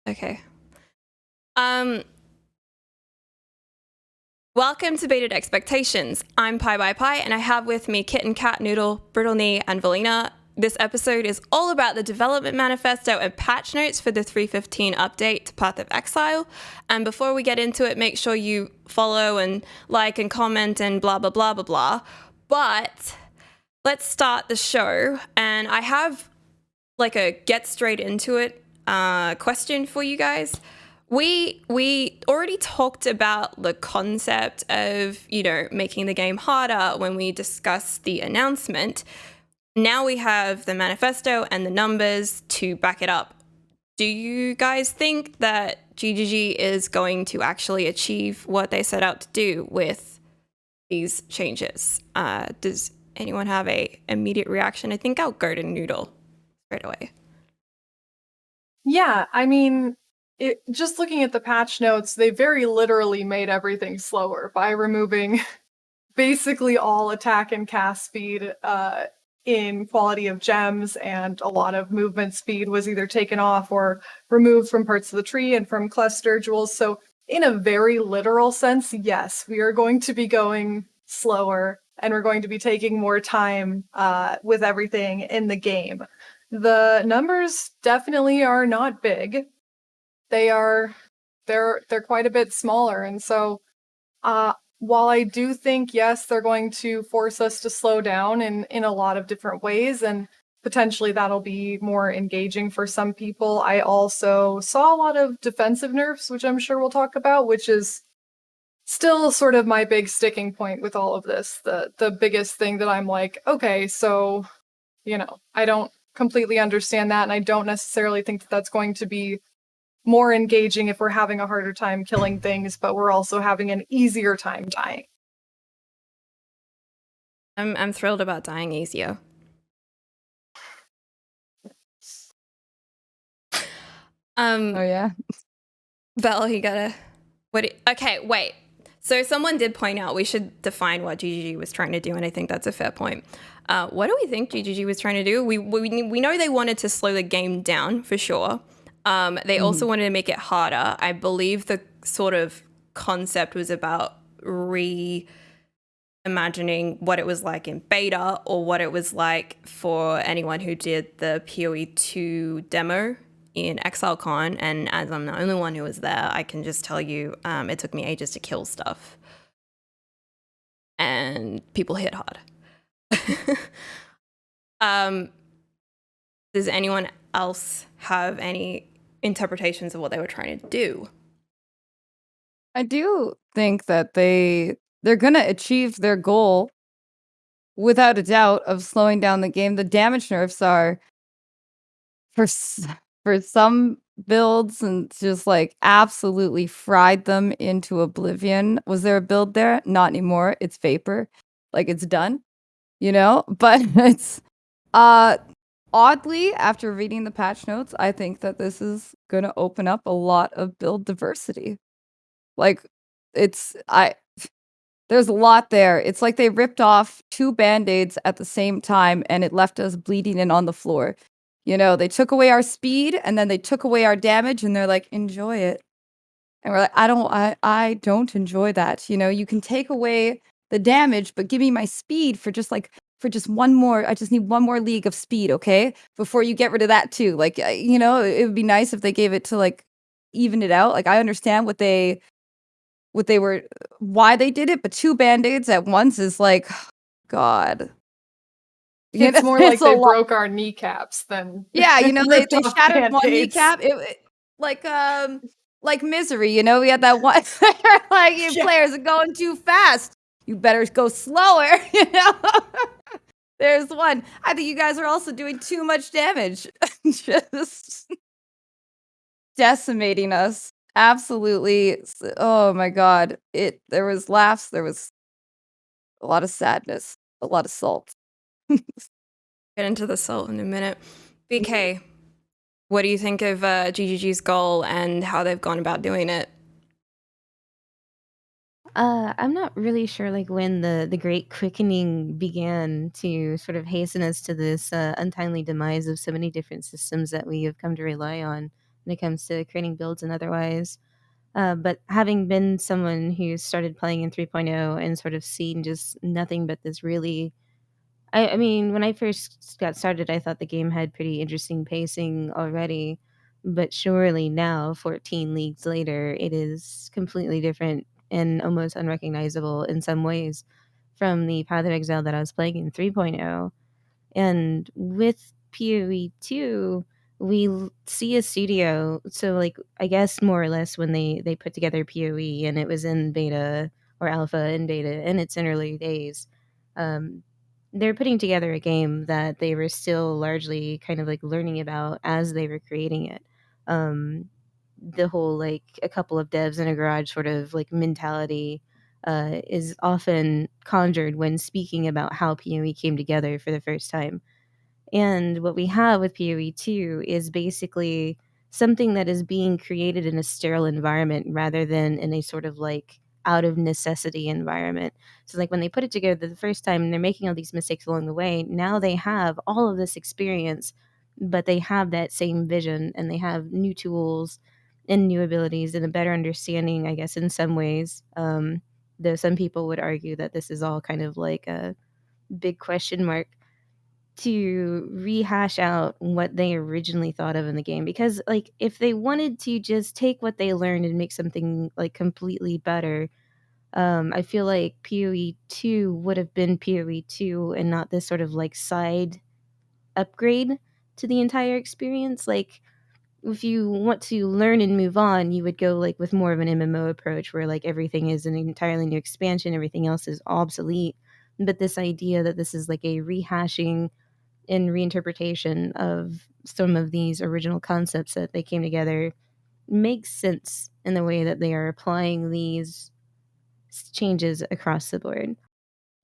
Okay. Welcome to Baited Expectations. I'm piebypie, and I have with me KittenCatNoodle, Brittleknee, and Velyna. This episode is all about the Development Manifesto and Patch Notes for the 3.15 update to Path of Exile. And before we get into it, make sure you follow and like and comment and blah, blah, blah, blah, blah. But let's start the show. And I have like a get straight into it question for you guys. We already talked about the concept of, making the game harder when we discussed the announcement. Now we have the manifesto and the numbers to back it up. Do you guys think that GGG is going to actually achieve what they set out to do with these changes? Does anyone have a immediate reaction? I think I'll go to Noodle right away. Yeah, I mean, just looking at the patch notes, they very literally made everything slower by removing basically all attack and cast speed in quality of gems, and a lot of movement speed was either taken off or removed from parts of the tree and from cluster jewels. So in a very literal sense, yes, we are going to be going slower and we're going to be taking more time with everything in the game. The numbers definitely are not big. They're quite a bit smaller, and so while I do think, yes, they're going to force us to slow down in a lot of different ways, and potentially that'll be more engaging for some people, I also saw a lot of defensive nerfs, which I'm sure we'll talk about, which is still sort of my big sticking point with all of this. The biggest thing that I'm like, okay, so, I don't completely understand that, and I don't necessarily think that that's going to be more engaging if we're having a harder time killing things, but we're also having an easier time dying. I'm thrilled about dying easier. Oh yeah. Vel, you gotta. Okay, wait. So someone did point out we should define what GGG was trying to do, and I think that's a fair point. What do we think GGG was trying to do? We know they wanted to slow the game down for sure. They also wanted to make it harder. I believe the sort of concept was about reimagining what it was like in beta, or what it was like for anyone who did the PoE 2 demo in ExileCon. And as I'm the only one who was there, I can just tell you it took me ages to kill stuff. And people hit hard. Does anyone else have any interpretations of what they were trying to do? I do think that they're gonna achieve their goal without a doubt of slowing down the game. The damage nerfs are for some builds and just like absolutely fried them into oblivion. Was there a build there? Not anymore. It's vapor. Like it's done. But it's oddly, after reading the patch notes, I think that this is going to open up a lot of build diversity. Like there's a lot there. It's like they ripped off 2 band-aids at the same time and it left us bleeding and on the floor. They took away our speed and then they took away our damage and they're like, enjoy it. And we're like, I don't enjoy that. You can take away the damage, but give me my speed for just one more. I just need one more league of speed, okay? Before you get rid of that too. Like, it would be nice if they gave it to like even it out. Like, I understand why they did it, but 2 band-aids at once is like, God. It's more like they broke our kneecaps than yeah, they shattered one Band-Aids. kneecap. Like Misery, we had that one like Yeah. players are going too fast. You better go slower, There's one. I think you guys are also doing too much damage. Just decimating us. Absolutely. Oh my God. There was laughs, there was a lot of sadness, a lot of salt. Get into the salt in a minute. BK, what do you think of GGG's goal and how they've gone about doing it? I'm not really sure like when the great quickening began to sort of hasten us to this untimely demise of so many different systems that we have come to rely on. when it comes to creating builds and otherwise. But having been someone who started playing in 3.0 and sort of seen just nothing but this really, I mean, when I first got started, I thought the game had pretty interesting pacing already, but surely now, 14 leagues later, it is completely different and almost unrecognizable in some ways from the Path of Exile that I was playing in 3.0. And with PoE 2, we see a studio. So, like, I guess more or less when they put together PoE and it was in beta or alpha and beta in its early days, um, they're putting together a game that they were still largely kind of like learning about as they were creating it. Um, the whole like a couple of devs in a garage sort of like mentality is often conjured when speaking about how PoE came together for the first time. And what we have with PoE 2 is basically something that is being created in a sterile environment rather than in a sort of like out of necessity environment. So like when they put it together the first time and they're making all these mistakes along the way, now they have all of this experience, but they have that same vision and they have new tools and new abilities and a better understanding, I guess, in some ways. Though some people would argue that this is all kind of like a big question mark to rehash out what they originally thought of in the game, because like if they wanted to just take what they learned and make something like completely better, I feel like PoE 2 would have been PoE 2 and not this sort of like side upgrade to the entire experience. Like if you want to learn and move on, you would go like with more of an MMO approach where like everything is an entirely new expansion, everything else is obsolete. But this idea that this is like a rehashing and reinterpretation of some of these original concepts that they came together makes sense in the way that they are applying these changes across the board.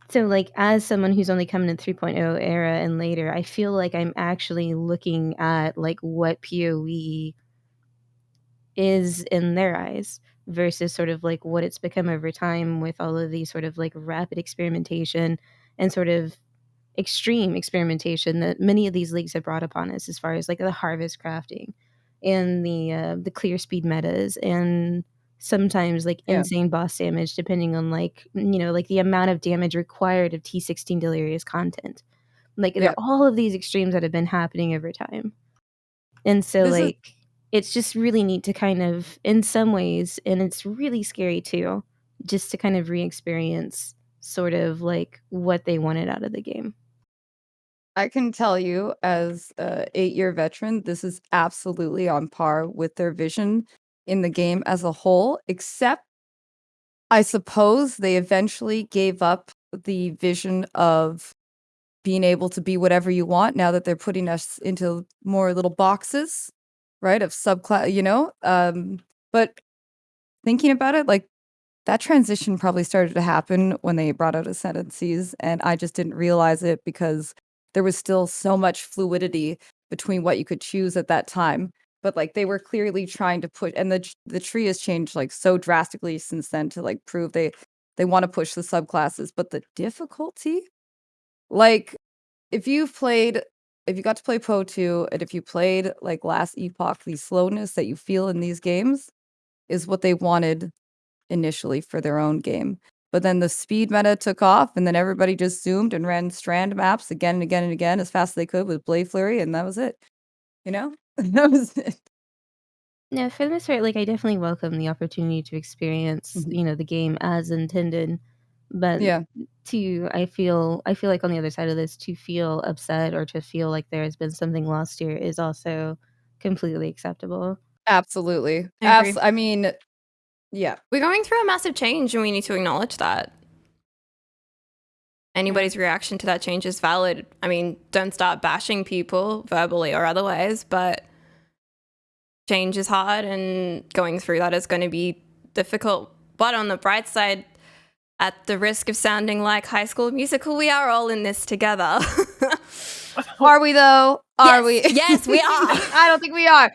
So, like, as someone who's only coming in 3.0 era and later, I feel like I'm actually looking at like what PoE is in their eyes versus sort of like what it's become over time with all of these sort of like rapid experimentation and sort of extreme experimentation that many of these leagues have brought upon us, as far as like the harvest crafting and the clear speed metas and sometimes like Yeah. insane boss damage depending on like like the amount of damage required of T16 delirious content. Like there Yeah. are all of these extremes that have been happening over time. And so This is like it's just really neat to kind of, in some ways, and it's really scary too, just to kind of re-experience sort of like what they wanted out of the game. I can tell you as a 8-year veteran, this is absolutely on par with their vision in the game as a whole, except I suppose they eventually gave up the vision of being able to be whatever you want now that they're putting us into more little boxes, right? Of subclass, but thinking about it, like that transition probably started to happen when they brought out Ascendancies, and I just didn't realize it because there was still so much fluidity between what you could choose at that time. But like they were clearly trying to put, and the tree has changed like so drastically since then to like prove they want to push the subclasses, but the difficulty, like if you got to play Po 2, and if you played like Last Epoch, the slowness that you feel in these games is what they wanted initially for their own game. But then the speed meta took off, and then everybody just zoomed and ran strand maps again and again and again as fast as they could with Blade Flurry, and that was it. That was it. No, for the most part, like I definitely welcome the opportunity to experience, Mhm. the game as intended. But Yeah, I feel like on the other side of this, to feel upset or to feel like there has been something lost here is also completely acceptable. absolutely. I agree. I mean, yeah. We're going through a massive change and we need to acknowledge that. Anybody's reaction to that change is valid. I mean, don't start bashing people verbally or otherwise, but change is hard and going through that is going to be difficult. But on the bright side, at the risk of sounding like High School Musical, we are all in this together. Are we though? Are we? Yes, we are. I don't think we are.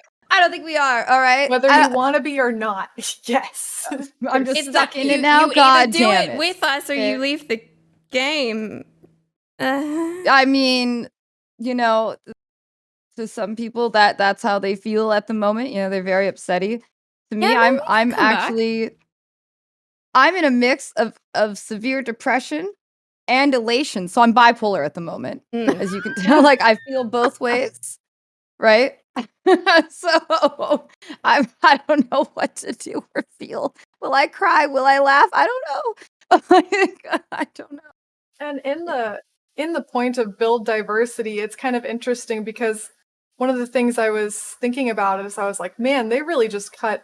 All right. Whether you want to be or not, yes. I'm just It's stuck that in it you now. either God do damn it it. with us or you leave the game. I mean, you know, to some people that's how they feel at the moment. You know, they're very upsetty. To me, Yeah, no, you I'm can come back. actually I'm in a mix of severe depression and elation. So I'm bipolar at the moment, as you can tell. Like I feel both ways, right? So I don't know what to do or feel. Will I cry? Will I laugh? I don't know. I don't know. And in the point of build diversity, it's kind of interesting because one of the things I was thinking about is I was like, man, they really just cut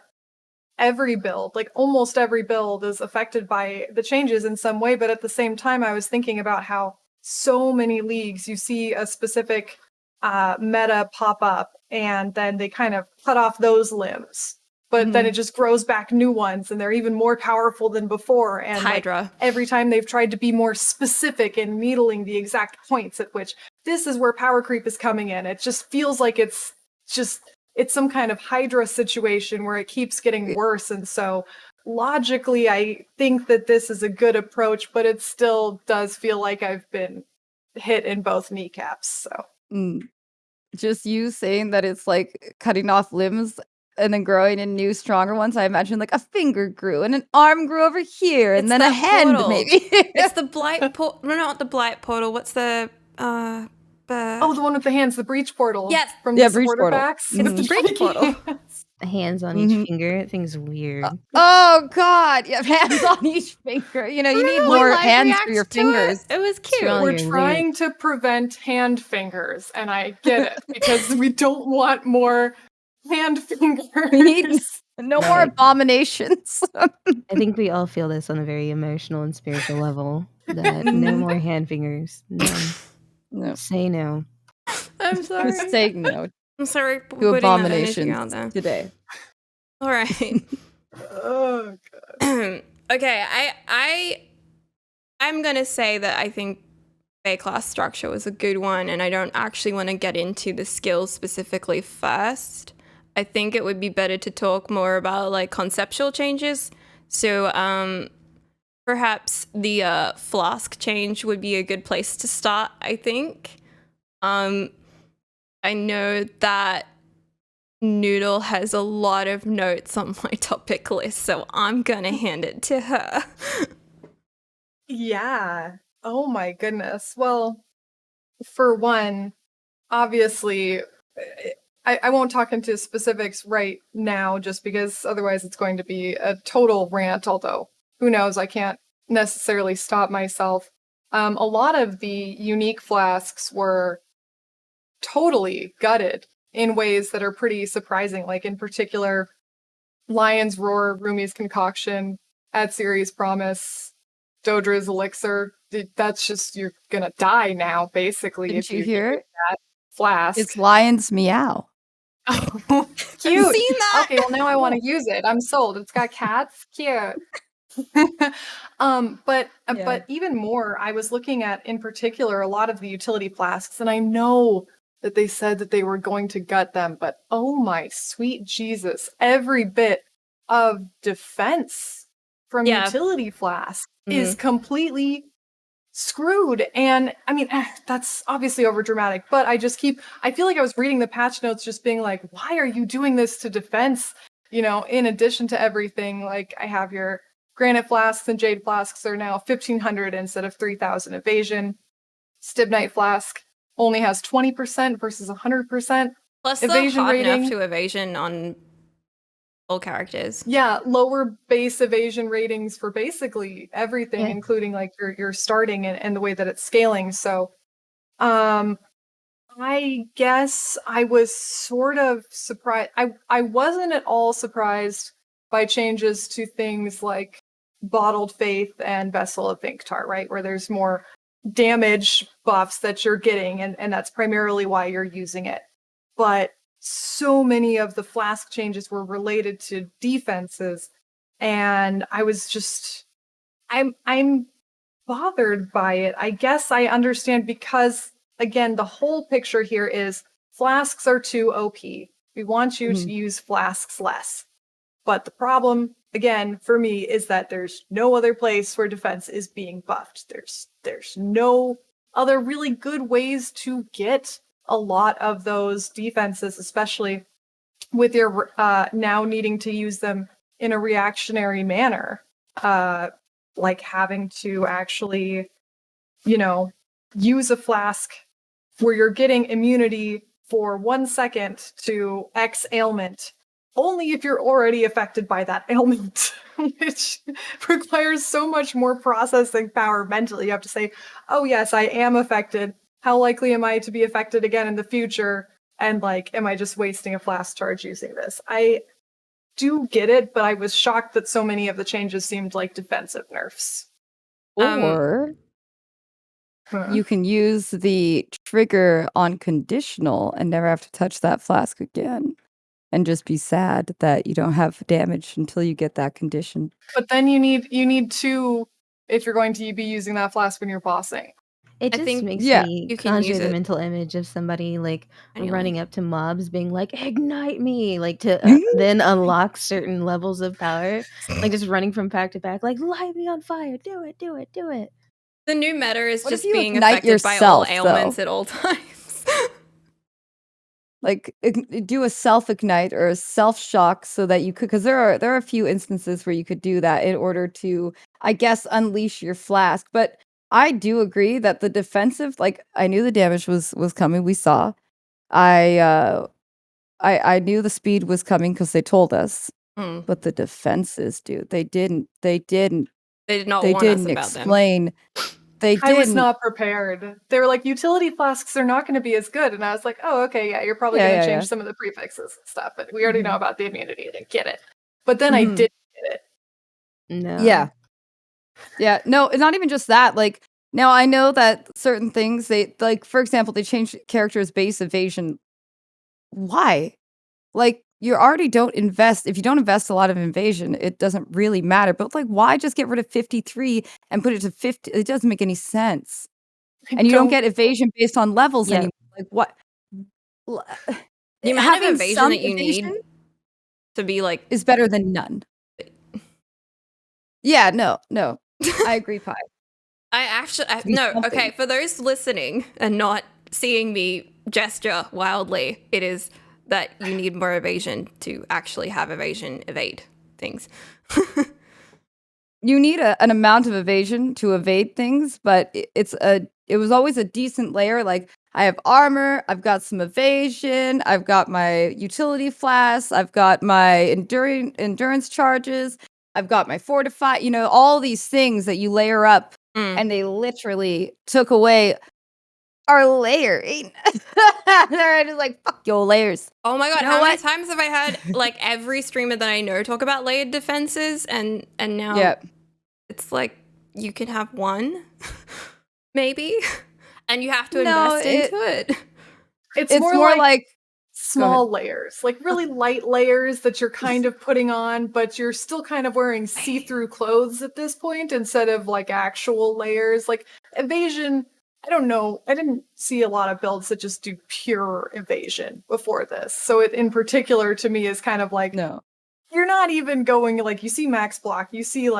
every build. Like almost every build is affected by the changes in some way. But at the same time, I was thinking about how so many leagues you see a specific meta pop up and then they kind of cut off those limbs. But then it just grows back new ones and they're even more powerful than before. And Hydra. like, every time they've tried to be more specific in needling the exact points at which this is where power creep is coming in. It just feels like it's some kind of Hydra situation where it keeps getting worse. And so logically, I think that this is a good approach, but it still does feel like I've been hit in both kneecaps. So just you saying that it's like cutting off limbs and then growing in new, stronger ones. I imagine like a finger grew and an arm grew over here, and It's then a that hand, portal. maybe. It's the blight portal. No, not the blight portal. What's the oh, the one with the hands, the breach portal. Yes. From Yeah, the breach supporter portal. packs. It's with the breach spiky portal. hands. Hands on each finger. That thing's weird. Oh God! You have hands on each finger. You know, you need more Live hands for reacts your to fingers. It was cute. Strong. We're You're trying to prevent hand fingers, and I get it because we don't want more hand fingers. We need no more Right. abominations. I think we all feel this on a very emotional and spiritual level. That no more hand fingers. No. No, Say no. I'm sorry. saying no I'm sorry for to putting that energy out abominations there. today. All right. Oh god. Okay, I'm gonna say that I think Bay class structure was a good one, and I don't actually want to get into the skills specifically first. I think it would be better to talk more about like conceptual changes. So perhaps the Flask change would be a good place to start, I think. I know that Noodle has a lot of notes on my topic list, so I'm gonna hand it to her. Yeah. Oh my goodness. Well, for one, obviously, I won't talk into specifics right now just because otherwise it's going to be a total rant, although who knows, I can't necessarily stop myself. A lot of the unique flasks were totally gutted in ways that are pretty surprising, like in particular, Lion's Roar, Rumi's Concoction, Adsiri's Promise, Dodra's Elixir. That's just, you're gonna die now, basically. Didn't if you you hear use it? that flask. It's Lion's Meow. Oh, cute. I've seen that. Okay, well now I want to use it. I'm sold. It's got cats. Cute. But even more, I was looking at in particular a lot of the utility flasks, and I know that they said that they were going to gut them, but oh my sweet Jesus, every bit of defense from utility flasks is completely screwed. And I mean, that's obviously over dramatic, but I feel like I was reading the patch notes just being like, why are you doing this to defense? You know, in addition to everything, like I have your granite flasks and jade flasks are now 1500 instead of 3000 evasion. Stibnite flask only has 20% versus 100% Plus evasion the rating. half to evasion on all characters. Yeah, lower base evasion ratings for basically everything, including like your starting and the way that it's scaling. So I guess I was sort of surprised. I wasn't at all surprised by changes to things like Bottled Faith and Vessel of Vinctar, right? Where there's more damage buffs that you're getting, and that's primarily why you're using it. But so many of the flask changes were related to defenses, and I was just I'm bothered by it. I guess I understand because again, the whole picture here is flasks are too OP. We want you to use flasks less. But the problem, again, for me, is that there's no other place where defense is being buffed. There's no other really good ways to get a lot of those defenses, especially with your now needing to use them in a reactionary manner, like having to actually, use a flask where you're getting immunity for 1 second to X ailment, only if you're already affected by that ailment, which requires so much more processing power mentally. You have to say, oh yes, I am affected. How likely am I to be affected again in the future? And am I just wasting a flask charge using this? I do get it, but I was shocked that so many of the changes seemed like defensive nerfs. Or you can use the trigger on conditional and never have to touch that flask again. And just be sad that you don't have damage until you get that condition. But then you need 2 if you're going to be using that flask when you're bossing. It I just think makes me you can conjure use the it mental image of somebody anyway. running up to mobs, being like, "Ignite me!" To then unlock certain levels of power, just running from pack to pack, like, "Light me on fire! Do it! Do it! Do it!" The new meta is What if just you being ignite affected by all yourself, ailments though? at all times. Do a self-ignite or a self-shock so that you could, because there are a few instances where you could do that in order to, I guess, unleash your flask. But I do agree that the defensive, I knew the damage was coming. We saw. I knew the speed was coming because they told us. But the defenses, dude, they didn't They did not they warn us didn't about them. explain. They I was didn't. not prepared. They were like, utility flasks are not going to be as good. And I was like, oh, okay, yeah, you're probably going to change some of the prefixes and stuff. But we already know about the immunity. I get it. But then I didn't get it. No. Yeah. Yeah. No, it's not even just that. Now I know that certain things, they, for example, they changed characters' base evasion. Why? You already don't invest. If you don't invest a lot of invasion, it doesn't really matter. But why just get rid of 53 and put it to 50? It doesn't make any sense. And you don't get evasion based on levels anymore. What? The amount of evasion that you need to be is better than none. Yeah, no. I agree, Pi. Okay, for those listening and not seeing me gesture wildly, it is that you need more evasion to actually have evasion evade things. You need an amount of evasion to evade things, but it was always a decent layer. I have armor, I've got some evasion, I've got my utility flask, I've got my endurance charges, I've got my fortify, all these things that you layer up, and they literally took away our layering. They're just fuck your layers. Oh my god, how many times have I had every streamer that I know talk about layered defenses, and now it's you can have one, maybe, and you have to invest into it. It's more like small layers, really light layers that you're kind of putting on, but you're still kind of wearing see-through clothes at this point instead of actual layers. Evasion, I don't know. I didn't see a lot of builds that just do pure evasion before this. So it in particular to me is kind of no. You're not even going you see max block, you see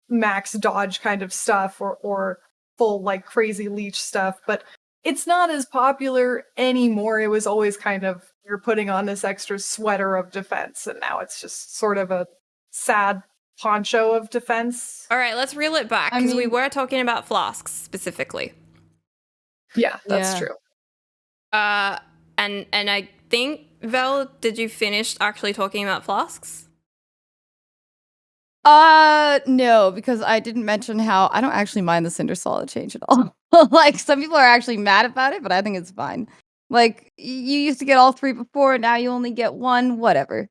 max dodge kind of stuff or full crazy leech stuff, but it's not as popular anymore. It was always kind of you're putting on this extra sweater of defense, and now it's just sort of a sad poncho of defense. All right, let's reel it back because we were talking about flasks specifically. Yeah, that's true. And I think, Vel, did you finish actually talking about flasks? No, because I didn't mention how I don't actually mind the Cinder Solid change at all. Some people are actually mad about it, but I think it's fine. You used to get all 3 before, now you only get 1, whatever.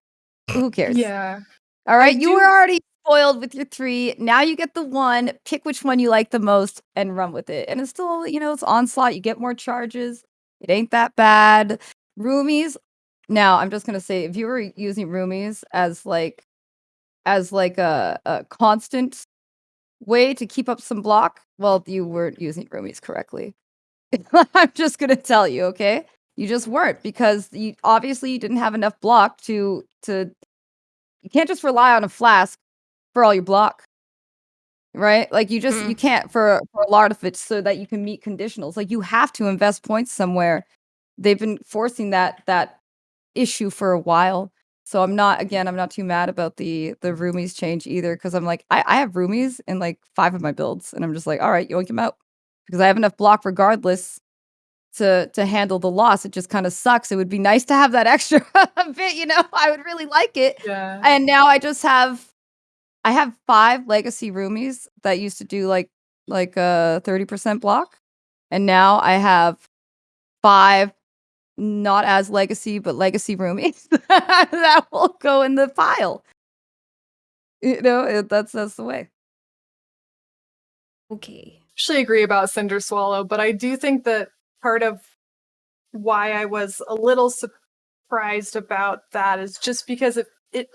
Who cares? Yeah. All right, you were already spoiled with your 3. Now you get the 1. Pick which one you like the most and run with it. And it's still, it's onslaught. You get more charges. It ain't that bad. Roomies. Now, I'm just gonna say, if you were using roomies as a constant way to keep up some block, well, you weren't using roomies correctly. I'm just gonna tell you, okay? You just weren't, because you obviously didn't have enough block to you can't just rely on a flask for all your block. Right? You can't for a lot of it so that you can meet conditionals. You have to invest points somewhere they've been forcing that issue for a while. So I'm not too mad about the roomies change either, because I'm like, I have roomies in like 5 of my builds, and I'm just like, all right, yoink them out, because I have enough block regardless to handle the loss. It just kind of sucks. It would be nice to have that extra bit, I would really like it. Yeah. And now I have 5 legacy roomies that used to do like 30% block, and now I have 5 not as legacy but legacy roomies that will go in the pile. That's the way. Okay. Actually agree about Cinder Swallow, but I do think that part of why I was a little surprised about that is just because it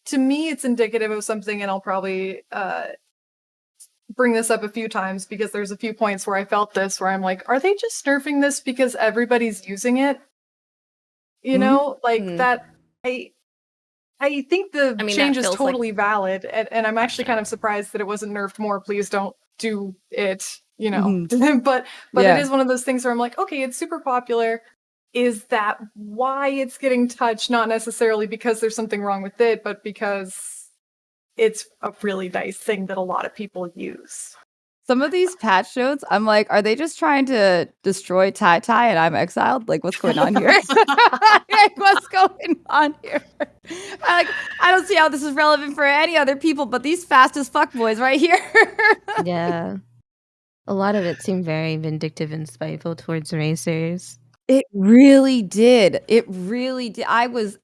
to me it's indicative of something, and I'll probably bring this up a few times because there's a few points where I felt this, where I'm like, are they just nerfing this because everybody's using it? Like that. I think the I mean, change that is feels totally like valid, and I'm actually kind of pressure. surprised that it wasn't nerfed more. Please don't do it, Mhm. but Yeah. it is one of those things where I'm like, okay, it's super popular. Is that why it's getting touched? Not necessarily because there's something wrong with it, but because it's a really nice thing that a lot of people use. Some of these patch notes, I'm like, are they just trying to destroy Tai Tai and I'm exiled? Like, what's going on here? Like, what's going on here? I don't see how this is relevant for any other people, but these fast as fuck boys right here. Yeah. A lot of it seemed very vindictive and spiteful towards racers. It really did. It really did. I was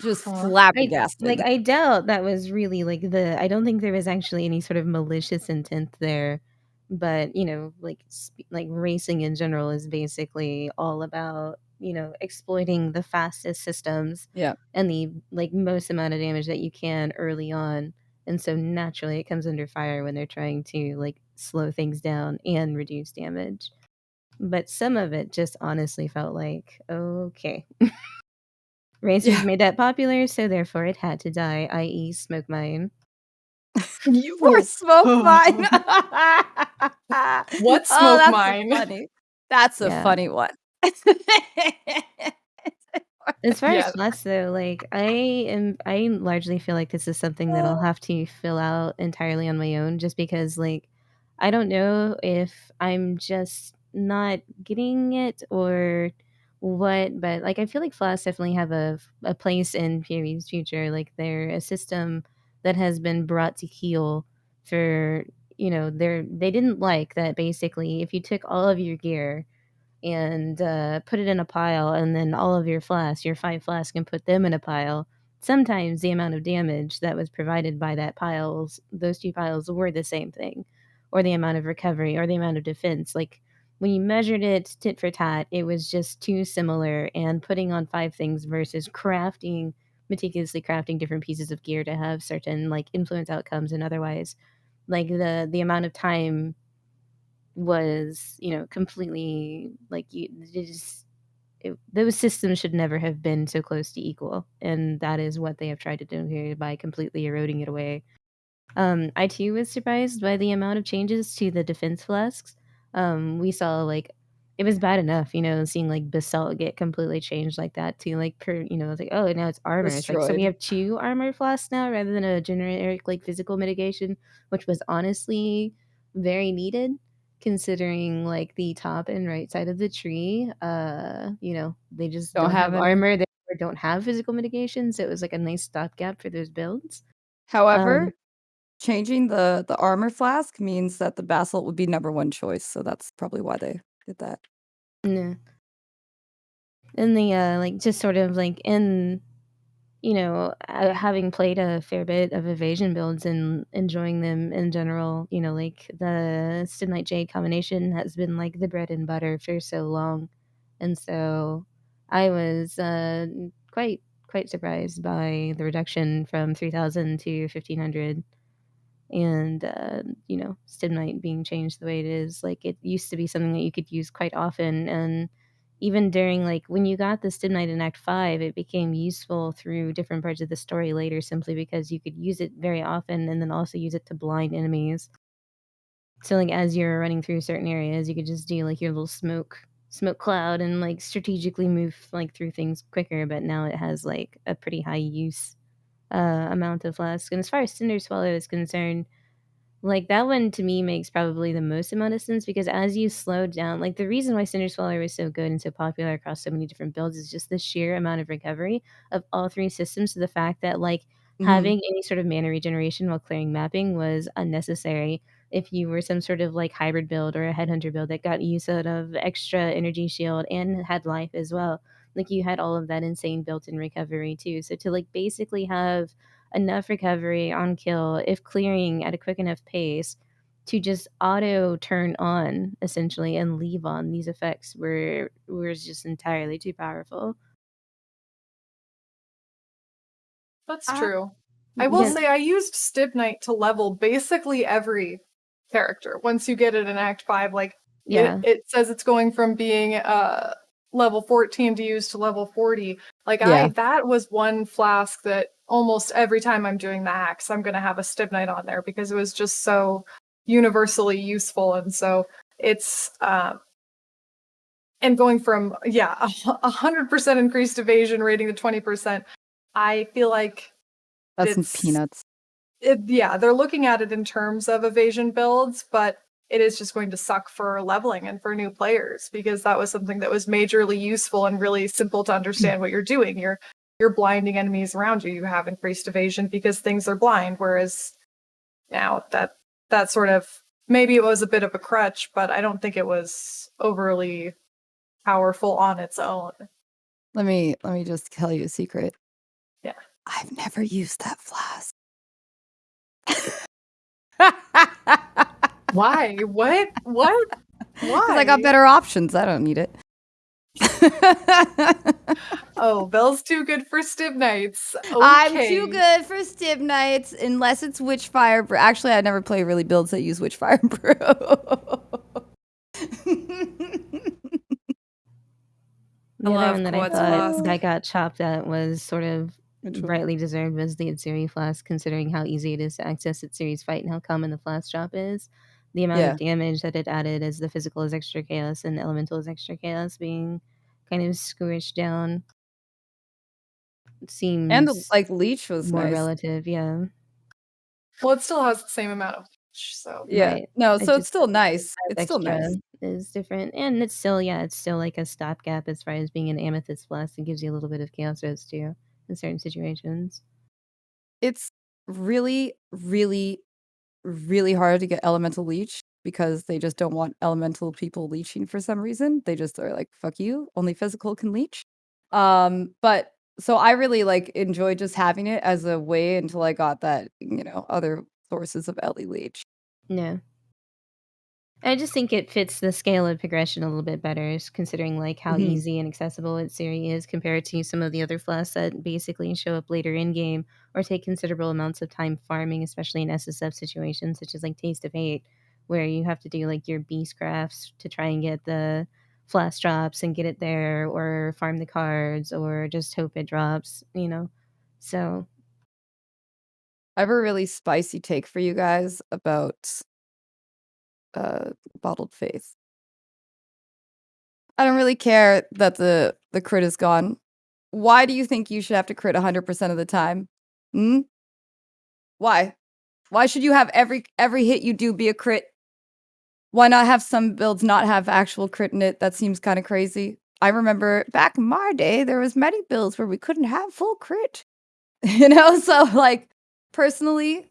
just flabbergasted. I doubt that was really I don't think there was actually any sort of malicious intent there, but like racing in general is basically all about exploiting the fastest systems Yeah. and the most amount of damage that you can early on, and so naturally it comes under fire when they're trying to slow things down and reduce damage. But some of it just honestly felt like, okay. Racers Yeah. made that popular, so therefore it had to die, i.e. Smoke Mine. Poor Smoke Mine. What Oh, Smoke that's Mine? funny. That's a Yeah. funny one. As far Yeah. as Flask though, I largely feel like this is something that I'll have to fill out entirely on my own, just because I don't know if I'm just not getting it or what, but I feel like Flask definitely have a place in PoE's future. They're a system that has been brought to heel for they didn't like that basically if you took all of your gear and put it in a pile, and then all of your 5 flasks, and put them in a pile. Sometimes the amount of damage that was provided by those 2 piles were the same thing, or the amount of recovery, or the amount of defense. When you measured it tit for tat, it was just too similar. And putting on 5 things versus meticulously crafting different pieces of gear to have certain influence outcomes and otherwise, the amount of time was completely those systems should never have been so close to equal, and that is what they have tried to do here by completely eroding it away. I too was surprised by the amount of changes to the defense flasks. We saw it was bad enough, seeing basalt get completely changed like that to it's like, oh, now it's armor. It's like, so we Destroyed. have 2 armor flasks now rather than a generic physical mitigation, which was honestly very needed considering the top and right side of the tree. They just Don't don't have have any. armor. They don't have physical mitigation, so it was a nice stopgap for those builds. However, changing the armor flask means that the basalt would be number 1 choice, so that's probably why they did that. No. And the just sort of in having played a fair bit of evasion builds and enjoying them in general, the Stibnite Jade combination has been the bread and butter for so long, and so I was quite surprised by the reduction from 3,000 to 1,500. And Stibnite being changed the way it is, it used to be something that you could use quite often, and even during when you got the Stibnite in Act 5, it became useful through different parts of the story later, simply because you could use it very often and then also use it to blind enemies. So as you're running through certain areas, you could just do your little smoke smoke cloud and like strategically move like through things quicker, but now it has like a pretty high use amount of flask. And as far as Cinder Swallow is concerned, like that one to me makes probably the most amount of sense, because as you slow down, like the reason why Cinder Swallow is so good and so popular across so many different builds is just the sheer amount of recovery of all three systems. To the fact that like having any sort of mana regeneration while clearing mapping was unnecessary if you were some sort of like hybrid build or a headhunter build that got use out of extra energy shield and had life as well. Like you had all of that insane built-in recovery too. So to like basically have enough recovery on kill if clearing at a quick enough pace to just auto turn on essentially and leave on these effects were just entirely too powerful. That's true. I will say I used Stibnite to level basically every character. Once you get it in Act 5, like Yeah. it says it's going from being level 14 to use to level 40. Like Yeah. that was one flask that almost every time I'm doing the axe, I'm gonna have a Stibnite on there because it was just so universally useful. And so it's and going from 100% increased evasion rating to 20%, I feel like That's some it's peanuts. they're looking at it in terms of evasion builds, but it is just going to suck for leveling and for new players, because that was something that was majorly useful and really simple to understand what you're doing. You're blinding enemies around you. You have increased evasion because things are blind, whereas now that sort of, maybe it was a bit of a crutch, but I don't think it was overly powerful on its own. Let me just tell you a secret. Yeah. I've never used that flask. Why? What? Why? Because I got better options. I don't need it. Oh, Belle's too good for Stibnites. Okay. I'm too good for Stibnites unless it's Witchfire Brew. Actually, I never play really builds that use Witchfire Brew. The other one that I Quartz thought Flask. that got chopped at was sort of Which one? rightly deserved was the Atziri Flask, considering how easy it is to access Atziri's Fight and how common the Flask drop is. The amount of damage that it added as the physical is extra chaos and elemental is extra chaos being kind of squished down seems And the leech was more nice. relative, yeah. Well, it still has the same amount of reach, so Yeah. Right. No, It so it's just still nice. that It's still extra nice. is different, and it's still like a stopgap as far as being an amethyst flask. It gives you a little bit of chaos res too in certain situations. It's really, really, really hard to get elemental leech because they just don't want elemental people leeching for some reason. They just are like, fuck you, only physical can leech. But so I really enjoyed just having it as a way until I got that, other sources of Ellie leech. No. I just think it fits the scale of progression a little bit better, considering how easy and accessible its Siri is compared to some of the other flasks that basically show up later in game or take considerable amounts of time farming, especially in SSF situations such as Taste of Hate, where you have to do your beast crafts to try and get the flask drops and get it there, or farm the cards, or just hope it drops, So I have a really spicy take for you guys about Bottled Faith. I don't really care that the crit is gone. Why do you think you should have to crit 100% of the time? Why? Why should you have every hit you do be a crit? Why not have some builds not have actual crit in it? That seems kind of crazy. I remember back in my day, there was many builds where we couldn't have full crit. So personally,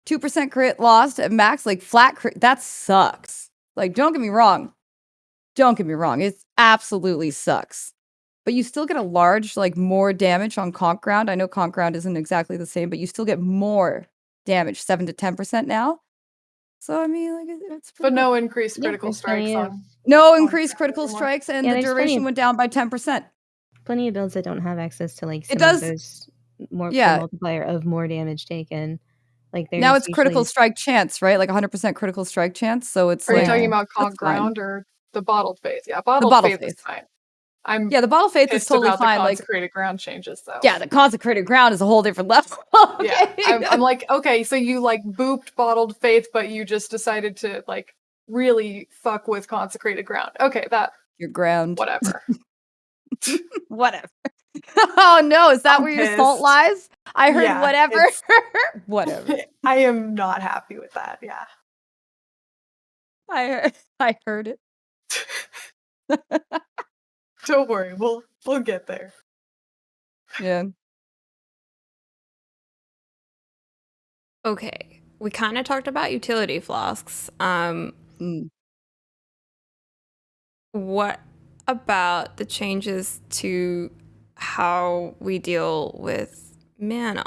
2% crit lost at max, flat crit, that sucks. Don't get me wrong. It absolutely sucks. But you still get a large, more damage on Conk Ground. I know Conk Ground isn't exactly the same, but you still get more damage, 7 to 10% now. So, I mean, it's pretty but no good. increased critical there's strikes plenty of- on. No on increased critical anymore. strikes, and Yeah, the there's plenty duration of- went down by 10%. Plenty of builds that don't have access to some does- of those more the Yeah. multiplier of more damage taken. Now there's it's critical usually strike chance, right? 100% critical strike chance. So it's Are you like, talking about that's Conk fine. Ground or the Bottled Faith? Yeah, Bottled Bottled Faith is Faith. fine. I'm Yeah, the Bottled Faith is pissed totally about fine. the Consecrated Ground changes, though. Yeah, the Consecrated Ground is a whole different level. Yeah, I'm like, okay, so you booped Bottled Faith, but you just decided to really fuck with Consecrated Ground. Okay, Your ground. Whatever. Whatever. Oh no, is that I'm where your salt pissed. lies? I heard Yeah, whatever. it's- Whatever. I am not happy with that. Yeah. I heard it. Don't worry, we'll get there. Yeah. Okay, we kind of talked about utility flasks. What about the changes to how we deal with mana?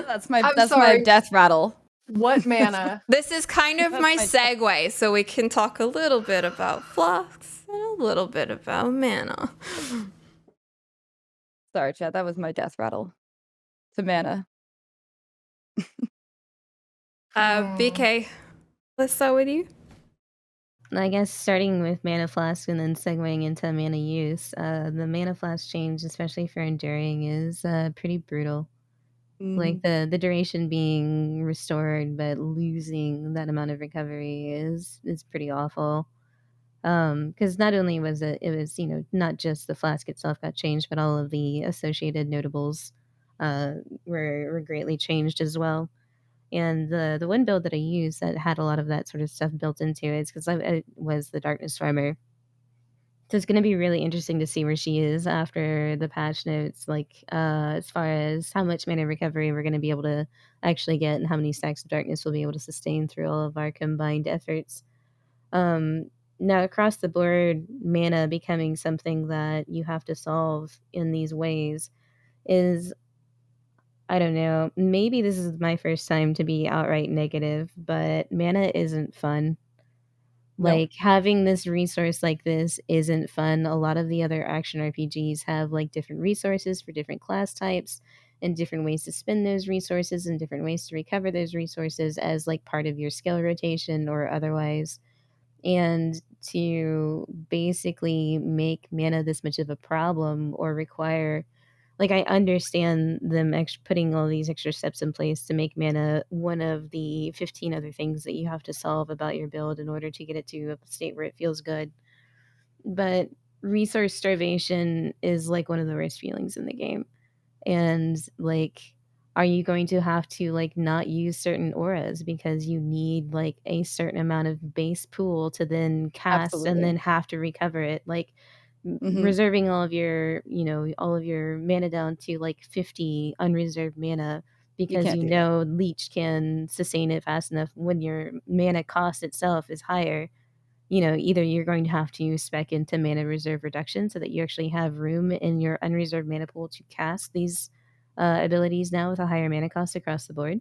That's my I'm sorry. death rattle. What mana? This is kind of my segue, so we can talk a little bit about flasks and a little bit about mana. Sorry, Chad, that was my death rattle. To mana. BK, let's start with you. I guess starting with mana flask and then segueing into mana use, the mana flask change, especially for enduring, is pretty brutal. Like the duration being restored but losing that amount of recovery is pretty awful. Because not only was it was not just the flask itself got changed, but all of the associated notables were greatly changed as well. And the one build that I used that had a lot of that sort of stuff built into it is because I was the Darkness Farmer. So it's going to be really interesting to see where she is after the patch notes, like as far as how much mana recovery we're going to be able to actually get and how many stacks of darkness we'll be able to sustain through all of our combined efforts. Now, across the board, mana becoming something that you have to solve in these ways is, I don't know, maybe this is my first time to be outright negative, but mana isn't fun. No. Like, having this resource like this isn't fun. A lot of the other action RPGs have, like, different resources for different class types and different ways to spend those resources and different ways to recover those resources as, like, part of your skill rotation or otherwise. And to basically make mana this much of a problem or require, like, I understand them putting all these extra steps in place to make mana one of the 15 other things that you have to solve about your build in order to get it to a state where it feels good. But resource starvation is like one of the worst feelings in the game. And like, are you going to have to like not use certain auras because you need like a certain amount of base pool to then cast and Absolutely. then have to recover it? Like, reserving all of your mana down to like 50 unreserved mana because can't do that. leech can sustain it fast enough when your mana cost itself is higher. Either you're going to have to spec into mana reserve reduction so that you actually have room in your unreserved mana pool to cast these abilities now with a higher mana cost across the board.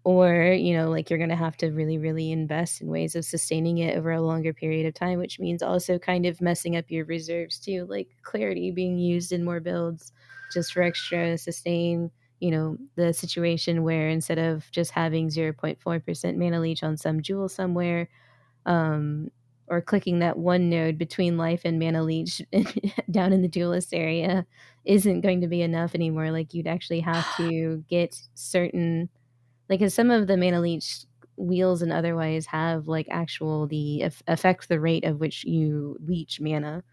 Or, like you're going to have to really, really invest in ways of sustaining it over a longer period of time, which means also kind of messing up your reserves too, like clarity being used in more builds just for extra sustain. The situation where instead of just having 0.4% mana leech on some jewel somewhere, or clicking that one node between life and mana leech down in the duelist area isn't going to be enough anymore. Like, you'd actually have to get certain, like, as some of the mana leech wheels and otherwise have like actual affect the rate of which you leech mana.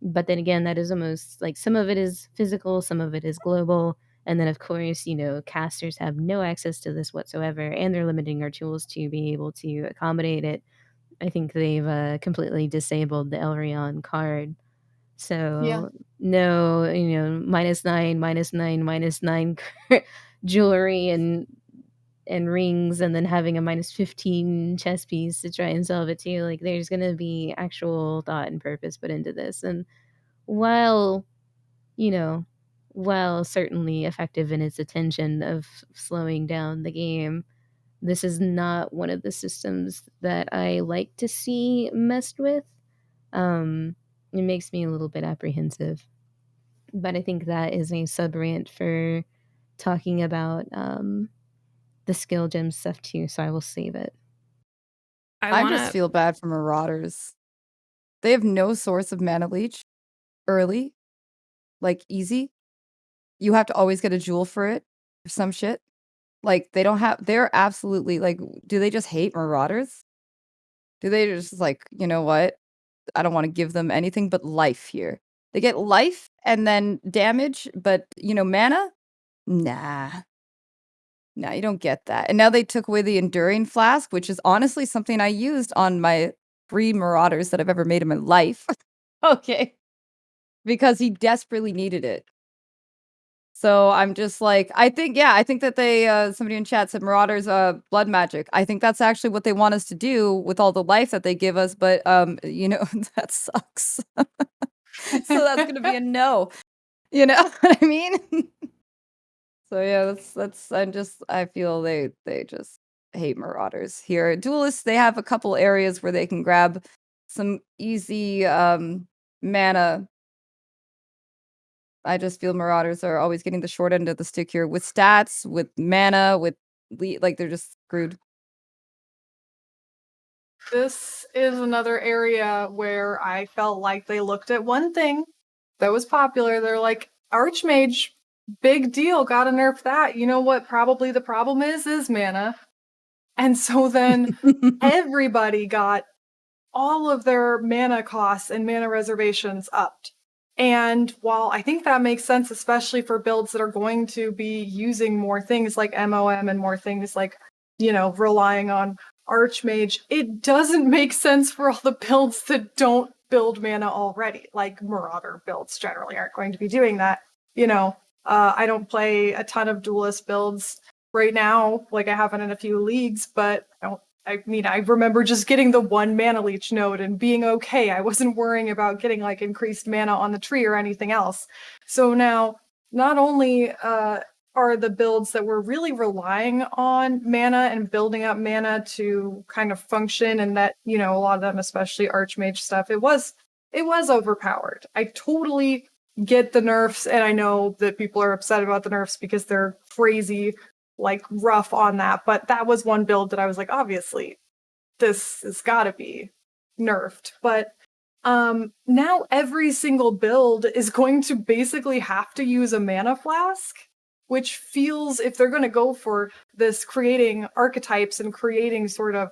But then again, that is almost like some of it is physical, some of it is global. And then, of course, casters have no access to this whatsoever, and they're limiting our tools to be able to accommodate it. I think they've completely disabled the Elrion card. So no, -9, -9, -9 jewelry and rings, and then having a -15 chess piece to try and solve it too. Like, there's gonna be actual thought and purpose put into this. And while, you know, while certainly effective in its intention of slowing down the game, this is not one of the systems that I like to see messed with. It makes me a little bit apprehensive. But I think that is a sub rant for talking about the skill gem stuff too, so I will save it. I just feel bad for Marauders. They have no source of mana leech early, like easy. You have to always get a jewel for it or some shit. like, they're absolutely, like, do they just hate Marauders? Do they just, like, you know what? I don't wanna give them anything but life here. They get life and then damage, but, mana? Nah. Nah, you don't get that. And now they took away the Enduring Flask, which is honestly something I used on my 3 Marauders that I've ever made in my life. Okay. Because he desperately needed it. So I'm just like, I think that they, somebody in chat said Marauders, blood magic. I think that's actually what they want us to do with all the life that they give us, but, that sucks. So that's gonna be a no. You know what I mean? So yeah, I feel they just hate Marauders here. Duelists, they have a couple areas where they can grab some easy, mana. I just feel Marauders are always getting the short end of the stick here with stats, with mana, like, they're just screwed. This is another area where I felt like they looked at one thing that was popular. They're like, Archmage, big deal, gotta nerf that. You know what probably the problem is mana. And so then everybody got all of their mana costs and mana reservations upped. And while I think that makes sense, especially for builds that are going to be using more things like MOM and more things like, relying on Archmage, it doesn't make sense for all the builds that don't build mana already. Like Marauder builds generally aren't going to be doing that. I don't play a ton of duelist builds right now, like I haven't in a few leagues, but I remember just getting the 1 mana leech node and being okay. I wasn't worrying about getting like increased mana on the tree or anything else. So now, not only are the builds that were really relying on mana and building up mana to kind of function, and that, a lot of them, especially Archmage stuff, it was overpowered. I totally get the nerfs, and I know that people are upset about the nerfs because they're crazy, like, rough on that, but that was one build that I was like, obviously, this has gotta be nerfed. But now every single build is going to basically have to use a mana flask, which feels, if they're gonna go for this creating archetypes and creating sort of,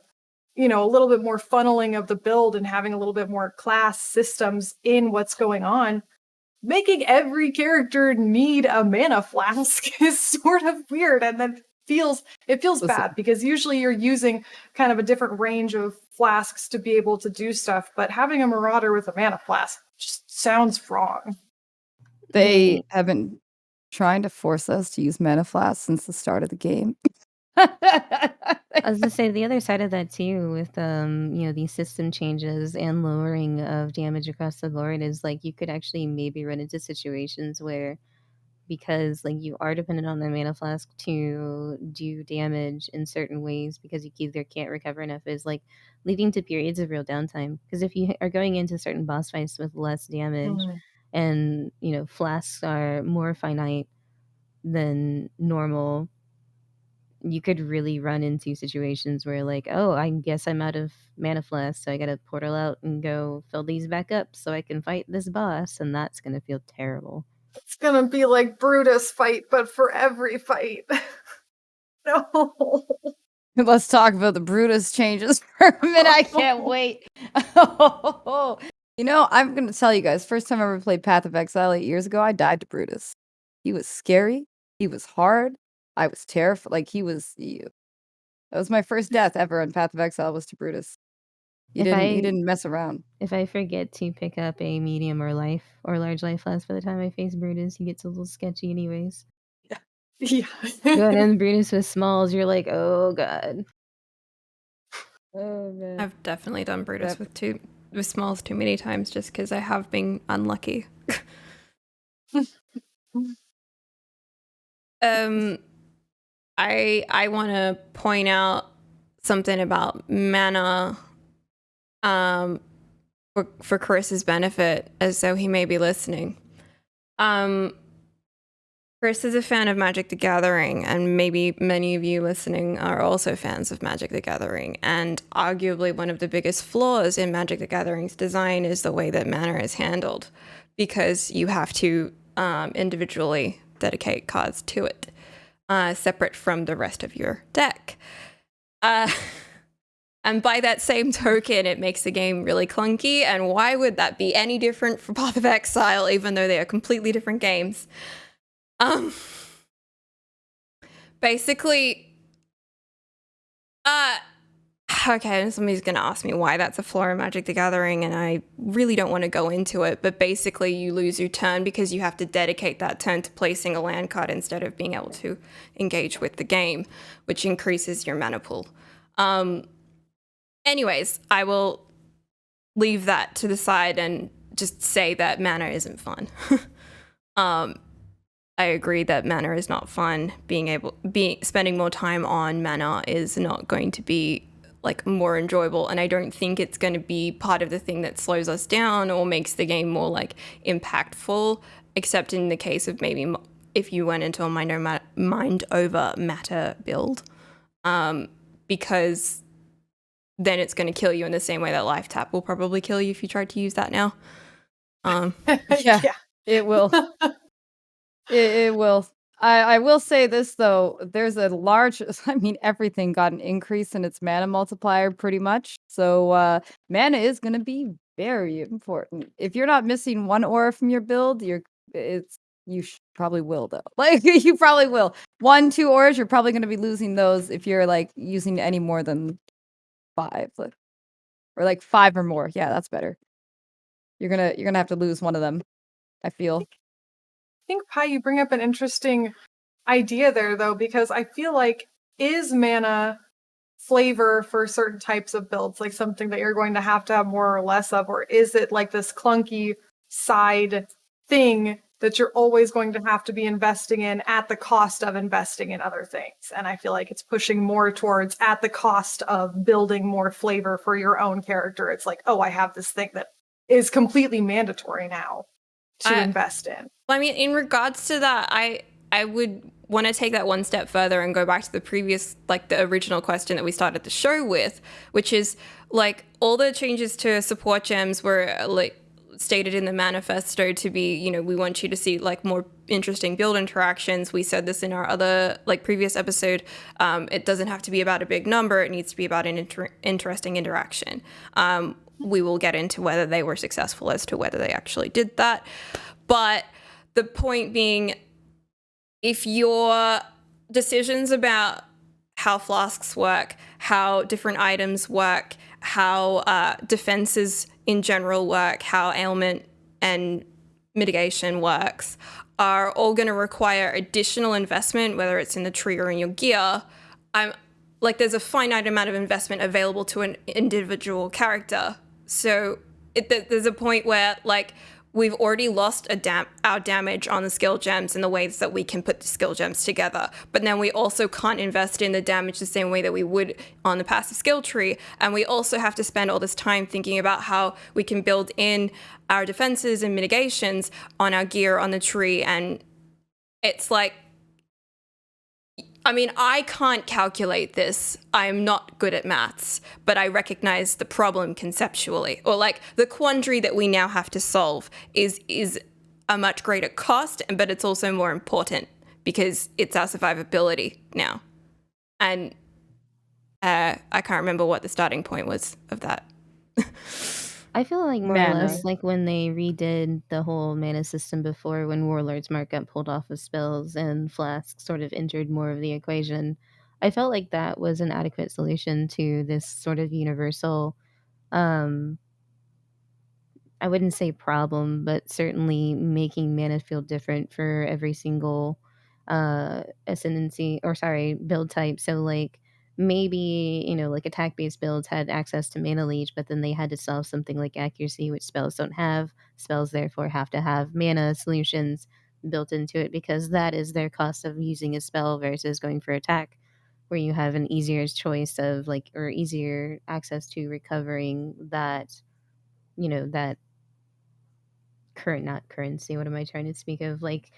a little bit more funneling of the build and having a little bit more class systems in what's going on, making every character need a mana flask is sort of weird, and then it feels bad because usually you're using kind of a different range of flasks to be able to do stuff, but having a Marauder with a mana flask just sounds wrong. They have been trying to force us to use mana flasks since the start of the game. I was gonna say the other side of that too, with these system changes and lowering of damage across the board, is like you could actually maybe run into situations where, because like you are dependent on the mana flask to do damage in certain ways because you either can't recover enough, is like leading to periods of real downtime. Because if you are going into certain boss fights with less damage and flasks are more finite than normal, you could really run into situations where, like, oh, I guess I'm out of mana flask, so I gotta portal out and go fill these back up so I can fight this boss, and that's gonna feel terrible. It's gonna be like Brutus fight, but for every fight. No. Let's talk about the Brutus changes for a minute. I can't wait. I'm going to tell you guys, first time I ever played Path of Exile 8 years ago, I died to Brutus. He was scary. He was hard. I was terrified. Like, that was my first death ever on Path of Exile, was to Brutus. He didn't mess around. If I forget to pick up a medium or large life flask by the time I face Brutus, he gets a little sketchy anyways. Yeah. Going in Brutus with smalls, you're like, oh god. Oh man. I've definitely done Brutus with smalls too many times just because I have been unlucky. I want to point out something about mana for Chris's benefit, as though he may be listening. Chris is a fan of Magic the Gathering, and maybe many of you listening are also fans of Magic the Gathering. And arguably one of the biggest flaws in Magic the Gathering's design is the way that mana is handled, because you have to individually dedicate cards to it. separate from the rest of your deck. And by that same token, it makes the game really clunky. And why would that be any different for Path of Exile, even though they are completely different games? Basically, okay, somebody's gonna ask me why that's a flaw in Magic the Gathering, and I really don't want to go into it, but basically you lose your turn because you have to dedicate that turn to placing a land card instead of being able to engage with the game, which increases your mana pool. Anyways, I will leave that to the side and just say that mana isn't fun. I agree that mana is not fun. Spending more time on mana is not going to be like more enjoyable, and I don't think it's going to be part of the thing that slows us down or makes the game more like impactful, except in the case of maybe if you went into a mind over matter build, because then it's going to kill you in the same way that life tap will probably kill you if you tried to use that now. Yeah, it will. It will. I will say this, though. There's a large, I mean, everything got an increase in its mana multiplier pretty much. So mana is going to be very important. If you're not missing one aura from your build, probably will, though. Like, you probably will. 1, 2 auras, you're probably going to be losing those if you're, like, using any more than 5. Or, like, 5 or more. Yeah, that's better. You're gonna have to lose one of them, I feel. I think, Pi, you bring up an interesting idea there, though, because I feel like, is mana flavor for certain types of builds, like something that you're going to have more or less of, or is it like this clunky side thing that you're always going to have to be investing in at the cost of investing in other things? And I feel like it's pushing more towards at the cost of building more flavor for your own character. It's like, oh, I have this thing that is completely mandatory now to invest in. Well, I mean, in regards to that, I would want to take that one step further and go back to the previous, like the original question that we started the show with, which is like all the changes to support gems were like stated in the manifesto to be, you know, we want you to see like more interesting build interactions. We said this in our other like previous episode. It doesn't have to be about a big number. It needs to be about an interesting interaction. We will get into whether they were successful as to whether they actually did that. But the point being, if your decisions about how flasks work, how different items work, how defenses in general work, how ailment and mitigation works, are all going to require additional investment, whether it's in the tree or in your gear, there's a finite amount of investment available to an individual character. So there's a point where, like, we've already lost our damage on the skill gems in the ways that we can put the skill gems together. But then we also can't invest in the damage the same way that we would on the passive skill tree. And we also have to spend all this time thinking about how we can build in our defenses and mitigations on our gear on the tree. And it's like, I mean, I can't calculate this. I'm not good at maths, but I recognize the problem conceptually, or like the quandary that we now have to solve is a much greater cost, but it's also more important because it's our survivability now. And I can't remember what the starting point was of that. I feel like more or less like when they redid the whole mana system before, when Warlord's Mark got pulled off of spells and Flask sort of entered more of the equation. I felt like that was an adequate solution to this sort of universal, I wouldn't say problem, but certainly making mana feel different for every single build type. So like maybe, you know, like attack based builds had access to mana leech, but then they had to solve something like accuracy, which spells don't have. Spells therefore have to have mana solutions built into it because that is their cost of using a spell versus going for attack, where you have an easier choice of like, or easier access to recovering that, you know, that not currency. What am I trying to speak of? Like,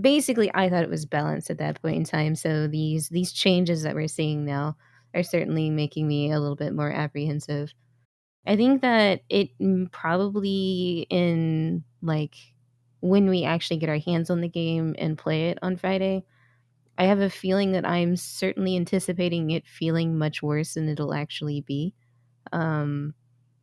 basically, I thought it was balanced at that point in time. So these changes that we're seeing now are certainly making me a little bit more apprehensive. I think that it probably in like when we actually get our hands on the game and play it on Friday, I have a feeling that I'm certainly anticipating it feeling much worse than it'll actually be. Um,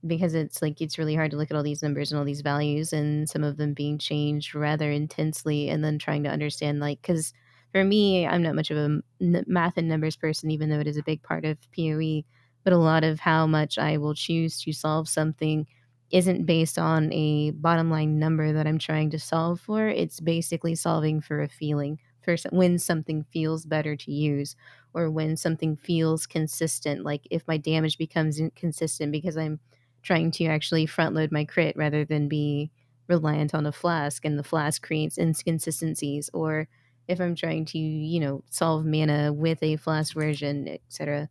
because it's really hard to look at all these numbers and all these values and some of them being changed rather intensely, and then trying to understand, like, because for me, I'm not much of a math and numbers person, even though it is a big part of PoE, but a lot of how much I will choose to solve something isn't based on a bottom line number that I'm trying to solve for. It's basically solving for a feeling, for when something feels better to use, or when something feels consistent. Like if my damage becomes inconsistent because I'm trying to actually front load my crit rather than be reliant on a flask, and the flask creates inconsistencies, or if I'm trying to, solve mana with a flask version, etc.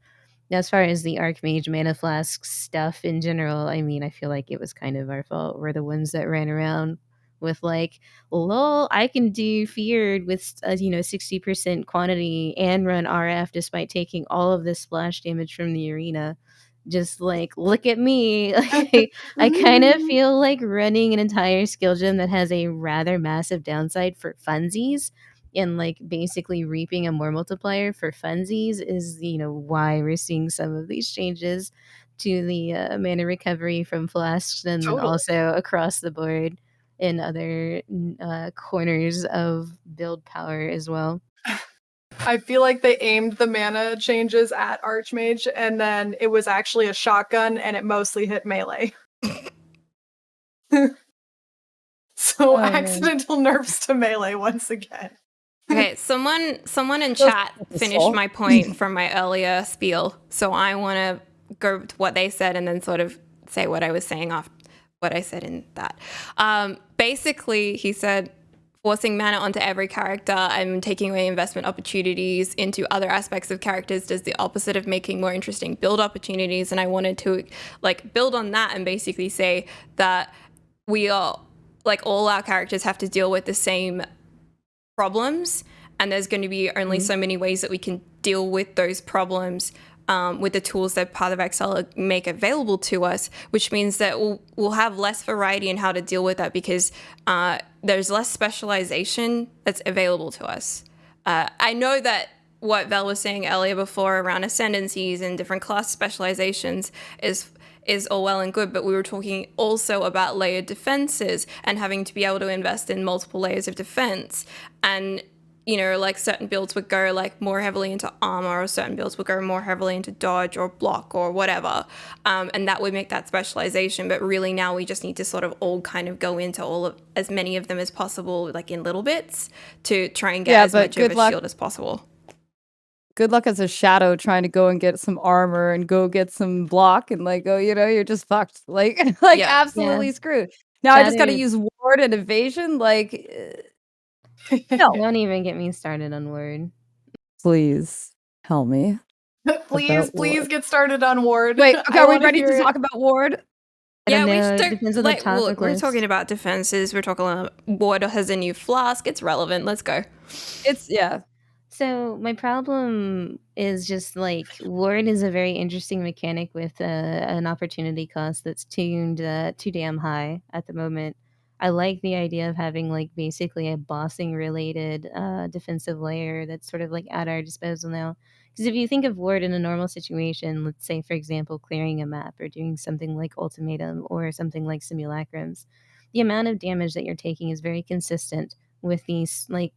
Now, as far as the Archmage mana flask stuff in general, I mean, I feel like it was kind of our fault. We're the ones that ran around with like, lol, I can do feared with 60% quantity and run RF despite taking all of this splash damage from the arena. Just like, look at me. Like, I kind of feel like running an entire skill gem that has a rather massive downside for funsies, and like basically reaping a more multiplier for funsies is why we're seeing some of these changes to the mana recovery from flasks, and Totally. also across the board in other corners of build power as well. I feel like they aimed the mana changes at Archmage, and then it was actually a shotgun, and it mostly hit melee. So accidental nerfs to melee once again. Okay, someone in chat finished my point from my earlier spiel, so I want to go to what they said and then sort of say what I was saying off what I said in that. Basically, he said, forcing mana onto every character and taking away investment opportunities into other aspects of characters does the opposite of making more interesting build opportunities. And I wanted to like build on that and basically say that we are like all our characters have to deal with the same problems, and there's going to be only so many ways that we can deal with those problems with the tools that Path of Exile make available to us, which means that we'll have less variety in how to deal with that, because there's less specialization that's available to us. I know that what Vel was saying earlier before around ascendancies and different class specializations is all well and good, but we were talking also about layered defenses and having to be able to invest in multiple layers of defense. And like certain builds would go like more heavily into armor, or certain builds would go more heavily into dodge or block or whatever, and that would make that specialization. But really now we just need to sort of all kind of go into as many of them as possible, like in little bits, to try and get as much of a shield as possible. Good luck as a shadow trying to go and get some armor and go get some block, and like, you're just fucked. Like absolutely screwed. Now I just got to use ward and evasion. Like, no, don't even get me started on ward. Please tell me. Please get started on ward. Wait, okay, are we ready to talk about ward? Yeah, we depends on the topic we're talking about defenses. We're talking about ward has a new flask. It's relevant. Let's go. So my problem is just like ward is a very interesting mechanic with an opportunity cost that's tuned too damn high at the moment. I like the idea of having like basically a bossing related defensive layer that's sort of like at our disposal now. Because if you think of ward in a normal situation, let's say for example clearing a map or doing something like ultimatum or something like simulacrums, the amount of damage that you're taking is very consistent with these like.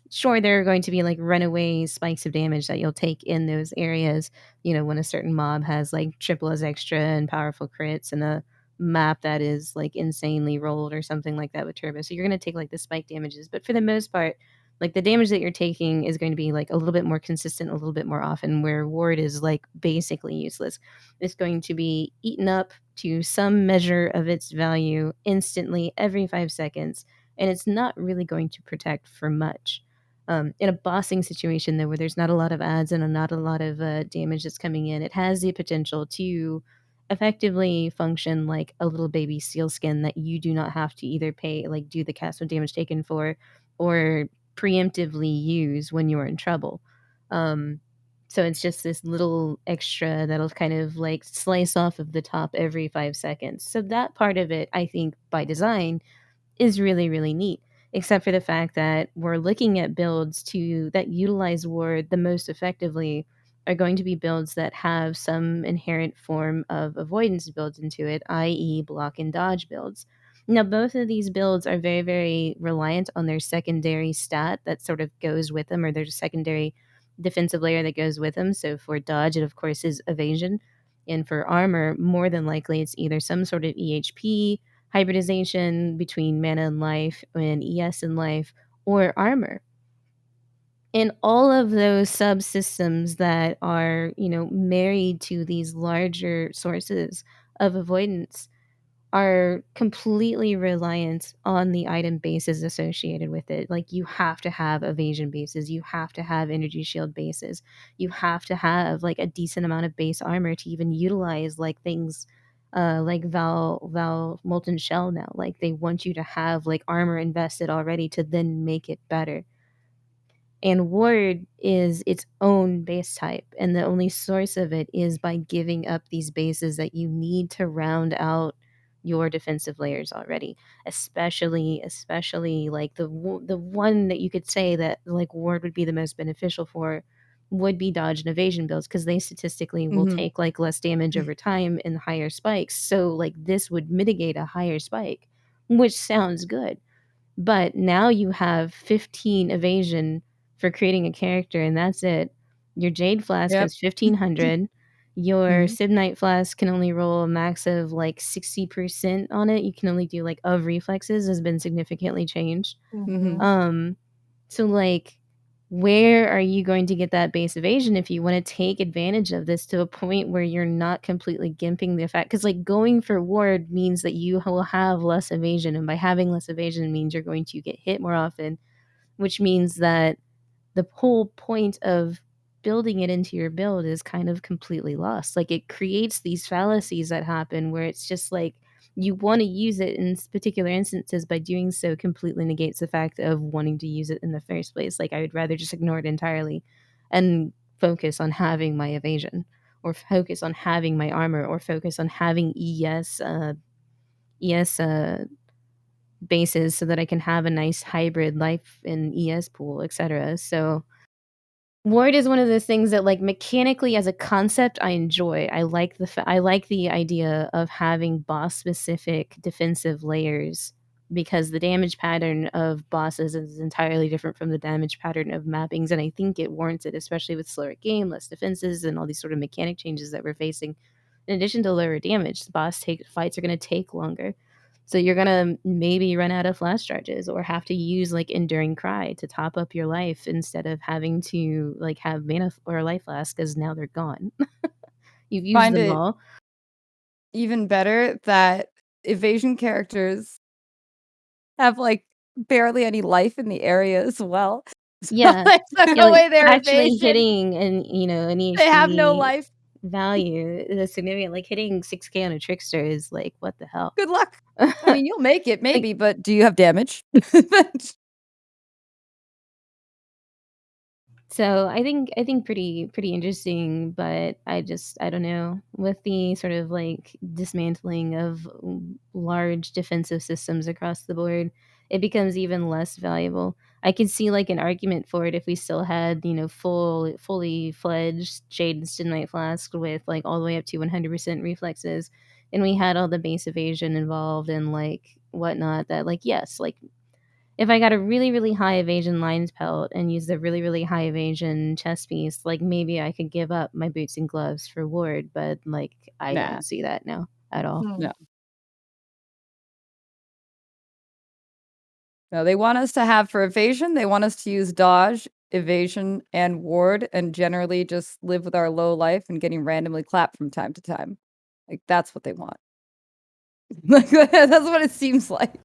Sure, there are going to be like runaway spikes of damage that you'll take in those areas, when a certain mob has like triple as extra and powerful crits and a map that is like insanely rolled or something like that with turbo. So you're going to take like the spike damages, but for the most part, like the damage that you're taking is going to be like a little bit more consistent, a little bit more often, where ward is like basically useless. It's going to be eaten up to some measure of its value instantly every 5 seconds, and it's not really going to protect for much. In a bossing situation, though, where there's not a lot of ads and not a lot of damage that's coming in, it has the potential to effectively function like a little baby sealskin that you do not have to either pay, like do the cast of damage taken for, or preemptively use when you're in trouble. So it's just this little extra that'll kind of like slice off of the top every 5 seconds. So that part of it, I think, by design, is really, really neat. except for the fact that we're looking at builds that utilize ward the most effectively are going to be builds that have some inherent form of avoidance built into it, i.e. block and dodge builds. Now, both of these builds are very, very reliant on their secondary stat that sort of goes with them, or there's a secondary defensive layer that goes with them. So for dodge, it of course is evasion. And for armor, more than likely, it's either some sort of EHP, hybridization between mana and life and ES and life, or armor. And all of those subsystems that are, married to these larger sources of avoidance are completely reliant on the item bases associated with it. Like, you have to have evasion bases, you have to have energy shield bases, you have to have like a decent amount of base armor to even utilize like things like Val Molten Shell now. Like, they want you to have like armor invested already to then make it better. And ward is its own base type, and the only source of it is by giving up these bases that you need to round out your defensive layers already. Especially like the one that you could say that like ward would be the most beneficial for would be dodge and evasion builds, because they statistically will take like less damage over time and higher spikes. So like this would mitigate a higher spike, which sounds good. But now you have 15 evasion for creating a character, and that's it. Your Jade Flask has 1500. Your Sibnite Flask can only roll a max of like 60% on it. You can only do like of reflexes has been significantly changed. So like, where are you going to get that base evasion if you want to take advantage of this to a point where you're not completely gimping the effect? Because like going for ward means that you will have less evasion, and by having less evasion means you're going to get hit more often, which means that the whole point of building it into your build is kind of completely lost. Like, it creates these fallacies that happen where it's just like you want to use it in particular instances, by doing so completely negates the fact of wanting to use it in the first place. Like, I would rather just ignore it entirely and focus on having my evasion, or focus on having my armor, or focus on having ES bases so that I can have a nice hybrid life in ES pool, etc. So ward is one of those things that, like, mechanically as a concept, I enjoy. I like the idea of having boss specific defensive layers, because the damage pattern of bosses is entirely different from the damage pattern of mappings, and I think it warrants it, especially with slower game, less defenses, and all these sort of mechanic changes that we're facing. In addition to lower damage, the fights are going to take longer. So you're gonna maybe run out of flash charges, or have to use like Enduring Cry to top up your life instead of having to like have mana or life flask, because now they're gone. You've used Find them it all. even better that evasion characters have like barely any life in the area as well. So Yeah, they took like away their actually evasion. hitting an an They have no EHP life. value is significant. Like hitting 6K on a trickster is like, what the hell? Good luck. I mean, you'll make it maybe, but do you have damage? So I think pretty interesting, but I don't know, with the sort of like dismantling of large defensive systems across the board, it becomes even less valuable. I could see like an argument for it if we still had, fully fledged Jade and Stinite Flask with like all the way up to 100% reflexes, and we had all the base evasion involved and like whatnot, that like, yes, like if I got a really, really high evasion lines pelt and used a really, really high evasion chest piece, like maybe I could give up my boots and gloves for ward, but like I Nah. don't see that now at all. No. No, they want us to have for evasion, they want us to use dodge, evasion, and ward, and generally just live with our low life and getting randomly clapped from time to time. Like, that's what they want. Like, that's what it seems like.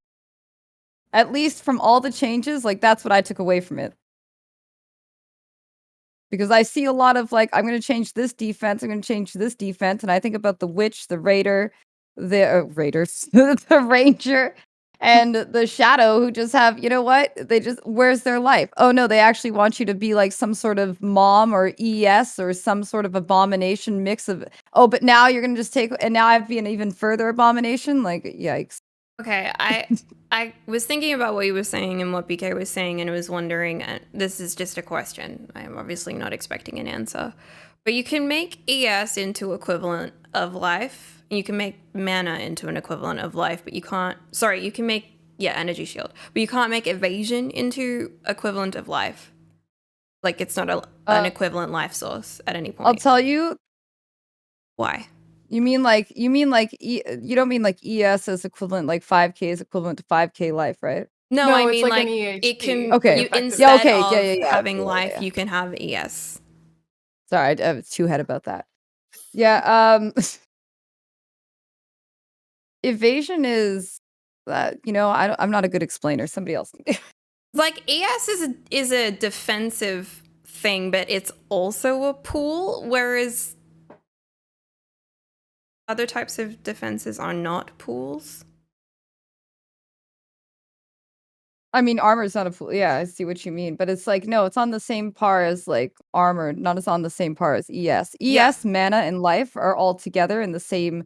At least from all the changes, like, that's what I took away from it. Because I see a lot of, like, I'm gonna change this defense, I'm gonna change this defense, and I think about the witch, the raider, the raiders, the ranger, and the shadow, who just have, you know what? They just, where's their life? Oh no, they actually want you to be like some sort of mom or ES or some sort of abomination mix of, oh, but now you're gonna just take, and now I have to be an even further abomination? Like, yikes. Okay, I was thinking about what you were saying and what BK was saying, and I was wondering, this is just a question. I'm obviously not expecting an answer. But you can make ES into equivalent of life. You can make mana into an equivalent of life, but you can't... Sorry, you can make, energy shield. But you can't make evasion into equivalent of life. Like, it's not an equivalent life source at any point. I'll tell you. Why? You mean like you don't mean like ES as equivalent, like 5K is equivalent to 5K life, right? No, I mean it's like an EHP. it can. Okay. You, effectively. instead Yeah, of yeah, having okay, life, yeah. you can have ES. Sorry, I was too head about that. Yeah. Evasion is that, I'm not a good explainer. Somebody else. Like ES is a defensive thing, but it's also a pool, whereas other types of defenses are not pools. I mean, armor is not a pool. Yeah, I see what you mean. But it's like, no, it's on the same par as like armor, not as on the same par as ES. ES, mana, and life are all together in the same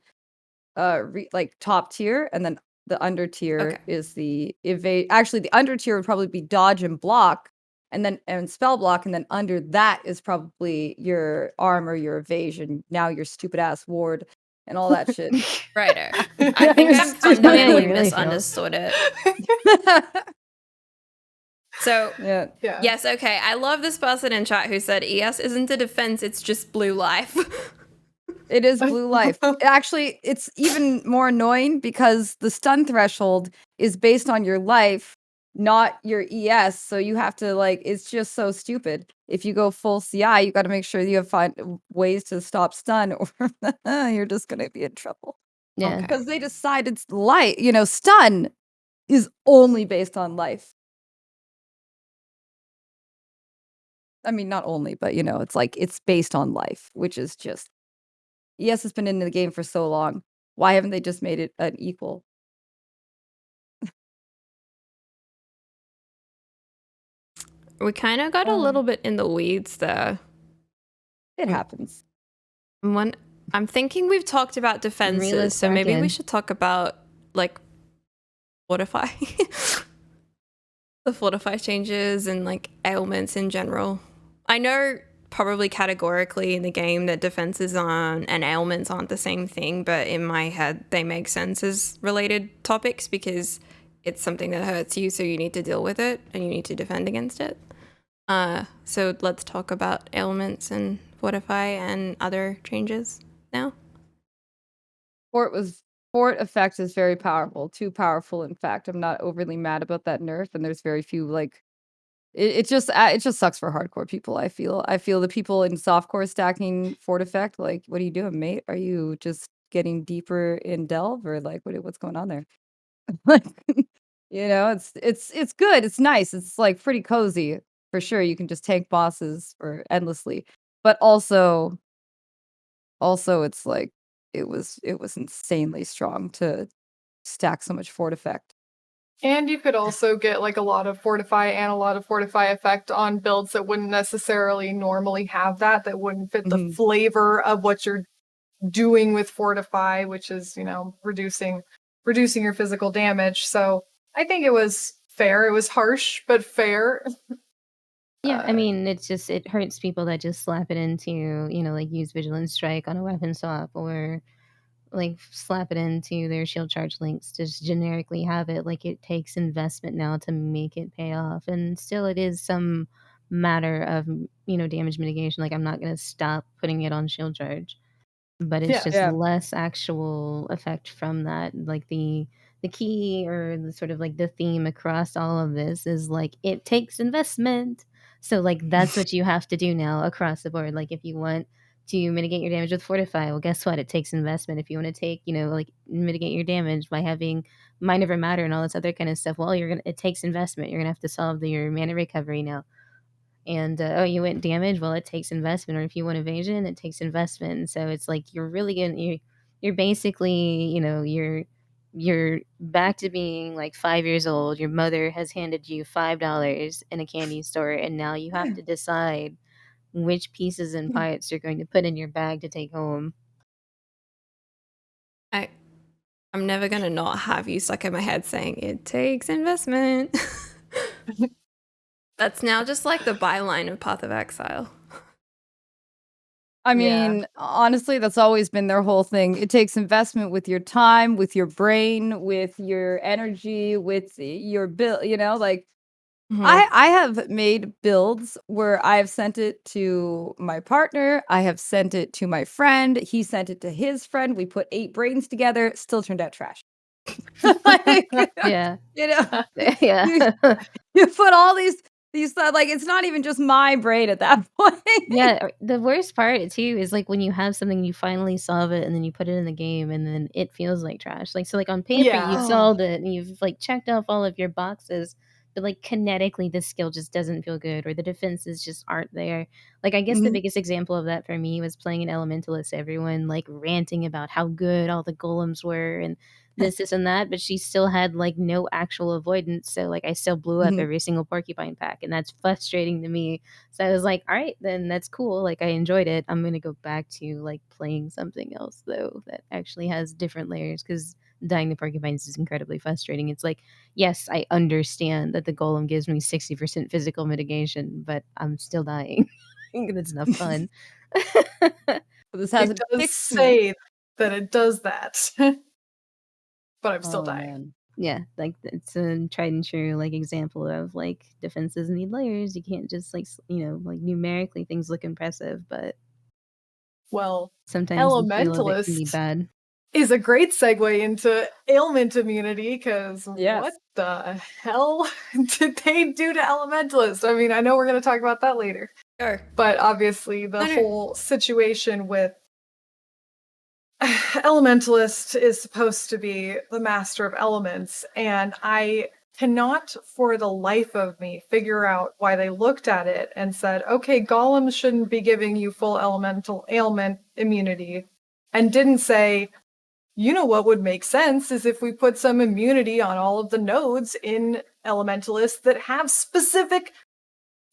like top tier, and then the under tier is the evade. Actually, the under tier would probably be dodge and block, and spell block, and then under that is probably your armor, your evasion, now your stupid ass ward, and all that shit. Righto. I think I fundamentally misunderstood it. So yes, okay. I love this person in chat who said ES isn't a defense; it's just blue life. It is blue life. Actually, it's even more annoying because the stun threshold is based on your life, not your ES. So you have to it's just so stupid. If you go full CI, you got to make sure you find ways to stop stun, or you're just gonna be in trouble. Yeah, because they decided stun is only based on life. I mean, not only, but it's based on life, which is just. ES has been in the game for so long. Why haven't they just made it an equal? We kind of got a little bit in the weeds there. It happens. I'm thinking we've talked about defenses, so maybe we should talk about like fortify. The fortify changes and like ailments in general. I know probably categorically in the game that defenses and ailments aren't the same thing, but in my head they make sense as related topics because it's something that hurts you, so you need to deal with it and you need to defend against it. So let's talk about ailments and fortify and other changes now. Fort effect is very powerful, too powerful in fact. I'm not overly mad about that nerf, and there's very few it just sucks for hardcore people. I feel the people in softcore stacking fort effect, like, what are you doing, mate? Are you just getting deeper in delve, or like what's going on there? Like, it's good, it's nice, it's like pretty cozy for sure. You can just tank bosses for endlessly, but also it's like it was insanely strong to stack so much fort effect. And you could also get like a lot of fortify and a lot of fortify effect on builds that wouldn't necessarily normally have that wouldn't fit the flavor of what you're doing with fortify, which is, reducing your physical damage. So I think it was fair. It was harsh, but fair. Yeah, I mean, it hurts people that just slap it into, like use Vigilant Strike on a weapon swap, or like slap it into their shield charge links to just generically have it. Like, it takes investment now to make it pay off, and still it is some matter of damage mitigation. Like, I'm not going to stop putting it on shield charge, but it's just less actual effect from that. Like, the key, or the sort of like the theme across all of this is like, it takes investment. So like that's what you have to do now across the board. Like, if you want to mitigate your damage with fortify, well, guess what? It takes investment. If you want to take, like mitigate your damage by having mind over matter and all this other kind of stuff, well, it takes investment. You're gonna have to solve your mana recovery now. And you went damage, well, it takes investment. Or if you want evasion, it takes investment. And so it's like you're really you're basically, you're back to being like 5 years old. Your mother has handed you $5 in a candy store, and now you have to decide which pieces and parts you're going to put in your bag to take home. I'm I'm never going to not have you stuck in my head saying it takes investment. That's now just like the byline of Path of Exile. I mean, honestly, that's always been their whole thing. It takes investment with your time, with your brain, with your energy, with your build, like I have made builds where I have sent it to my partner, I have sent it to my friend, he sent it to his friend, we put 8 brains together, still turned out trash. Like, Yeah. yeah. Yeah. You put all these like, it's not even just my brain at that point. Yeah, the worst part too is like when you have something, you finally solve it, and then you put it in the game, and then it feels like trash. Like, so like on paper, you've solved it, and you've like checked off all of your boxes, but like kinetically, the skill just doesn't feel good, or the defenses just aren't there. Like, I guess the biggest example of that for me was playing an Elementalist, everyone like ranting about how good all the golems were, and this, and that, but she still had like no actual avoidance. So like I still blew up every single porcupine pack, and that's frustrating to me. So I was like, all right, then that's cool. Like I enjoyed it. I'm gonna go back to like playing something else though that actually has different layers, because dying the porcupines is incredibly frustrating. It's like, yes, I understand that the golem gives me 60% physical mitigation, but I'm still dying. That's not fun. This It hasn't does fixed me. say that it does that. But I'm still dying. Man. Yeah, like it's a tried and true like example of like defenses need layers. You can't just like like numerically things look impressive, but Well, sometimes the feel of it can be Elementalist bad. is a great segue into ailment immunity, because Yes. what the hell did they do to Elementalist? I mean, I know we're going to talk about that later. Sure. But obviously, the whole situation with Elementalist is supposed to be the master of elements, and I cannot for the life of me figure out why they looked at it and said, okay, golems shouldn't be giving you full elemental ailment immunity, and didn't say, you know what would make sense is if we put some immunity on all of the nodes in Elementalist that have specific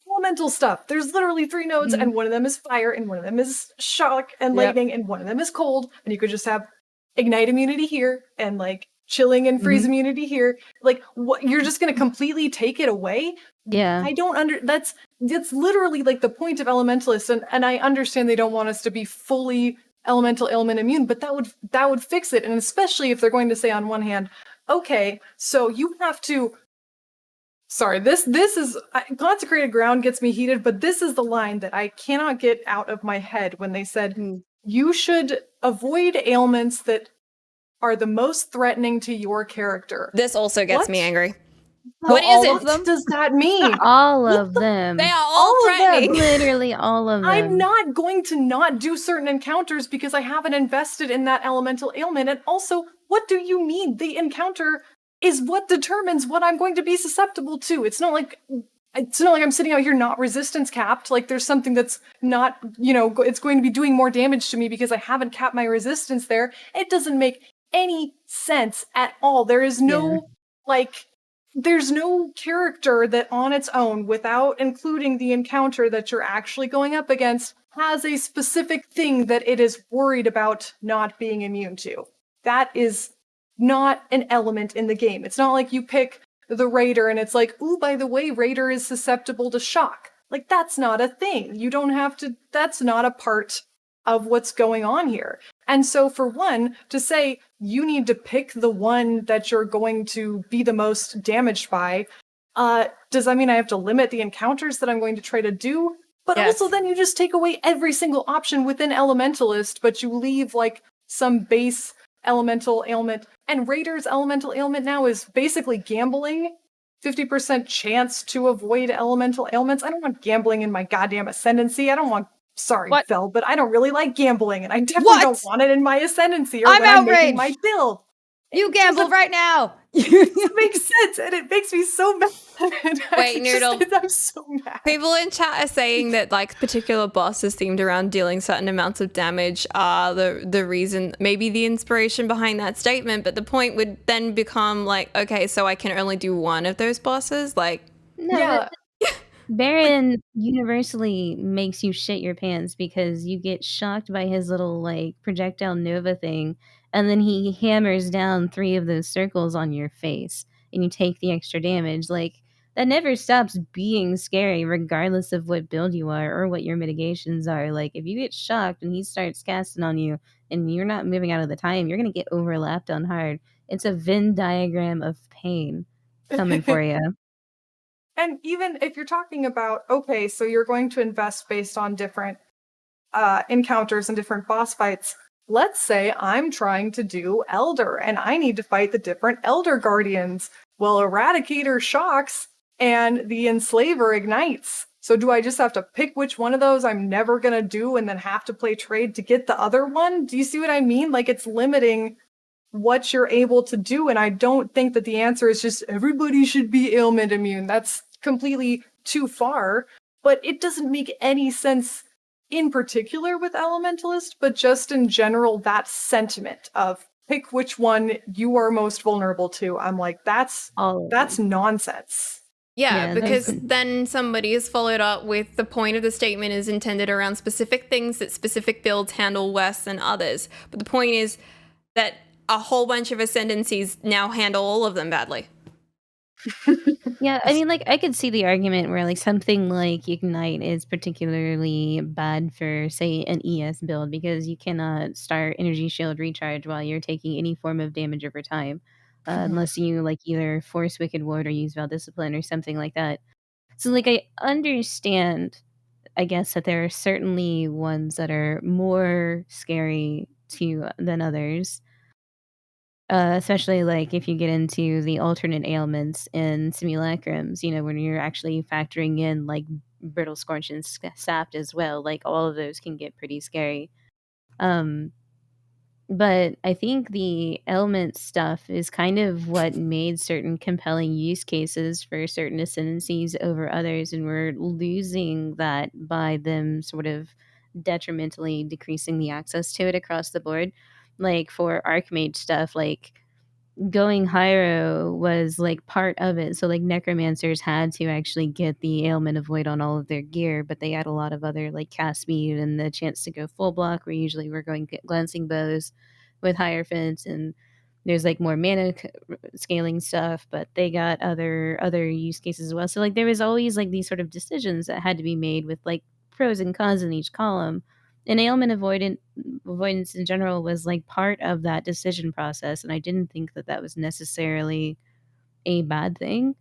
elemental stuff. There's literally 3 nodes, and one of them is fire, and one of them is shock and lightning, and one of them is cold, and you could just have ignite immunity here, and like chilling and freeze immunity here. Like, what, you're just gonna completely take it away? Yeah. I don't that's literally like the point of Elementalist, and I understand they don't want us to be fully elemental ailment immune, but that would fix it. And especially if they're going to say on one hand, okay, so you have to. Sorry, this is consecrated ground gets me heated, but this is the line that I cannot get out of my head when they said you should avoid ailments that are the most threatening to your character. This also gets me angry. What is does that mean? All of them. They are all threatening. Literally all of them. I'm not going to not do certain encounters because I haven't invested in that elemental ailment. And also, what do you mean? The encounter is what determines what I'm going to be susceptible to. It's not like I'm sitting out here not resistance capped. Like there's something that's not, it's going to be doing more damage to me because I haven't capped my resistance there. It doesn't make any sense at all. There is no there's no character that on its own, without including the encounter that you're actually going up against, has a specific thing that it is worried about not being immune to. That is not an element in the game. It's not like you pick the Raider and it's like, ooh, by the way, Raider is susceptible to shock. Like, that's not a thing. You don't have to, that's not a part of what's going on here. And so for one, to say you need to pick the one that you're going to be the most damaged by, does that mean I have to limit the encounters that I'm going to try to do? But also then you just take away every single option within Elementalist, but you leave like some base elemental ailment. And Raider's elemental ailment now is basically gambling. 50% chance to avoid elemental ailments. I don't want gambling in my goddamn ascendancy. I don't want Phil, but I don't really like gambling, and I definitely don't want it in my ascendancy or when I'm making my build. You gambled right now. It makes sense, and it makes me so mad. Wait, Noodle. I'm so mad. People in chat are saying that like particular bosses themed around dealing certain amounts of damage are the reason, maybe the inspiration behind that statement, but the point would then become like, okay, so I can only do one of those bosses? Like, no, yeah. Baron universally makes you shit your pants because you get shocked by his little like projectile nova thing, and then he hammers down 3 of those circles on your face, and you take the extra damage. Like, that never stops being scary regardless of what build you are or what your mitigations are. Like, if you get shocked and he starts casting on you and you're not moving out of the time, you're going to get overlapped on hard. It's a Venn diagram of pain coming for you. And even if you're talking about, okay, so you're going to invest based on different encounters and different boss fights. Let's say I'm trying to do Elder and I need to fight the different Elder Guardians. Well, Eradicator shocks and the Enslaver ignites. So do I just have to pick which one of those I'm never going to do and then have to play trade to get the other one? Do you see what I mean? Like, it's limiting what you're able to do. And I don't think that the answer is just everybody should be ailment immune. That's completely too far. But it doesn't make any sense in particular with Elementalist, but just in general, that sentiment of pick which one you are most vulnerable to. I'm like, that's nonsense. Yeah, because then somebody has followed up with the point of the statement is intended around specific things that specific builds handle worse than others. But the point is that a whole bunch of ascendancies now handle all of them badly. Yeah, I mean, like, I could see the argument where, like, something like Ignite is particularly bad for, say, an ES build because you cannot start Energy Shield Recharge while you're taking any form of damage over time, unless you, like, either force Wicked Ward or use Val Discipline or something like that. So, like, I understand, I guess, that there are certainly ones that are more scary than others. Especially, like, if you get into the alternate ailments in simulacrums, when you're actually factoring in, like, brittle scorch and sapped as well, like, all of those can get pretty scary. But I think the element stuff is kind of what made certain compelling use cases for certain ascendancies over others, and we're losing that by them sort of detrimentally decreasing the access to it across the board. Like, for Archmage stuff, like, going Hyro was, like, part of it. So, like, necromancers had to actually get the ailment of void on all of their gear, but they had a lot of other, like, cast speed and the chance to go full block, where usually we're going glancing bows with Hierophant, and there's, like, more mana scaling stuff, but they got other use cases as well. So, like, there was always, like, these sort of decisions that had to be made with, like, pros and cons in each column. And ailment avoidance in general was, like, part of that decision process, and I didn't think that that was necessarily a bad thing.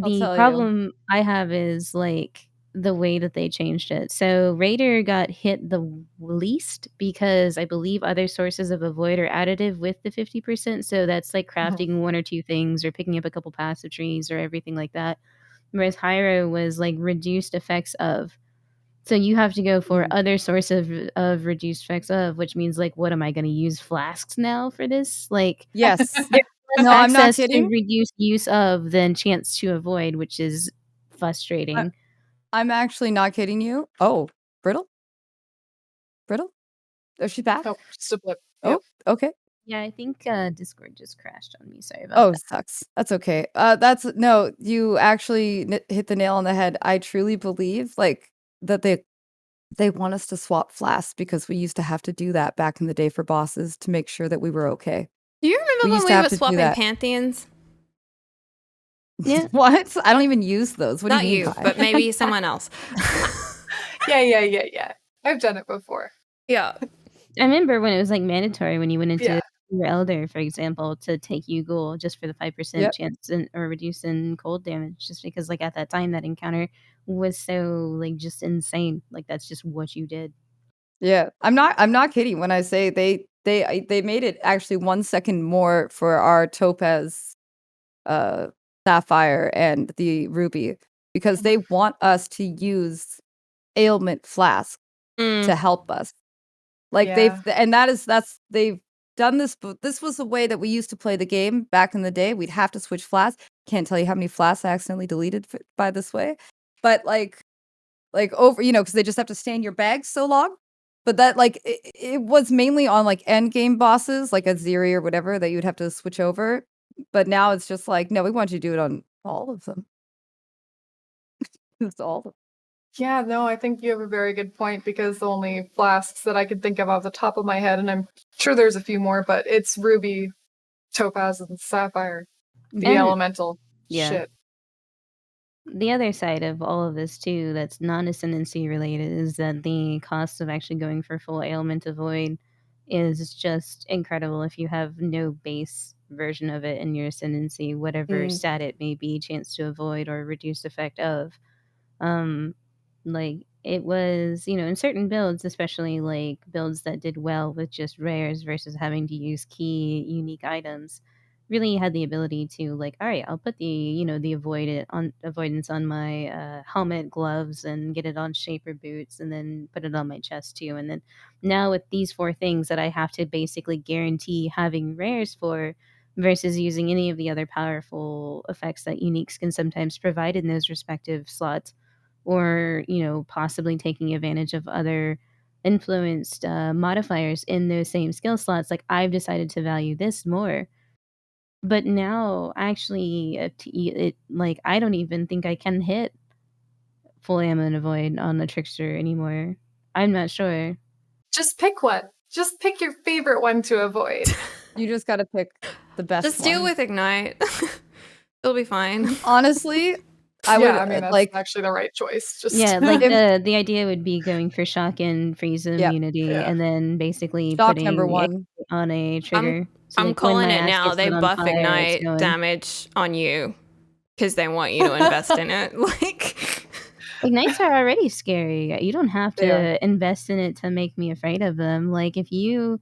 I'll The tell you. problem I have is, like, the way that they changed it. So Raider got hit the least because I believe other sources of avoid are additive with the 50%, so that's, like, crafting 1 or 2 things or picking up a couple passive trees or everything like that. Whereas Hyro was, like, reduced effects of. So you have to go for other source of reduced effects of, which means, like, what am I gonna use flasks now for this? Like, Yes. there's less No, I'm not access to kidding. reduced use of than chance to avoid, which is frustrating. I'm actually not kidding you. Oh, Brittle? Brittle? Is she back? Oh, just a blip. Oh, okay. Yeah, I think Discord just crashed on me. Sorry about Oh, that. sucks. That's okay. No, you actually hit the nail on the head. I truly believe, like, that they want us to swap flasks because we used to have to do that back in the day for bosses to make sure that we were okay. Do you remember We when used to we have were to do swapping that. pantheons? Yeah. What? I don't even use those. What Not do you mean, you, Kai? but maybe someone else. Yeah. I've done it before. Yeah. I remember when it was, like, mandatory when you went into Yeah. your Elder, for example, to take Ugul just for the 5% Yep. chance or reduce in cold damage, just because, like, at that time that encounter was so, like, just insane. Like, that's just what you did. Yeah. I'm not kidding when I say they made it actually 1 second more for our topaz, sapphire and the ruby because they want us to use ailment flask to help us. Like, Yeah. they've done this, but this was the way that we used to play the game back in the day. We'd have to switch flasks. Can't tell you how many flasks I accidentally deleted by this way. But, like over, because they just have to stay in your bag so long. But that, like, it was mainly on, like, end game bosses, like Aziri or whatever, that you'd have to switch over. But now it's just like, no, we want you to do it on all of them. It's all of them. Yeah, no, I think you have a very good point because the only flasks that I could think of off the top of my head, and I'm sure there's a few more, but it's ruby, topaz, and sapphire. The And elemental yeah. shit. The other side of all of this too that's non-ascendancy related is that the cost of actually going for full ailment avoid is just incredible if you have no base version of it in your ascendancy, whatever stat it may be, chance to avoid or reduced effect of. Like it was, in certain builds, especially like builds that did well with just rares versus having to use key unique items, really had the ability to like, all right, I'll put the avoidance on my helmet, gloves, and get it on shaper boots, and then put it on my chest too. And then now with these 4 things that I have to basically guarantee having rares for versus using any of the other powerful effects that uniques can sometimes provide in those respective slots, or possibly taking advantage of other influenced modifiers in those same skill slots, like I've decided to value this more. But now actually like I don't even think I can hit full ammo and avoid on the trickster anymore. I'm not sure. Just pick one. Just pick your favorite one to avoid. You just gotta pick the best Just one. deal with Ignite. It'll be fine. Honestly, I would that's like actually the right choice. Just Yeah, like If- the idea would be going for shock and freeze Yep. immunity, Yeah. and then basically shock putting number it 1. on a trigger. So I'm like when calling my it ass now. gets They lit on buff fire, it's Ignite going. damage on you because they want you to invest in it. Like, Ignites are already scary. You don't have They are. to invest in it to make me afraid of them. Like if you've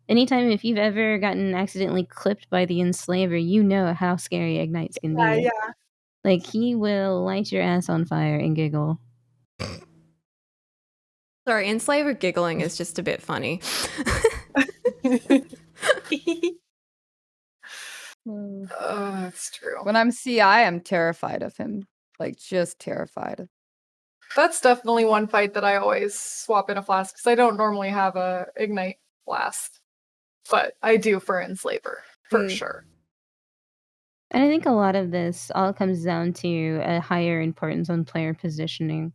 ever gotten accidentally clipped by the enslaver, you know how scary ignites can be. Yeah. Like he will light your ass on fire and giggle. sorry, enslaver giggling is just a bit funny. Oh, that's true. When I'm CI, I'm terrified of him. Like, just terrified. That's definitely one fight that I always swap in a flask because I don't normally have a ignite flask, but I do for enslaver for sure. And I think a lot of this all comes down to a higher importance on player positioning.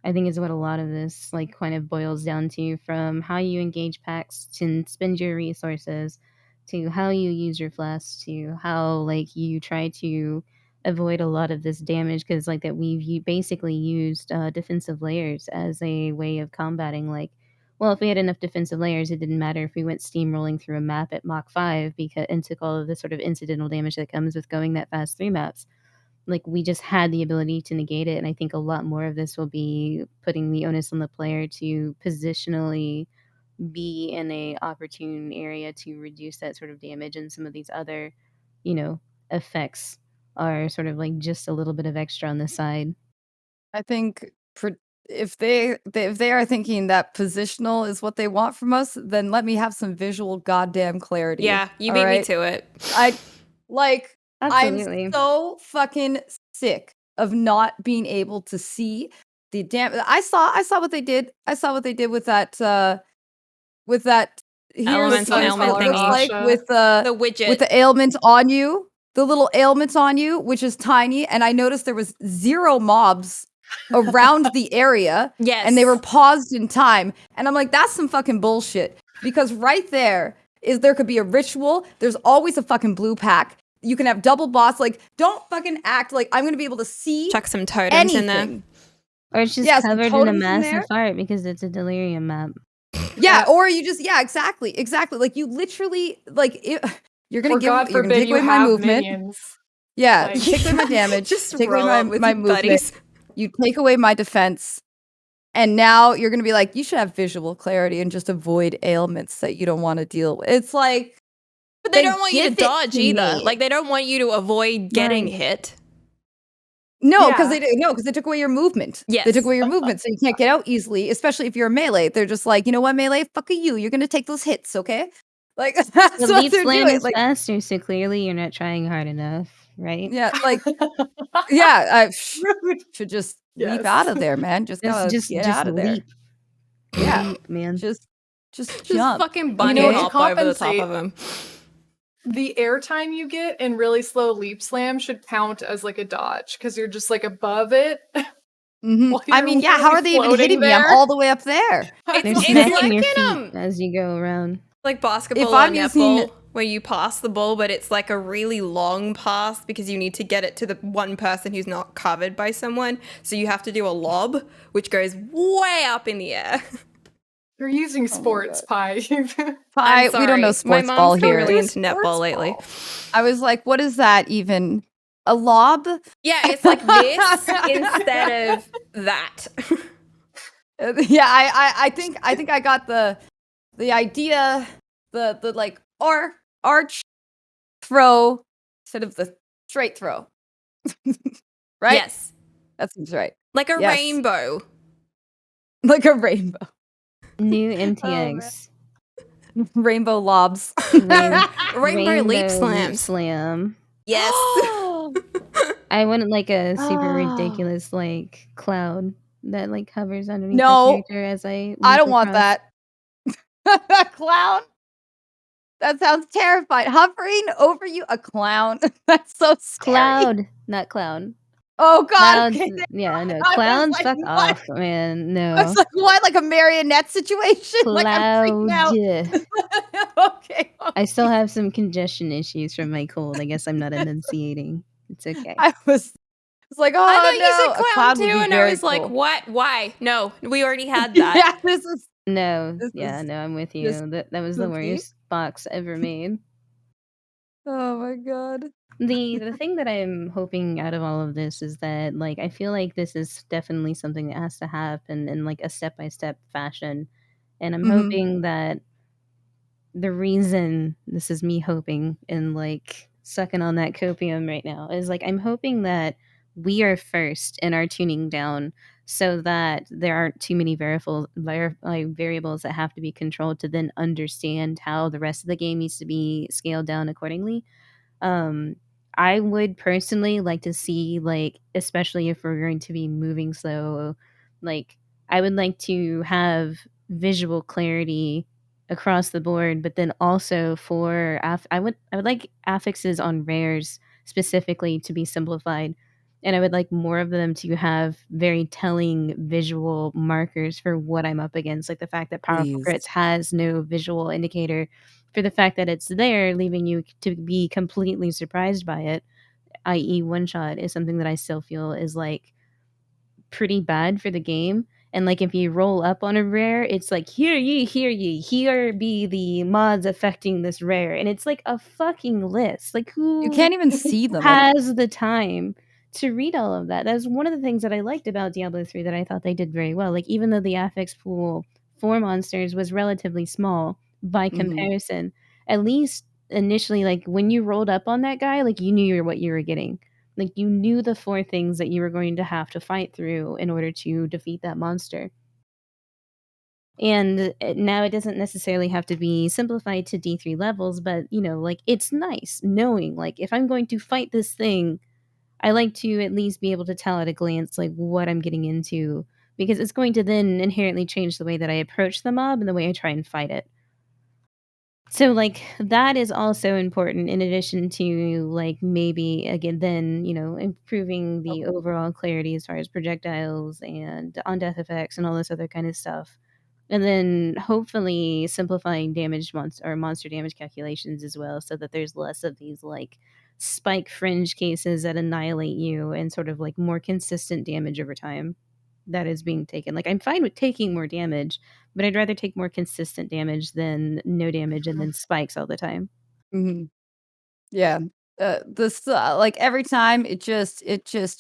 I think is what a lot of this like kind of boils down to, from how you engage packs to spend your resources, to how you use your flasks, to how like you try to avoid a lot of this damage, because like that basically used defensive layers as a way of combating. Like, well, if we had enough defensive layers, it didn't matter if we went steamrolling through a map at Mach 5 because and took all of the sort of incidental damage that comes with going that fast through maps. Like we just had the ability to negate it, and I think a lot more of this will be putting the onus on the player to positionally be in a opportune area to reduce that sort of damage, and some of these other effects are sort of like just a little bit of extra on the side. I think if they are thinking that positional is what they want from us, then let me have some visual goddamn clarity. Yeah, you all beat me right? to it. Absolutely. I'm so fucking sick of not being able to see the damn. I saw what they did. I saw what they did with that. Here's Elemental what it ailment looks thingy. like with The widget. with the ailment on you, the little ailments on you, which is tiny. And I noticed there was 0 mobs around the area. Yes. And they were paused in time. And I'm like, that's some fucking bullshit. Because right there there could be a ritual. There's always a fucking blue pack. You can have double boss. Like, don't fucking act like I'm gonna be able to see Chuck some totems anything. in there. Or it's just some covered in a totems in massive there. fart because it's a delirium map. Yeah, or you just exactly. Like you literally you're gonna God you're gonna forbid take you away my have movement. minions. Yeah, Like- take away my damage. Just take away roll my up with my your movement. buddies. You take away my defense, and now you're gonna be like, you should have visual clarity and just avoid ailments that you don't want to deal with. It's like, But they don't want you to give it dodge to either. me. Like, they don't want you to avoid getting Right. hit. No, Yeah. because they took away your movement. Yes. They took away your movement, so you can't get out easily, especially if you're a melee. They're just like, you know what, melee? Fuck you. You're gonna take those hits, okay? Like that's The what leap they're slam doing. is Like, faster, so clearly you're not trying hard enough, right? yeah, yeah, I Rude. should just Yes. leap out of there, man. Just gotta Just get out of there. leap. Yeah. Leap, man. Just Just jump. fucking bunny to hop over the top compensate- of him. The airtime you get in really slow leap slam should count as like a dodge because you're just like above it. Mhm. While I you're mean, yeah, how literally are they even floating hitting me? I'm there. all the way up there. That's They're what It's I'm smacking like your in feet as you go around. like If basketball or I'm using netball, where you pass the ball, but it's like a really long pass because you need to get it to the one person who's not covered by someone. So you have to do a lob, which goes way up in the air. You're using Oh my sports pie. I'm Pie, we don't know sorry. My sports ball mom's got here. really Do into sports netball lately. ball. I was like, what is that even? A lob? Yeah, it's like this instead of that. Yeah, I think I got the idea, the like arch throw instead of the straight throw. Right? Yes. That seems right. Like a Yes. rainbow. Like a rainbow. New Oh, man. MTX. Rainbow lobs. Rain- Rainbow leap Leap slams. slam. Yes. I wanted like a super Ah. ridiculous like cloud that like hovers underneath my No, character as I I leap don't want across. that. Clown? That sounds terrifying. Hovering over you, a clown. That's so scary. Cloud, not clown. Oh God. Clouds, Okay. yeah, no. I was Clowns, like, fuck what? off, man. I was No. like, what? Like a marionette situation? Like I'm freaking out. Cloud. Okay. I still have some congestion issues from my cold. I guess I'm not enunciating. It's okay. I was like, I oh thought you no, said a clown cloud too, would be and I very was like, cool. what? Why? No, we already had that. Yeah, this is No, This yeah, is no, I'm with just you. That was the spooky. worst box ever made. Oh my God. The thing that I'm hoping out of all of this is that like I feel like this is definitely something that has to happen in like a step-by-step fashion. And I'm Mhm. hoping that the reason this is me hoping and like sucking on that copium right now is like I'm hoping that we are first in our tuning down so that there aren't too many variables that have to be controlled to then understand how the rest of the game needs to be scaled down accordingly. um, I would personally like to see, like, especially if we're going to be moving slow, like, I would like to have visual clarity across the board, but then also for I would like affixes on rares specifically to be simplified. And I would like more of them to have very telling visual markers for what I'm up against. Like the fact that Powerful Please. Crits has no visual indicator for the fact that it's there, leaving you to be completely surprised by it, i.e., one shot, is something that I still feel is like pretty bad for the game. And like if you roll up on a rare, it's like, hear ye, here be the mods affecting this rare. And it's like a fucking list. Like You who can't even see them. has the time to read all of that? That's one of the things that I liked about Diablo 3 that I thought they did very well. Like even though the affix pool for monsters was relatively small by Mhm. comparison, at least initially, like when you rolled up on that guy, like you knew what you were getting. Like you knew the four things that you were going to have to fight through in order to defeat that monster. And now it doesn't necessarily have to be simplified to D3 levels, but you know, like it's nice knowing like if I'm going to fight this thing, I like to at least be able to tell at a glance like what I'm getting into, because it's going to then inherently change the way that I approach the mob and the way I try and fight it. So like that is also important in addition to like maybe again then, you know, improving the overall clarity as far as projectiles and on death effects and all this other kind of stuff. And then hopefully simplifying monster damage calculations as well so that there's less of these like spike fringe cases that annihilate you and sort of like more consistent damage over time that is being taken. Like I'm fine with taking more damage, but I'd rather take more consistent damage than no damage and then spikes all the time. Mhm. Yeah. This like every time it just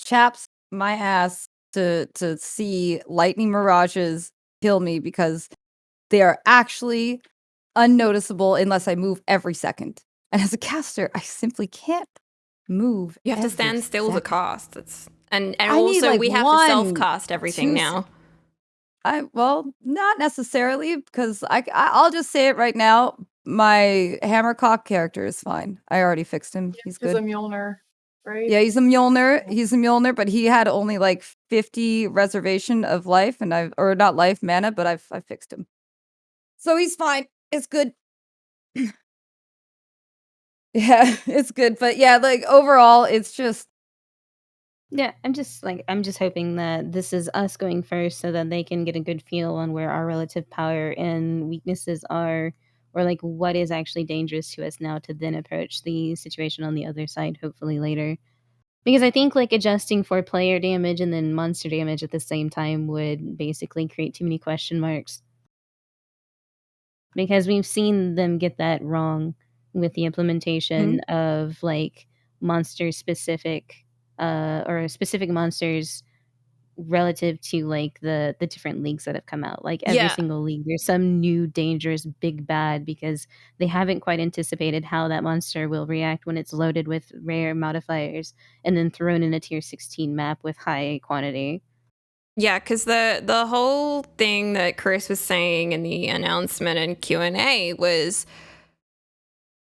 chaps my ass to see lightning mirages kill me because they are actually unnoticeable unless I move every second. And as a caster, I simply can't move. You have to every stand still to second. cast. And I need also like we have to self cast everything 2 now. well, not necessarily because I'll just say it right now. My Hammercock character is fine. I already fixed him. He's He's a good. Mjolnir, right? Yeah, he's a Mjolnir. He's a Mjolnir, but he had only like 50 reservation of life, and or not life mana, but I fixed him. So he's fine. It's good. Yeah, it's good. But yeah, like overall, it's just Yeah, I'm just hoping that this is us going first so that they can get a good feel on where our relative power and weaknesses are, or like what is actually dangerous to us now to then approach the situation on the other side, hopefully later. Because I think like adjusting for player damage and then monster damage at the same time would basically create too many question marks. Because we've seen them get that wrong with the implementation of like monster specific or specific monsters relative to like the different leagues that have come out. Like every Yeah. single league, there's some new dangerous big bad because they haven't quite anticipated how that monster will react when it's loaded with rare modifiers and then thrown in a tier 16 map with high quantity. Yeah, because the whole thing that Chris was saying in the announcement and Q&A was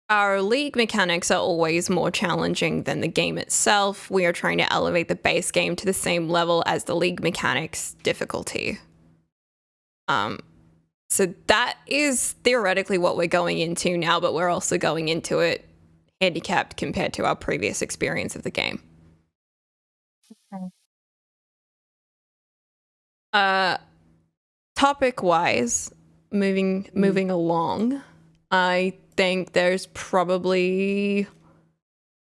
our league mechanics are always more challenging than the game itself. We are trying to elevate the base game to the same level as the league mechanics difficulty. So that is theoretically what we're going into now, but we're also going into it handicapped compared to our previous experience of the game. Topic-wise, moving along, I think there's probably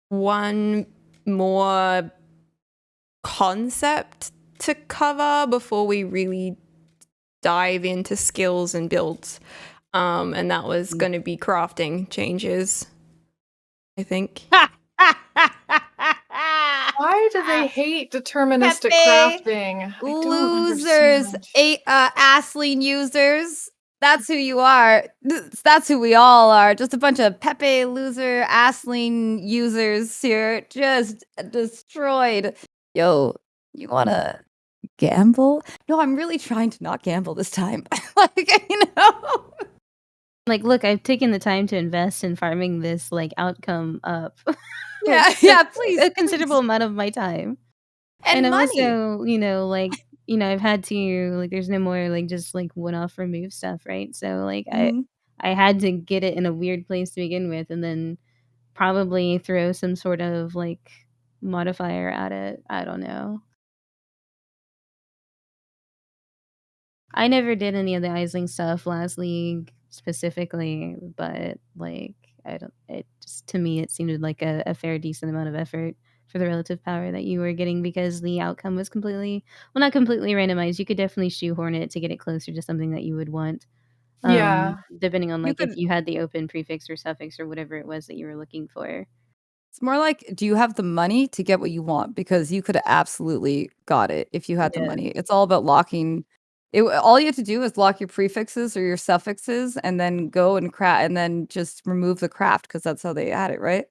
one more concept to cover before we really dive into skills and builds. And that was going to be crafting changes, I think. Why do they hate deterministic Pepe, crafting? I don't losers, understand. Aisling users. That's who you are. That's who we all are. Just a bunch of Pepe loser, Aisling users here, just destroyed. Yo, you wanna gamble? No, I'm really trying to not gamble this time. Like, you know. Like, look, I've taken the time to invest in farming this like outcome up. Yeah, Like, yeah, please, a considerable please. amount of my time. And I'm money. also, like, I've had to like there's no more like just like one-off remove stuff, right? So like Mhm. I had to get it in a weird place to begin with and then probably throw some sort of like modifier at it. I don't know. I never did any of the Isling stuff last league specifically, but like I don't it just to me it seemed like a fair decent amount of effort for the relative power that you were getting because the outcome was completely not completely randomized. You could definitely shoehorn it to get it closer to something that you would want. Yeah. Depending on You like if could you had the open prefix or suffix or whatever it was that you were looking for. It's more like, do you have the money to get what you want? Because you could have absolutely got it if you had the Yeah. money. It's all about locking it. All you have to do is lock your prefixes or your suffixes and then go and craft and then just remove the craft because that's how they had it, right?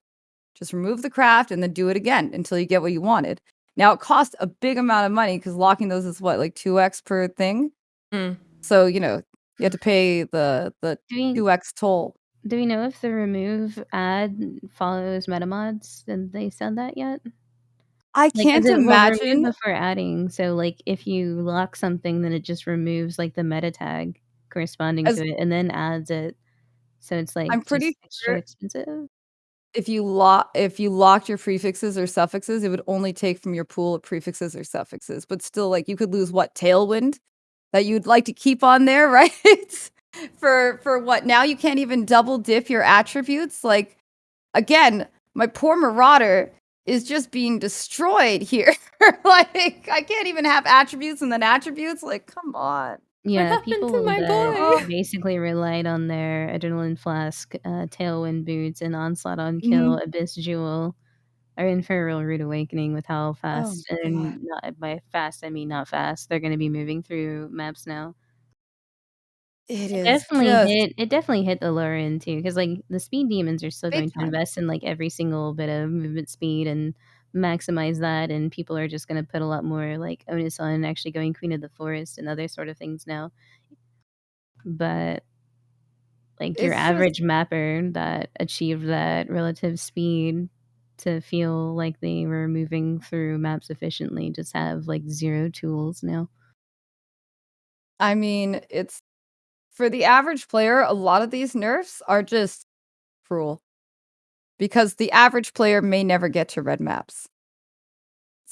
Just remove the craft and then do it again until you get what you wanted. Now it costs a big amount of money because locking those is what, like 2x per thing? Mm. So, you have to pay the Do we 2x toll. do we know if the remove ad follows metamods? Did they said that yet? I Like, 'cause can't it will remove imagine before adding, so, like, if you lock something, then it just removes, like, the meta tag corresponding to as it and then adds it, so it's, like, I'm pretty just extra sure expensive. if you locked your prefixes or suffixes, it would only take from your pool of prefixes or suffixes, but still, like, you could lose what, Tailwind? That you'd like to keep on there, right? For what? Now you can't even double dip your attributes? Like, again, my poor Marauder is just being destroyed here. Like, I can't even have attributes and then attributes? Like, come on. What Yeah, happened to people my that boy? basically relied on their Adrenaline Flask, Tailwind Boots, and Onslaught on Kill, Mhm. Abyss Jewel are in for a real rude awakening with how Oh fast my god. and not by fast, I mean not fast, they're gonna be moving through maps now. It It is definitely just hit it definitely hit the lower end too, because like, the speed demons are still big going to time. invest in, like, every single bit of movement speed and maximize that, and people are just gonna put a lot more, like, onus on actually going Queen of the Forest and other sort of things now. But, like, your It's just average mapper that achieved that relative speed to feel like they were moving through maps efficiently just have, like, 0 tools now. I mean, it's for the average player, a lot of these nerfs are just cruel because the average player may never get to red maps.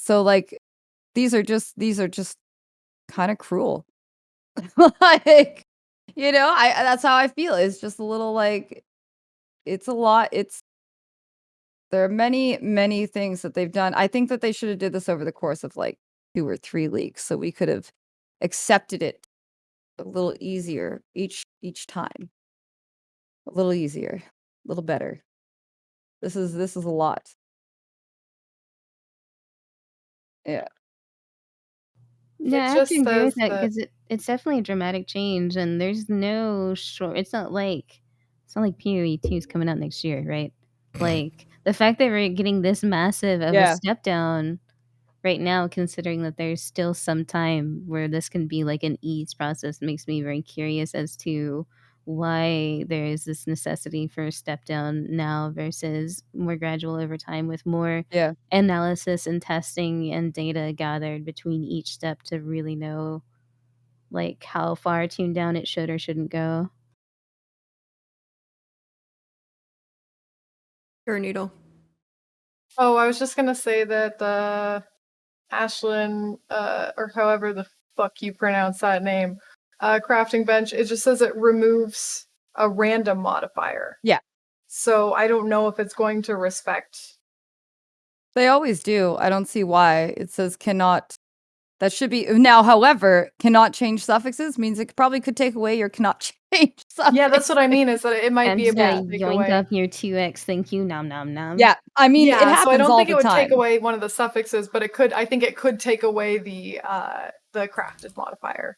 So like these are just kind of cruel. Like, that's how I feel. It's just a little like it's a lot. There are many, many things that they've done. I think that they should have did this over the course of like 2 or 3 leaks, so we could have accepted it a little easier each time. A little easier, a little better. This is a lot. Yeah. Yeah, I It have to just agree with says that that because it's definitely a dramatic change, and there's no short. It's not like PoE 2 is coming out next year, right? Like the fact that we're getting this massive of a Yeah. step down right now, considering that there's still some time where this can be like an ease process, makes me very curious as to why there is this necessity for a step down now versus more gradual over time with more Yeah. analysis and testing and data gathered between each step to really know like how far tuned down it should or shouldn't go. Sure, Noodle. Oh, I was just gonna say that Ashlyn, or however the fuck you pronounce that name, crafting bench, it just says it removes a random modifier. Yeah. So I don't know if it's going to respect. They always do. I don't see why. It says cannot. That should be now, however, cannot change suffixes means it probably could take away your cannot change suffix. Yeah, that's what I mean, is that it might And be just able gonna to take yoink away. up your 2x, thank you, nom nom nom. Yeah. I mean, it Yeah, happens so I don't all think the it would time. take away one of the suffixes, but I think it could take away the crafted modifier.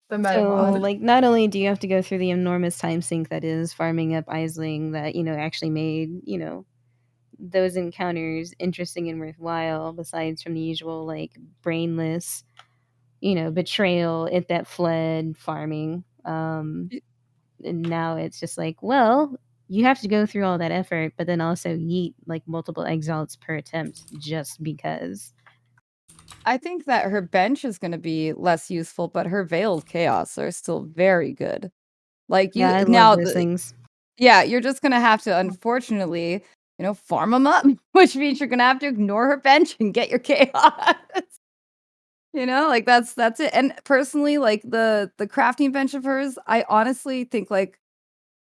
The meta So, mod. like, not only do you have to go through the enormous time sink that is farming up Aisling that, actually made, those encounters interesting and worthwhile, besides from the usual, like, brainless, betrayal at that fled farming. And now it's just like, well, you have to go through all that effort, but then also yeet, like, multiple exiles per attempt just because. I think that her bench is going to be less useful, but her veiled chaos are still very good. Like Yeah, I love now, those things. yeah, you're just going to have to, unfortunately, farm them up, which means you're going to have to ignore her bench and get your chaos. Like that's it. And personally, like the crafting bench of hers, I honestly think like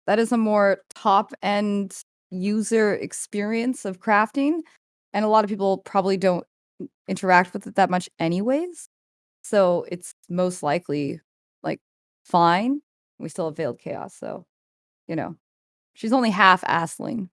that is a more top end user experience of crafting, and a lot of people probably don't interact with it that much anyways. So it's most likely like fine. We still have veiled chaos, so she's only half assling.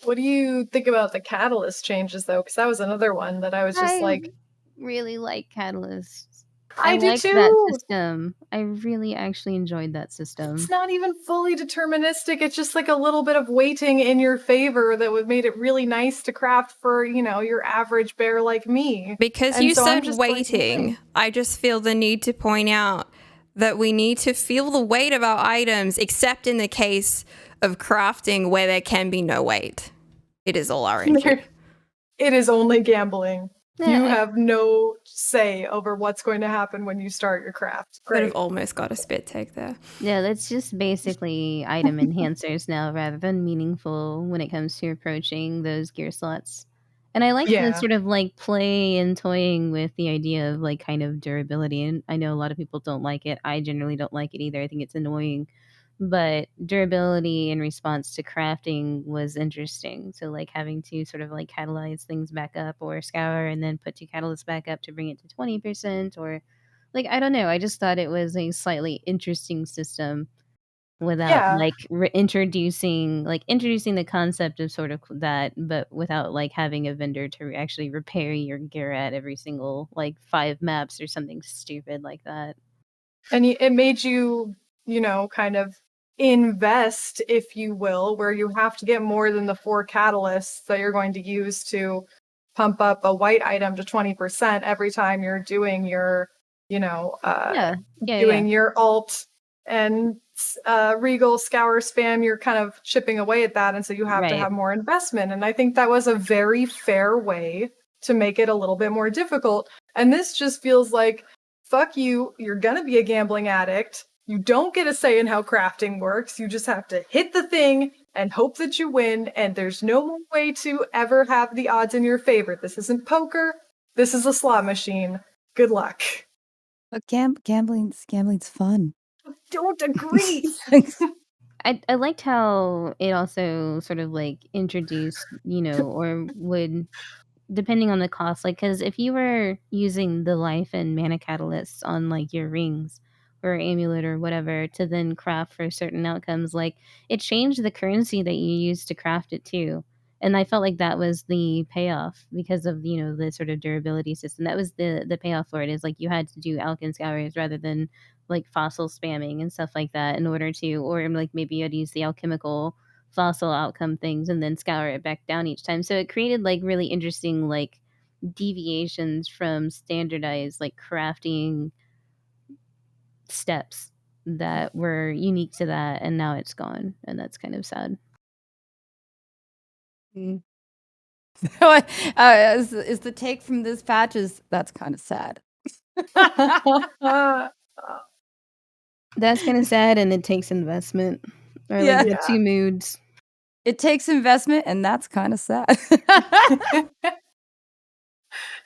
What do you think about the catalyst changes though? Because that was another one that I was just I like, really like Catalyst. I do liked that too. system. I really actually enjoyed that system. It's not even fully deterministic. It's just like a little bit of weighting in your favor that would made it really nice to craft for, your average bear like me. Because And you so I'm said just like, waiting, I just feel the need to point out that we need to feel the weight of our items, except in the case of crafting where there can be no weight. It is all RNG. It is only gambling. Yeah, You have no say over what's going to happen when you start your craft. Could have Great. almost got a spit take there. Yeah, that's just basically item enhancers now rather than meaningful when it comes to approaching those gear slots. And I like the Yeah. sort of like play and toying with the idea of like kind of durability. And I know a lot of people don't like it. I generally don't like it either. I think it's annoying. But durability in response to crafting was interesting. So like having to sort of like catalyze things back up or scour and then put 2 catalysts back up to bring it to 20% or like I don't know. I just thought it was a slightly interesting system without Yeah. like introducing the concept of sort of that, but without like having a vendor to actually repair your gear at every single like 5 maps or something stupid like that. And it made you, kind of invest, if you will, where you have to get more than the 4 catalysts that you're going to use to pump up a white item to 20% every time you're doing your, Yeah. doing your alt and regal scour spam. You're kind of chipping away at that, and so you have to Right. have more investment. And I think that was a very fair way to make it a little bit more difficult. And this just feels like, fuck you, you're gonna be a gambling addict. You don't get a say in how crafting works. You just have to hit the thing, and hope that you win, and there's no more way to ever have the odds in your favor. This isn't poker. This is a slot machine. Good luck. But gambling's fun. Don't agree. I liked how it also sort of like introduced, or would, depending on the cost, like, because if you were using the life and mana catalysts on like your rings or amulet or whatever to then craft for certain outcomes, like it changed the currency that you used to craft it too. And I felt like that was the payoff because of the sort of durability system. That was the payoff for it, is like you had to do Alkin Scours rather than like fossil spamming and stuff like that in order to, or like maybe you'd use the alchemical fossil outcome things and then scour it back down each time. So it created like really interesting like deviations from standardized like crafting steps that were unique to that, and now it's gone, and that's kind of sad. Is the take from this patch is that's kind of sad. That's kind of sad, and it takes investment, or like the two moods. It takes investment, and that's kind of sad.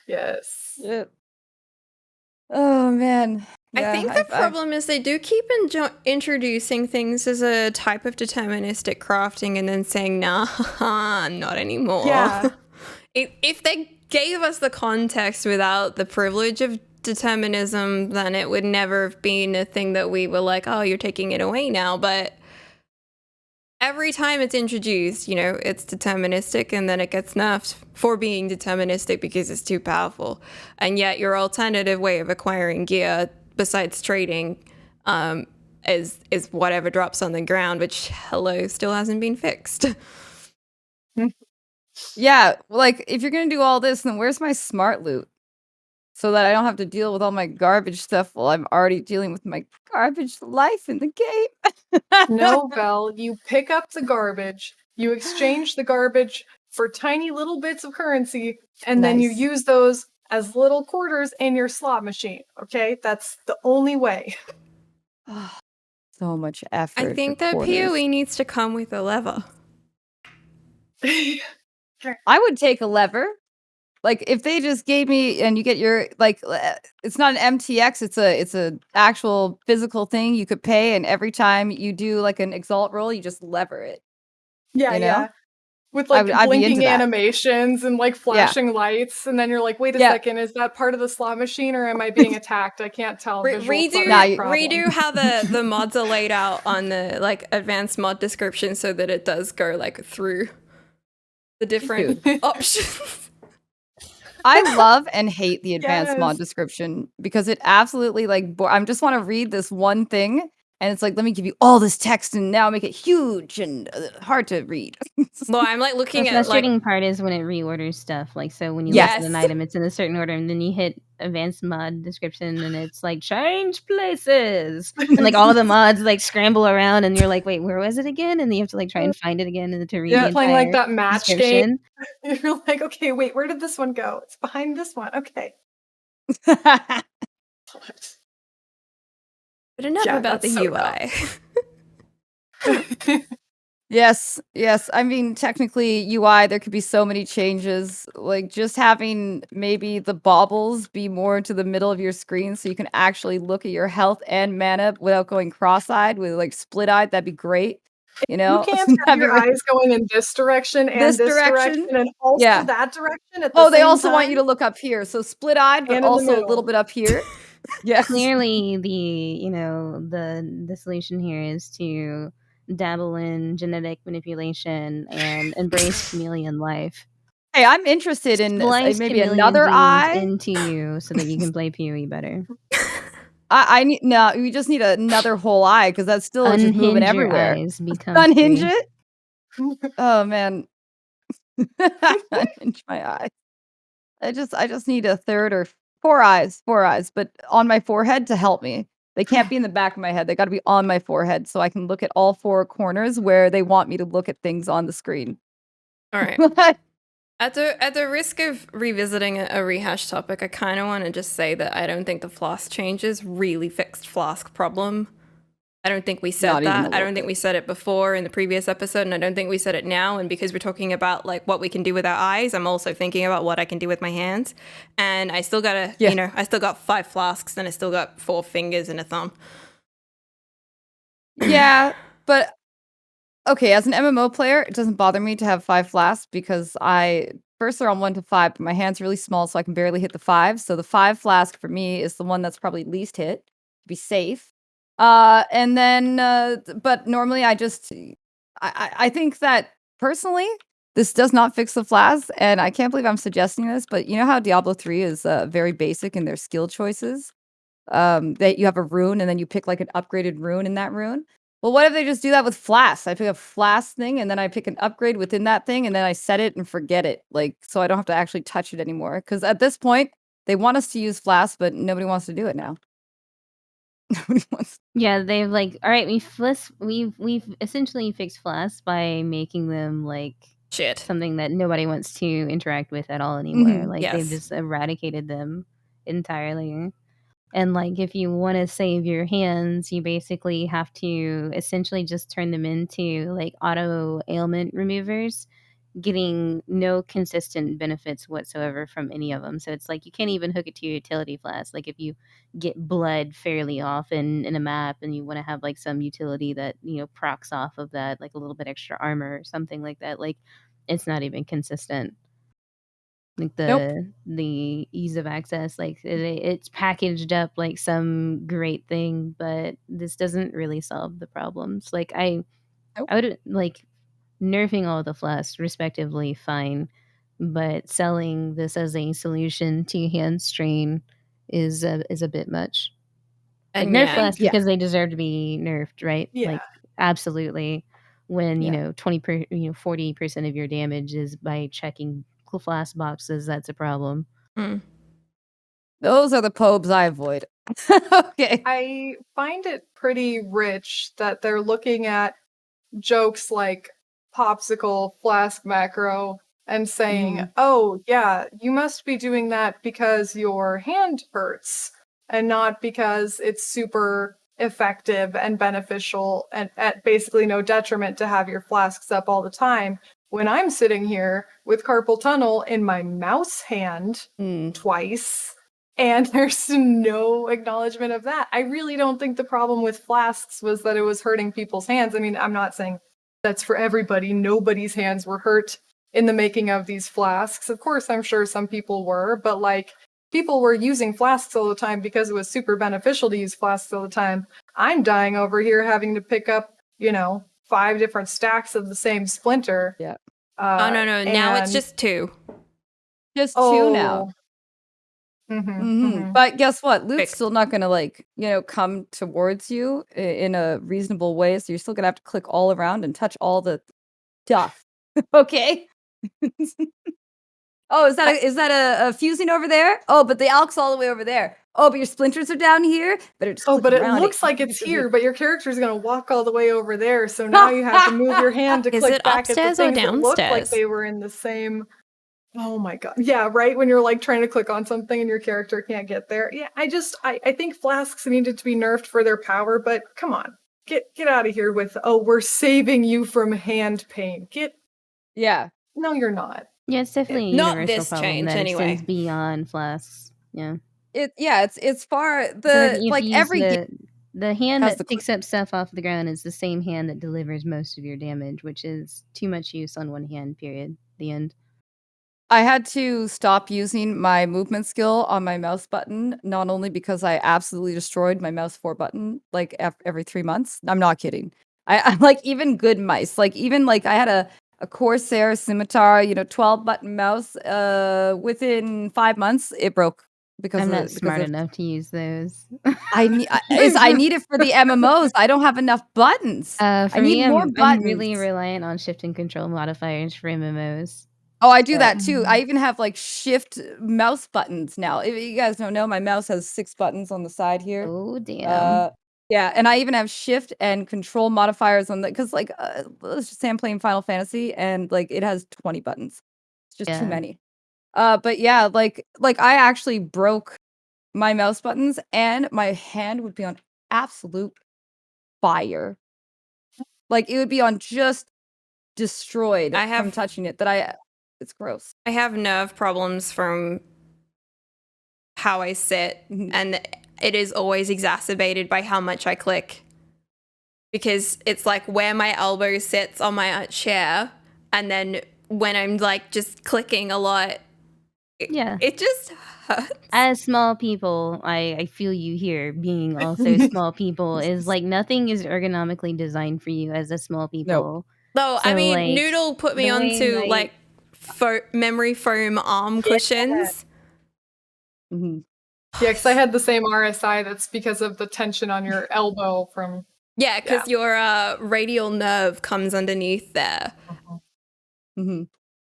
Yes. Yeah. Oh man. I think the problem is they do keep introducing things as a type of deterministic crafting and then saying, nah, not anymore. Yeah. If they gave us the context without the privilege of determinism, then it would never have been a thing that we were like, oh, you're taking it away now. But every time it's introduced, it's deterministic, and then it gets nerfed for being deterministic because it's too powerful. And yet your alternative way of acquiring gear besides trading is whatever drops on the ground, which, still hasn't been fixed. Yeah, like if you're going to do all this, then where's my smart loot? So that I don't have to deal with all my garbage stuff while I'm already dealing with my garbage life in the game. No, Vel, you pick up the garbage, you exchange the garbage for tiny little bits of currency, and then you use those as little quarters in your slot machine, okay? That's the only way. So much effort. I think that PoE needs to come with a lever. I would take a lever. Like if they just gave me, and you get your it's not an MTX, it's a actual physical thing you could pay, and every time you do like an exalt roll, you just lever it. Yeah. With like blinking animations and like flashing lights, and then you're like, wait a second, is that part of the slot machine or am I being attacked? I can't tell. Redo how the mods are laid out on the like advanced mod description so that it does go like through the different options. I love and hate the advanced mod description because it absolutely I just want to read this one thing, and it's like, let me give you all this text and now make it huge and hard to read. Well, I'm like looking at the frustrating part is when it reorders stuff. Like, so when you list an item, it's in a certain order, and then you hit advanced mod description, and it's like change places, and like all the mods like scramble around, and you're like, wait, where was it again? And then you have to like try and find it again and to read the playing like that match game. You're like, okay, wait, where did this one go? It's behind this one. Okay. But enough about the UI. Yes. I mean, technically UI, there could be so many changes. Like just having maybe the baubles be more to the middle of your screen so you can actually look at your health and mana without going cross-eyed with like split-eyed. That'd be great. You can't have your eyes going in this direction and this direction and also that direction at the same they also time? want you to look up here. So split-eyed, but also a little bit up here. Yes. Clearly the solution here is to dabble in genetic manipulation and embrace chameleon life. Hey, I'm interested in maybe another eye into you so that you can play PoE better. I need we just need another whole eye because that's still just moving everywhere. Unhinge it. Oh man. Unhinge my eye. I just need a third or four eyes, but on my forehead to help me. They can't be in the back of my head. They got to be on my forehead so I can look at all four corners where they want me to look at things on the screen. All right. At the risk of revisiting a rehash topic, I kind of want to just say that I don't think the Flask Changes really fixed Flask problem I don't think we said Not even a that. I little don't think bit. we said it before in the previous episode, and I don't think we said it now. And because we're talking about like what we can do with our eyes, I'm also thinking about what I can do with my hands. And I still gotta, Yeah. I still got 5 flasks, and I still got 4 fingers and a thumb. Yeah, but okay, as an MMO player, it doesn't bother me to have 5 flasks because first they're on 1 to 5, but my hand's really small, so I can barely hit the 5. So the 5 flask for me is the one that's probably least hit to be safe. And then, but normally I think that personally, this does not fix the flask, and I can't believe I'm suggesting this, but you know how Diablo 3 is very basic in their skill choices? That you have a rune and then you pick like an upgraded rune in that rune. Well, what if they just do that with Flask? I pick a Flask thing and then I pick an upgrade within that thing and then I set it and forget it. Like, so I don't have to actually touch it anymore. Because at this point, they want us to use Flask, but nobody wants to do it now. Nobody wants. Yeah, they've like, all right, we've essentially fixed Flask by making them like Shit. something that nobody wants to interact with at all anymore. Like they've Yes. just eradicated them entirely. And like if you want to save your hands, you basically have to essentially just turn them into like auto ailment removers, getting no consistent benefits whatsoever from any of them. So it's like you can't even hook it to your utility flask. Like if you get blood fairly often in a map and you want to have like some utility that, procs off of that, like a little bit extra armor or something like that, like it's not even consistent. Like Nope. the ease of access, like it's packaged up like some great thing, but this doesn't really solve the problems. Like I would like nerfing all the flasks respectively, fine, but selling this as a solution to hand strain is a bit much. Like And nerf yeah, flasks Yeah. because they deserve to be nerfed, right? Yeah. Like absolutely. When Yeah. 40% of your damage is by checking flask boxes, that's a problem. Those are the pobes I avoid. Okay. I find it pretty rich that they're looking at jokes like popsicle flask macro and saying, oh, yeah, you must be doing that because your hand hurts and not because it's super effective and beneficial and at basically no detriment to have your flasks up all the time. When I'm sitting here with carpal tunnel in my mouse hand twice, and there's no acknowledgement of that. I really don't think the problem with flasks was that it was hurting people's hands. I mean, I'm not saying that's for everybody. Nobody's hands were hurt in the making of these flasks. Of course, I'm sure some people were, but like people were using flasks all the time because it was super beneficial to use flasks all the time. I'm dying over here having to pick up, 5 different stacks of the same splinter. Yeah. Oh, no. Now it's just 2. Just 2 now. Mm-hmm. But guess what? Loot's Fixed. still not gonna come towards you in a reasonable way. So you're still gonna have to click all around and touch all the stuff. Okay. Oh, is that a fusing over there? Oh, but the alk's all the way over there. Oh, but your splinters are down here. Better just click but it around looks like it's here, but your character's gonna walk all the way over there, so now you have to move your hand to Is click it back at the upstairs or things that look like downstairs? they were in the same. Oh my god. Yeah, right? When you're like trying to click on something and your character can't get there. Yeah, I think flasks needed to be nerfed for their power, but come on. Get out of here with, oh, we're saving you from hand pain. Yeah. No, you're not. Yeah, it's definitely a Not universal this problem change, that anyway. extends beyond flasks. Yeah. It's far So if you like use every game the hand has that the picks up stuff off the ground is the same hand that delivers most of your damage, which is too much use on one hand, period. The end. I had to stop using my movement skill on my mouse button, not only because I absolutely destroyed my mouse 4 button like every 3 months. I'm not kidding. I like even good mice, like even like I had a Corsair scimitar, 12 button mouse. Within 5 months, it broke I'm not smart enough to use those. I need it for the MMOs. I don't have enough buttons. For I me, need more I'm buttons. really reliant on shift and control modifiers for MMOs. Oh, I do that too. I even have like shift mouse buttons now. If you guys don't know, my mouse has 6 buttons on the side here. Oh, damn. Yeah, and I even have shift and control modifiers on the because like let's just say I'm playing Final Fantasy and like it has 20 buttons. It's just too Yeah. many. But yeah, like I actually broke my mouse buttons and my hand would be on absolute fire. Like it would be on just destroyed from touching it. It's gross. I have nerve problems from how I sit, and it is always exacerbated by how much I click. Because it's like where my elbow sits on my chair, and then when I'm like just clicking a lot, it just hurts. As small people, I feel you here. Being also small people is like nothing is ergonomically designed for you as a small people. Though, So, I mean, like, Noodle put me the way onto my- like memory foam arm cushions. Yeah, because I had the same RSI. That's because of the tension on your elbow from. Yeah, because your radial nerve comes underneath there.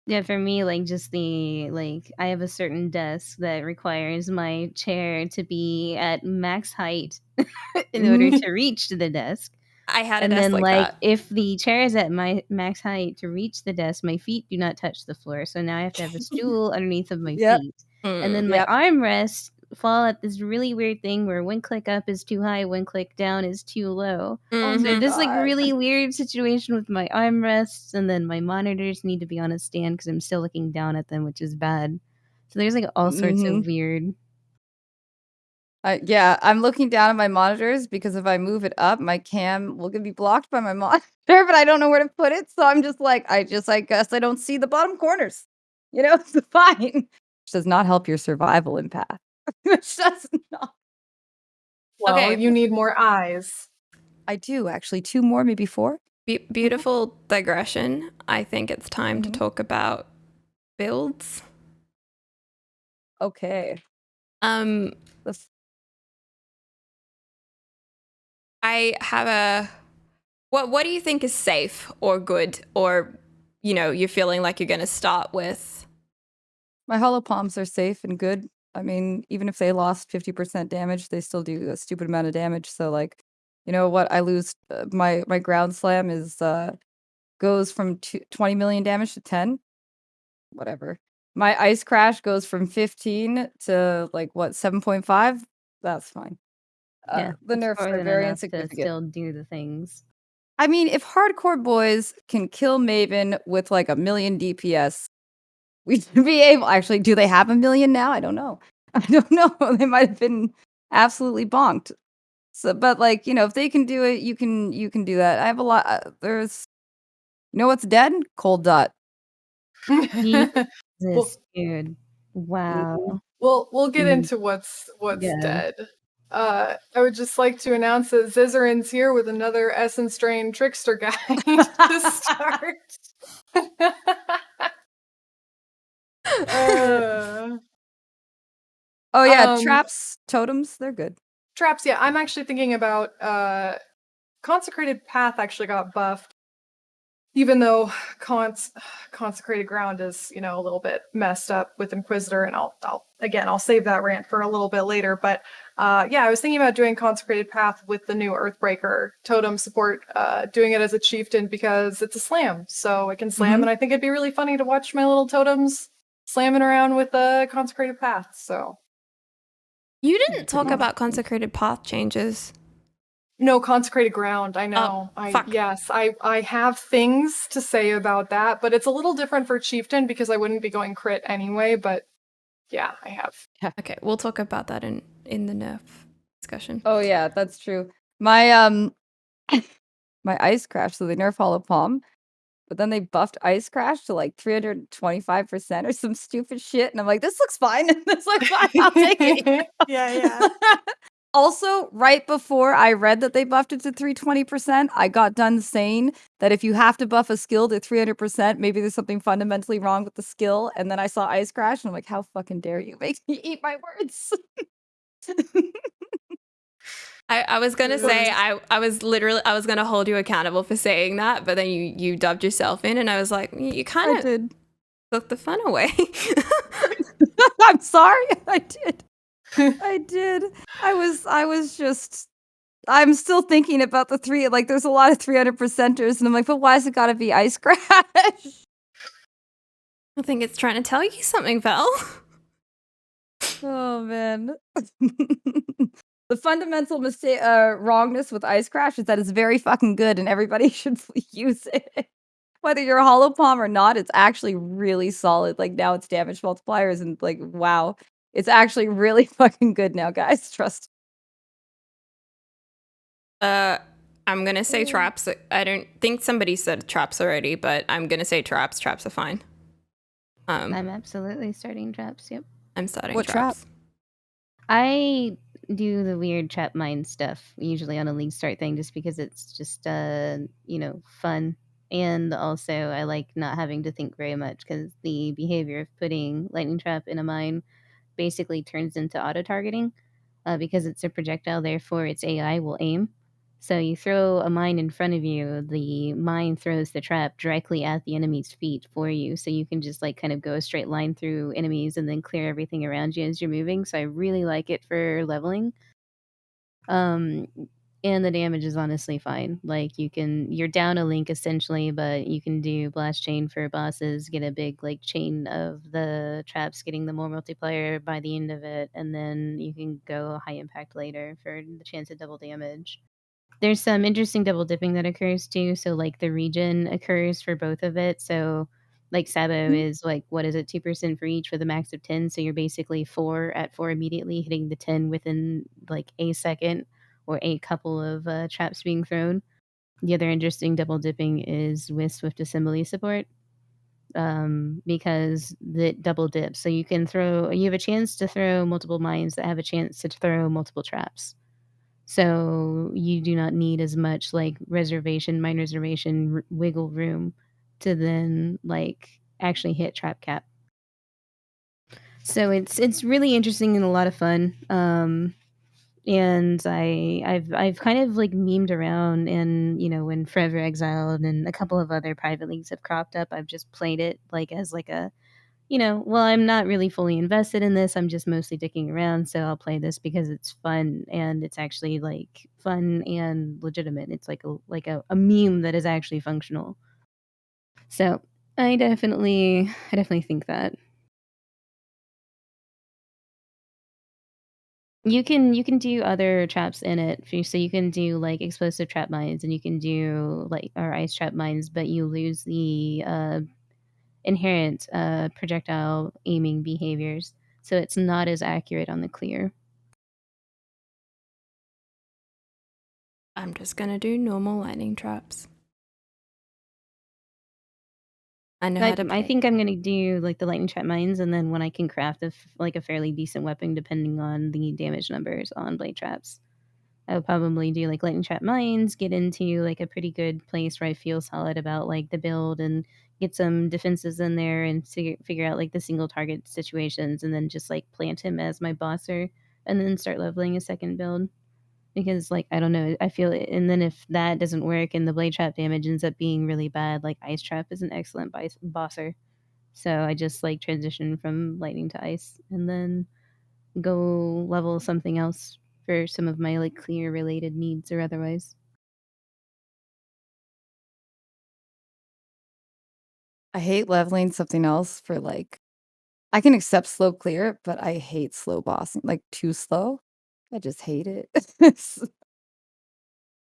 Yeah, for me, like just I have a certain desk that requires my chair to be at max height in order to reach the desk. I had a And desk then, like like, that. if the chair is at my max height to reach the desk, my feet do not touch the floor. So now I have to have a stool underneath of my feet. And then my armrests fall at this really weird thing where one click up is too high, one click down is too low. So this like really weird situation with my armrests, and then my monitors need to be on a stand because I'm still looking down at them, which is bad. So there's like all sorts of weird. I'm looking down at my monitors because if I move it up, my cam will be blocked by my monitor, but I don't know where to put it. So I'm just like, I guess I don't see the bottom corners. You know, it's fine. Which does not help your survival in Path. Which does not. Well, you need more eyes. I do, actually. 2 more, maybe 4. Beautiful digression. I think it's time to talk about builds. Okay. I have what do you think is safe or good, or you're feeling like you're going to start with? My hollow palms are safe and good. I mean, even if they lost 50% damage, they still do a stupid amount of damage. So like, you know what? I lose my ground slam goes from 20 million damage to 10. Whatever. My ice crash goes from 15 to like what 7.5. That's fine. The nerfs are very insignificant. To still do the things. I mean, if hardcore boys can kill Maven with like 1 million DPS, we should be able. Actually, do they have 1 million now? I don't know. They might have been absolutely bonked. So, but like if they can do it, you can do that. I have a lot. There's, what's dead? Cold Dot. This dude. Wow. We'll get into what's dead. I would just like to announce that Zizarin's here with another Essence Drain Trickster guide to start. Traps, totems, they're good. Traps, yeah. I'm actually thinking about Consecrated Path actually got buffed. Even though Consecrated Ground is, a little bit messed up with Inquisitor, and I'll save that rant for a little bit later. But I was thinking about doing Consecrated Path with the new Earthbreaker totem support, doing it as a chieftain because it's a slam, so it can slam, and I think it'd be really funny to watch my little totems slamming around with the Consecrated Path. So you didn't talk about Consecrated Path changes. No, Consecrated Ground, I know. I have things to say about that, but it's a little different for Chieftain because I wouldn't be going crit anyway, but yeah, I have. Okay, we'll talk about that in the nerf discussion. Oh yeah, that's true. My my Ice Crash, so they nerf Hollow Palm, but then they buffed Ice Crash to like 325% or some stupid shit, and I'm like, this looks fine. This looks fine. I'll take it. Yeah. Also, right before I read that they buffed it to 320%, I got done saying that if you have to buff a skill to 300%, maybe there's something fundamentally wrong with the skill. And then I saw Ice Crash, and I'm like, how fucking dare you make me eat my words? I was gonna say I was gonna hold you accountable for saying that, but then you dubbed yourself in, and I was like, you kind of took the fun away. I'm sorry, I did. I did. I was just. I'm still thinking about the 3. Like, there's a lot of 300%ers, and I'm like, but why has it got to be Ice Crash? I think it's trying to tell you something, Val. Oh man. The fundamental wrongness with Ice Crash is that it's very fucking good and everybody should use it. Whether you're a hollow palm or not, it's actually really solid. Like, now its damage multipliers and, like, wow. It's actually really fucking good now, guys. Trust. I'm gonna say traps. I don't think somebody said traps already, but I'm gonna say traps. Traps are fine. I'm absolutely starting traps. Yep. I'm starting What trap? traps. I do the weird trap mine stuff usually on a league start thing just because it's just fun, and also I like not having to think very much because the behavior of putting lightning trap in a mine basically turns into auto targeting because it's a projectile, therefore its AI will aim. So you throw a mine in front of you, the mine throws the trap directly at the enemy's feet for you. So you can just like kind of go a straight line through enemies and then clear everything around you as you're moving. So I really like it for leveling. And the damage is honestly fine. Like you're down a link essentially, but you can do blast chain for bosses, get a big like chain of the traps, getting the more multiplier by the end of it, and then you can go high impact later for the chance of double damage. There's some interesting double dipping that occurs too. So like the regen occurs for both of it. So like Sabo is like, what is it, 2% for each with a max of 10. So you're basically 4 at 4 immediately, hitting the 10 within like a second or a couple of traps being thrown. The other interesting double dipping is with Swift Assembly support. Because the double dip. So you have a chance to throw multiple mines that have a chance to throw multiple traps. So you do not need as much like mine reservation wiggle room to then like actually hit trap cap. So it's really interesting and a lot of fun. And I've kind of like memed around, and when Forever Exiled and a couple of other private leagues have cropped up, I've just played it like as like a well, I'm not really fully invested in this. I'm just mostly dicking around, so I'll play this because it's fun and it's actually like fun and legitimate. It's like a meme that is actually functional. So I definitely think that you can do other traps in it. So you can do like explosive trap mines, and you can do like or ice trap mines, but you lose the inherent projectile aiming behaviors, so it's not as accurate on the clear. I'm just gonna do normal lightning traps. I know how to play. I think I'm gonna do like the lightning trap mines, and then when I can craft a fairly decent weapon, depending on the damage numbers on blade traps, I would probably do like lightning trap mines, get into like a pretty good place where I feel solid about like the build, and get some defenses in there, and figure out like the single target situations, and then just like plant him as my bosser, and then start leveling a second build. Because like I don't know, I feel it, and then if that doesn't work and the blade trap damage ends up being really bad, like ice trap is an excellent bosser. So I just like transition from lightning to ice, and then go level something else for some of my like clear related needs or otherwise. I hate leveling something else for like I can accept slow clear, but I hate slow bossing. Like too slow. I just hate it. It's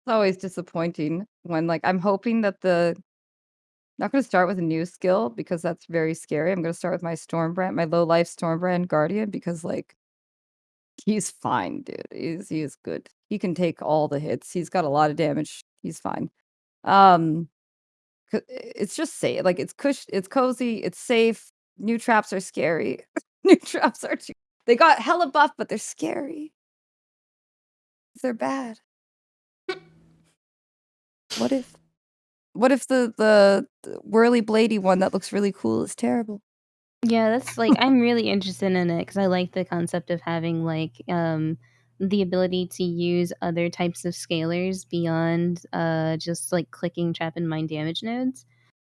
always disappointing when like I'm hoping that not gonna start with a new skill because that's very scary. I'm gonna start with my Stormbrand, my low life Stormbrand Guardian, because like he's fine, dude. He is good. He can take all the hits. He's got a lot of damage. He's fine. Um it's just safe. Like it's cozy, it's safe. New traps are scary. New traps are too they got hella buff, but they're scary. They're bad. What if the whirly bladey one that looks really cool is terrible? Yeah, that's like I'm really interested in it because I like the concept of having like the ability to use other types of scalers beyond just like clicking trap and mine damage nodes.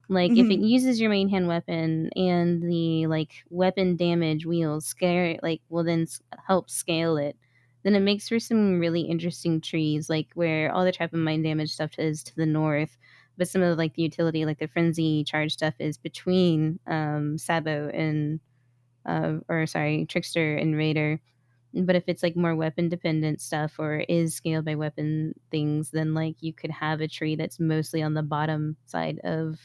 Like if it Mhm. uses your main hand weapon and the like weapon damage wheels scare like will then help scale it, then it makes for some really interesting trees, like where all the trap and mine damage stuff is to the north, but some of like the utility, like the frenzy charge stuff, is between Sabo and or sorry, Trickster and Raider. But if it's like more weapon dependent stuff or is scaled by weapon things, then like you could have a tree that's mostly on the bottom side of,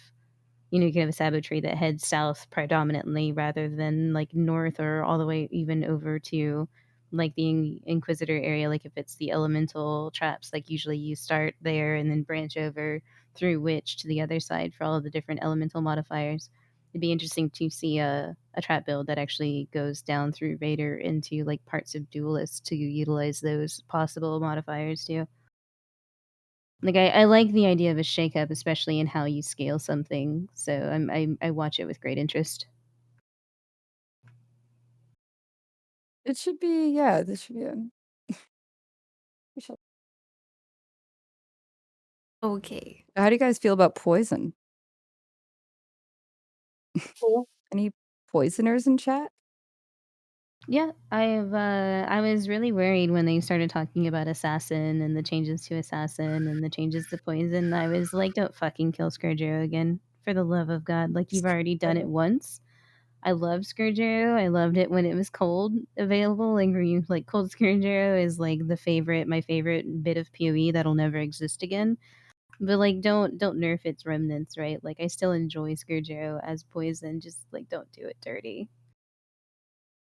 you could have a Sabo tree that heads south predominantly rather than like north or all the way even over to like the Inquisitor area. Like if it's the elemental traps, like usually you start there and then branch over through Witch to the other side for all of the different elemental modifiers. It'd be interesting to see a trap build that actually goes down through Raider into like parts of Duelist to utilize those possible modifiers too. Like I like the idea of a shakeup, especially in how you scale something. So I watch it with great interest. It should be, yeah, this should be we shall. Okay. How do you guys feel about poison? Cool. Any poisoners in chat? Yeah, I was really worried when they started talking about assassin and the changes to assassin and the changes to poison. I was like, don't fucking kill Scourgero again. For the love of God. Like you've already done it once. I love Scourgero. I loved it when it was cold available. Like cold Scourgero is like my favorite bit of PoE that'll never exist again. But like don't nerf its remnants, right? Like I still enjoy Scourgero as poison, just like don't do it dirty.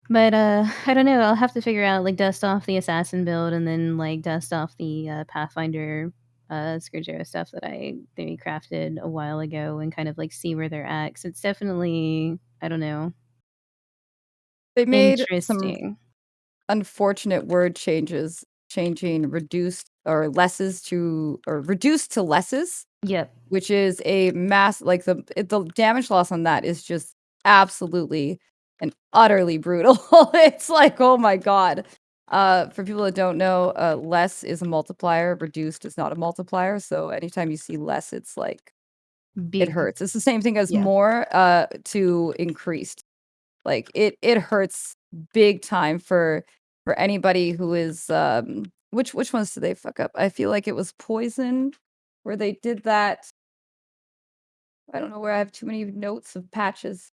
But I don't know. I'll have to figure out like dust off the assassin build and then like dust off the Pathfinder Scourgero stuff that I theory crafted a while ago and kind of like see where they're at. 'Cause it's definitely, I don't know, They made some interesting. unfortunate word changes, changing reduced or lesses to or reduced to lesses, Yep. which is a mass like the damage loss on that is just absolutely and utterly brutal. It's like, oh my god. For people that don't know, less is a multiplier, reduced is not a multiplier. So anytime you see less, it's like it Big. hurts. It's the same thing as Yeah. more to increased. Like it hurts big time for anybody who is which ones did they fuck up? I feel like it was poison where they did that. I don't know where I have too many notes of patches.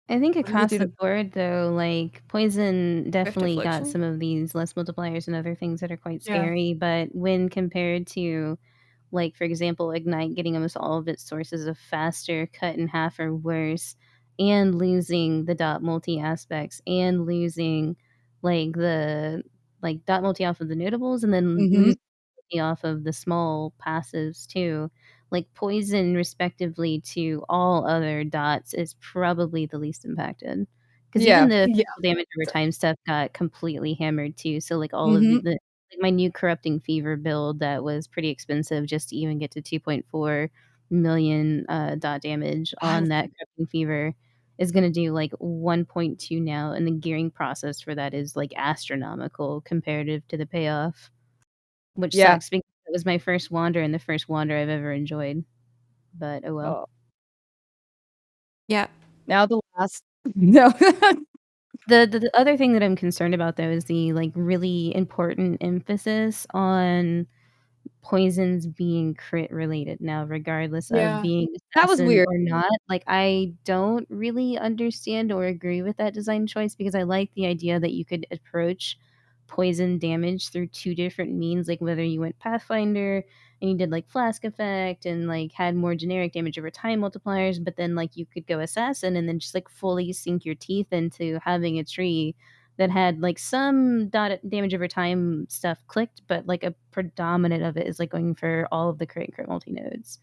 I think What did they across do the to board though, like poison Rift definitely got Affliction. some of these less multipliers and other things that are quite Yeah. scary, but when compared to like for example Ignite getting almost all of its sources of faster cut in half or worse and losing the dot multi aspects and losing like the like dot multi off of the notables and then Mhm. losing off of the small passives too, like poison respectively to all other dots is probably the least impacted. Because even Yeah. the Yeah. physical damage over time stuff got completely hammered too. So like all of Mhm. like my new corrupting fever build that was pretty expensive just to even get to 2.4 million dot damage I on that corrupting fever is going to do like 1.2 now, and the gearing process for that is like astronomical comparative to the payoff, which yeah. sucks because it was my first wander and the first wander I've ever enjoyed. But oh well. Oh, Yeah. now the last no. The other thing that I'm concerned about though is the like really important emphasis on poisons being crit related now, regardless of Yeah. being That was assassin weird. or not. Like I don't really understand or agree with that design choice because I like the idea that you could approach poison damage through two different means, like whether you went Pathfinder and you did like flask effect and like had more generic damage over time multipliers, but then like you could go assassin and then just like fully sink your teeth into having a tree that had like some damage over time stuff clicked, but like a predominant of it is like going for all of the crit multi nodes.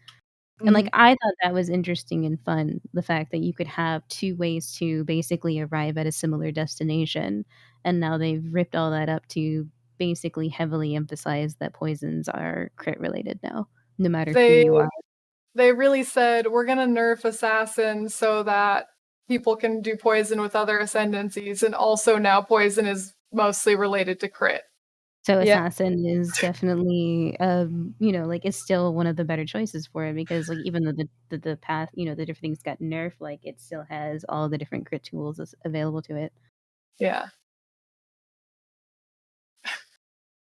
And like Mhm. I thought that was interesting and fun, the fact that you could have two ways to basically arrive at a similar destination. And now they've ripped all that up to basically heavily emphasize that poisons are crit related now, no matter who They you are. they really said we're gonna nerf assassin so that people can do poison with other ascendancies, and also now poison is mostly related to crit. So Yeah. assassin is definitely, like is still one of the better choices for it because like even though the path, the different things got nerfed, like it still has all the different crit tools available to it. Yeah.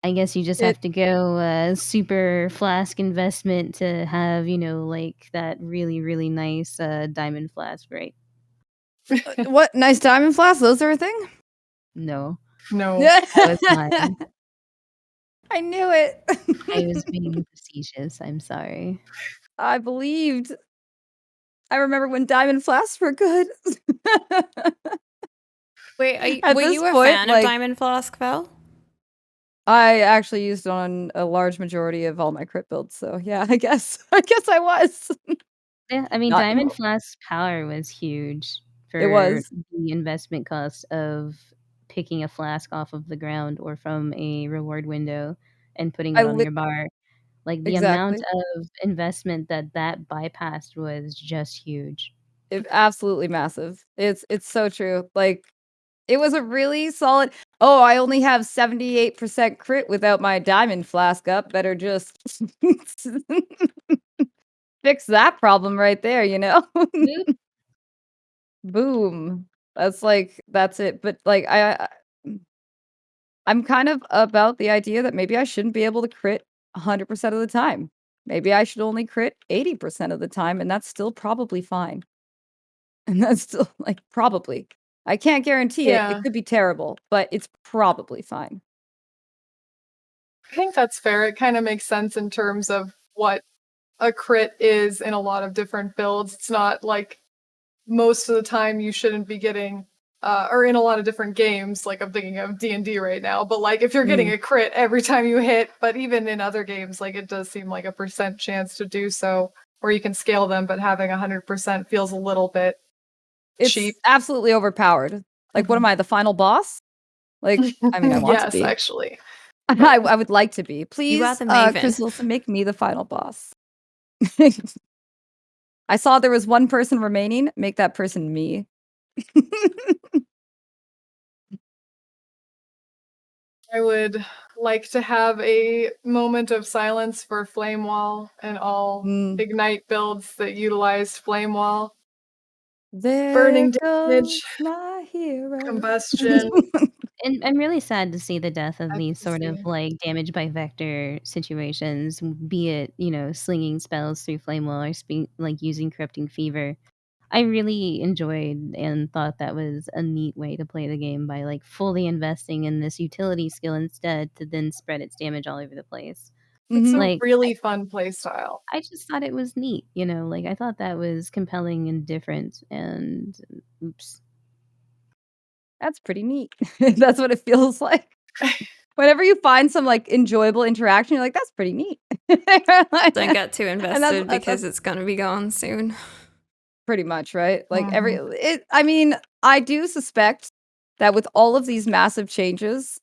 I guess you just It have to go super flask investment to have, like that really, really nice diamond flask, right? What? Nice diamond flask? Those are a thing? No, No. that was mine. I knew it. I was being facetious. I'm sorry. I believed. I remember when diamond flasks were good. Wait, At were this you a point, fan of like- Diamond Flask, Val? I actually used it on a large majority of all my crit builds, so yeah, I guess I was. Yeah, I mean, Not Diamond anymore. Flask's power was huge for It was. the investment cost of picking a flask off of the ground or from a reward window and putting I it on li- your bar. Like, the amount Exactly. of investment that bypassed was just huge. Absolutely massive. It's so true. Like, it was a really solid. Oh, I only have 78% crit without my diamond flask up. Better just fix that problem right there, you know? Boop. Boom. That's it. But like I'm kind of about the idea that maybe I shouldn't be able to crit 100% of the time. Maybe I should only crit 80% of the time, and that's still probably fine. And that's still like probably. I can't guarantee it. Yeah. It could be terrible, but it's probably fine. I think that's fair. It kind of makes sense in terms of what a crit is in a lot of different builds. It's not like most of the time you shouldn't be getting or in a lot of different games, like I'm thinking of D&D right now, but like if you're getting a crit every time you hit, but even in other games, like it does seem like a percent chance to do so, or you can scale them, but having 100% feels a little bit It's cheap. absolutely overpowered. Like, what am I, the final boss? Like, I mean, I want to Yes, be. actually. I would like to be. Please, are the maven. Chris Wilson, make me the final boss. I saw there was one person remaining. Make that person me. I would like to have a moment of silence for Flame Wall and all Ignite builds that utilize Flame Wall. There Burning goes damage, my hero. combustion. And I'm really sad to see the death of I these can sort of see. like damage by vector situations, be it, slinging spells through flame wall or like using corrupting fever. I really enjoyed and thought that was a neat way to play the game by like fully investing in this utility skill instead to then spread its damage all over the place. It's a Like, really fun playstyle. I just thought it was neat, like I thought that was compelling and different and oops. That's pretty neat. That's what it feels like. Whenever you find some like enjoyable interaction, you're like, that's pretty neat. Don't get too invested because it's going to be gone soon. Pretty much, right? Like I mean, I do suspect that with all of these massive changes,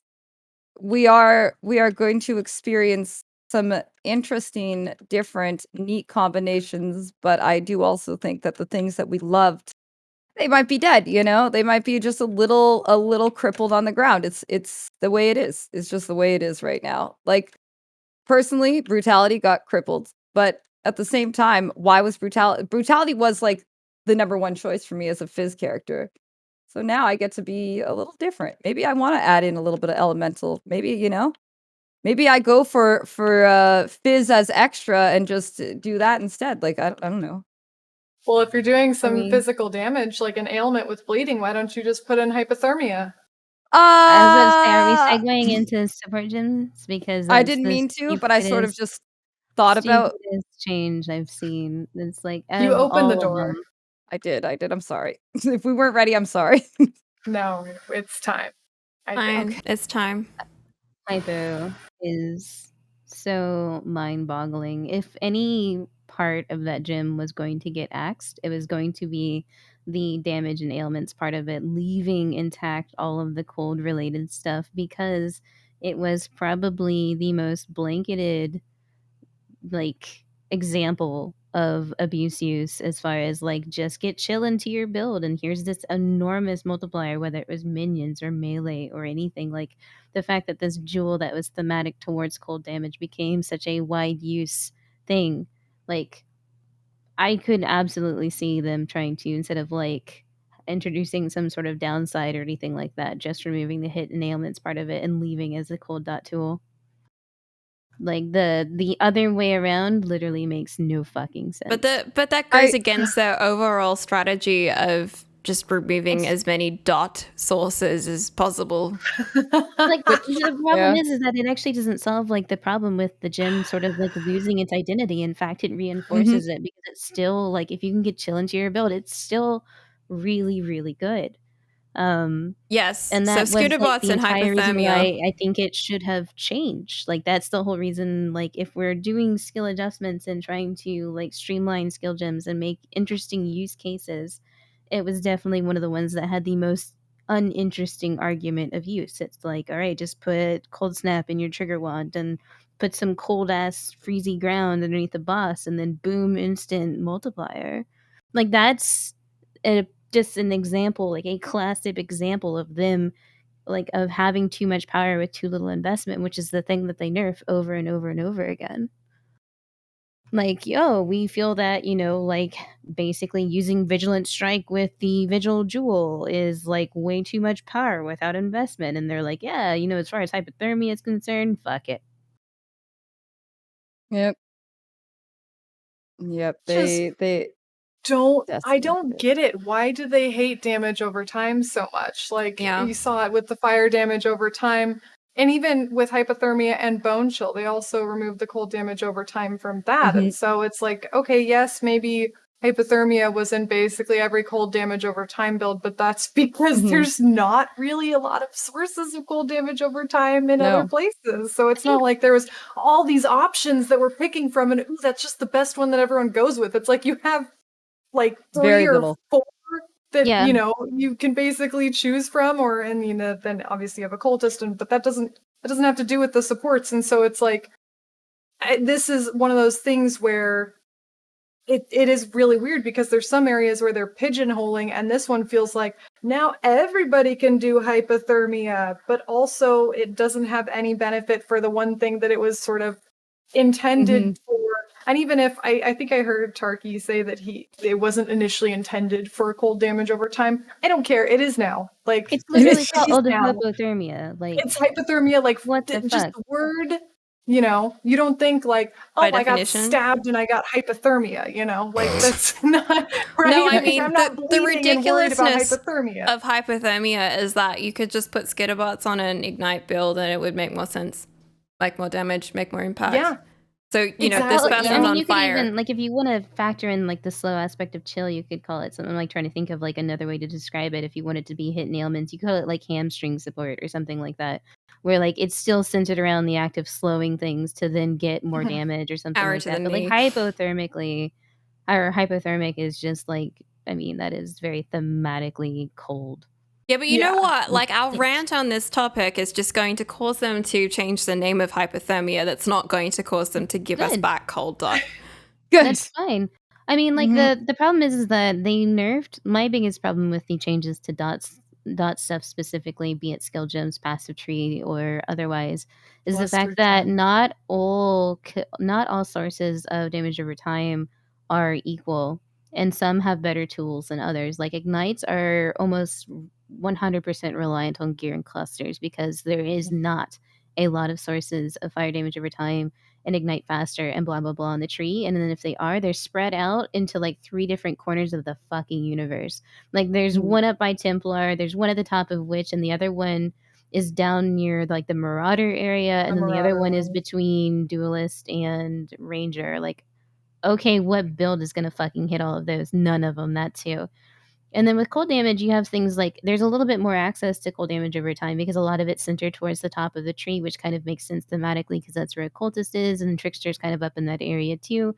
we are going to experience some interesting, different, neat combinations, but I do also think that the things that we loved, they might be dead, They might be just a little crippled on the ground. It's the way it is. It's just the way it is right now. Like, personally, brutality got crippled, but at the same time, why was brutality was like the number one choice for me as a Fizz character. So now I get to be a little different. Maybe I want to add in a little bit of elemental. Maybe, maybe I go for Fizz as extra and just do that instead. Like, I don't know. Well, if you're doing some physical damage, like an ailment with bleeding, why don't you just put in hypothermia? I was gonna say, are we segueing into support gyms? Because I that's didn't the mean to, but I sort of stupidest- just thought about. stupidest change I've seen. It's like You of opened the all of door. them. I did. I'm sorry. If we weren't ready, I'm sorry. No, it's time. I Fine, think. it's time. Hypo is so mind-boggling. If any part of that gym was going to get axed, it was going to be the damage and ailments part of it, leaving intact all of the cold related stuff, because it was probably the most blanketed like example of abuse use, as far as like just get chill into your build and here's this enormous multiplier, whether it was minions or melee or anything. Like, the fact that this jewel that was thematic towards cold damage became such a wide use thing, like I could absolutely see them trying to, instead of like introducing some sort of downside or anything like that, just removing the hit and ailments part of it and leaving as a cold dot tool. Like, the other way around literally makes no fucking sense. But that goes against their overall strategy of just removing as many dot sources as possible. Like, the problem Yeah. is that it actually doesn't solve, like, the problem with the gem sort of, like, losing its identity. In fact, it reinforces it because it's still, like, if you can get chill into your build, it's still really, really good. Yes, And so that was, scooter like, bots the and entire reason hypothermia. why I think it should have changed. Like, that's the whole reason, like, if we're doing skill adjustments and trying to, like, streamline skill gems and make interesting use cases, it was definitely one of the ones that had the most uninteresting argument of use. It's like, all right, just put cold snap in your trigger wand and put some cold ass freezy ground underneath the boss and then boom, instant multiplier. Like, that's just an example, like a classic example of them, like, of having too much power with too little investment, which is the thing that they nerf over and over and over again. Like, yo, we feel that, like, basically using Vigilant Strike with the Vigil Jewel is, like, way too much power without investment. And they're like, yeah, as far as Hypothermia is concerned, fuck it. Yep. Yep. Just They I decimated don't it. get it. Why do they hate damage over time so much? Like, Yeah. you saw it with the fire damage over time, and even with hypothermia and bone chill, they also removed the cold damage over time from that. And so it's like, okay, yes, maybe hypothermia was in basically every cold damage over time build, but that's because there's not really a lot of sources of cold damage over time in other No. places. So it's not like there was all these options that we're picking from, and ooh, that's just the best one that everyone goes with. It's like you have like 3 Very or little. 4 that, Yeah. you can basically choose from, or then obviously you have a cultist, but that doesn't have to do with the supports. And so it's like, this is one of those things where it is really weird because there's some areas where they're pigeonholing, and this one feels like now everybody can do hypothermia, but also it doesn't have any benefit for the one thing that it was sort of intended for. And even if I think I heard Tarky say that it wasn't initially intended for cold damage over time. I don't care. It is now. Like, It's literally it is called now. hypothermia. Like, It's hypothermia. Like, what the just fuck? the word. You don't think like, By oh, I got definition. stabbed and I got hypothermia. Like, that's not right. No, I Like, mean, I'm not the bleeding and worried about ridiculousness hypothermia. of hypothermia is that you could just put skitterbots on an ignite build and it would make more sense, make more damage, make more impact. Yeah. So, this Exactly. person's I mean, on you could fire. even, like, if you want to factor in, like, the slow aspect of chill, you could call it something like, trying to think of, like, another way to describe it. If you wanted to be hitting ailments, you could call it, like, hamstring support or something like that, where, like, it's still centered around the act of slowing things to then get more damage or something Arrow like to the that. But, like, knee. hypothermic is just, like, I mean, that is very thematically cold. Yeah, but you know Yeah. what? Like, our rant on this topic is just going to cause them to change the name of hypothermia. That's not going to cause them to give us Good. back cold dot. Good. That's fine. I mean, like, the problem is that they nerfed. My biggest problem with the changes to dot stuff specifically, be it skill gems, passive tree, or otherwise, is the Cluster fact that gem. not all sources of damage over time are equal, and some have better tools than others. Like, ignites are almost 100% reliant on gear and clusters because there is not a lot of sources of fire damage over time and ignite faster and blah blah blah on the tree. And then if they are, they're spread out into like 3 different corners of the fucking universe. Like, there's one up by Templar, there's one at the top of Witch, and the other one is down near like the Marauder area, and then the other one is between Duelist and Ranger. Like, okay, what build is gonna fucking hit all of those? None of them. That too. And then with cold damage, you have things like there's a little bit more access to cold damage over time because a lot of it's centered towards the top of the tree, which kind of makes sense thematically because that's where a cultist is, and Trickster's kind of up in that area too.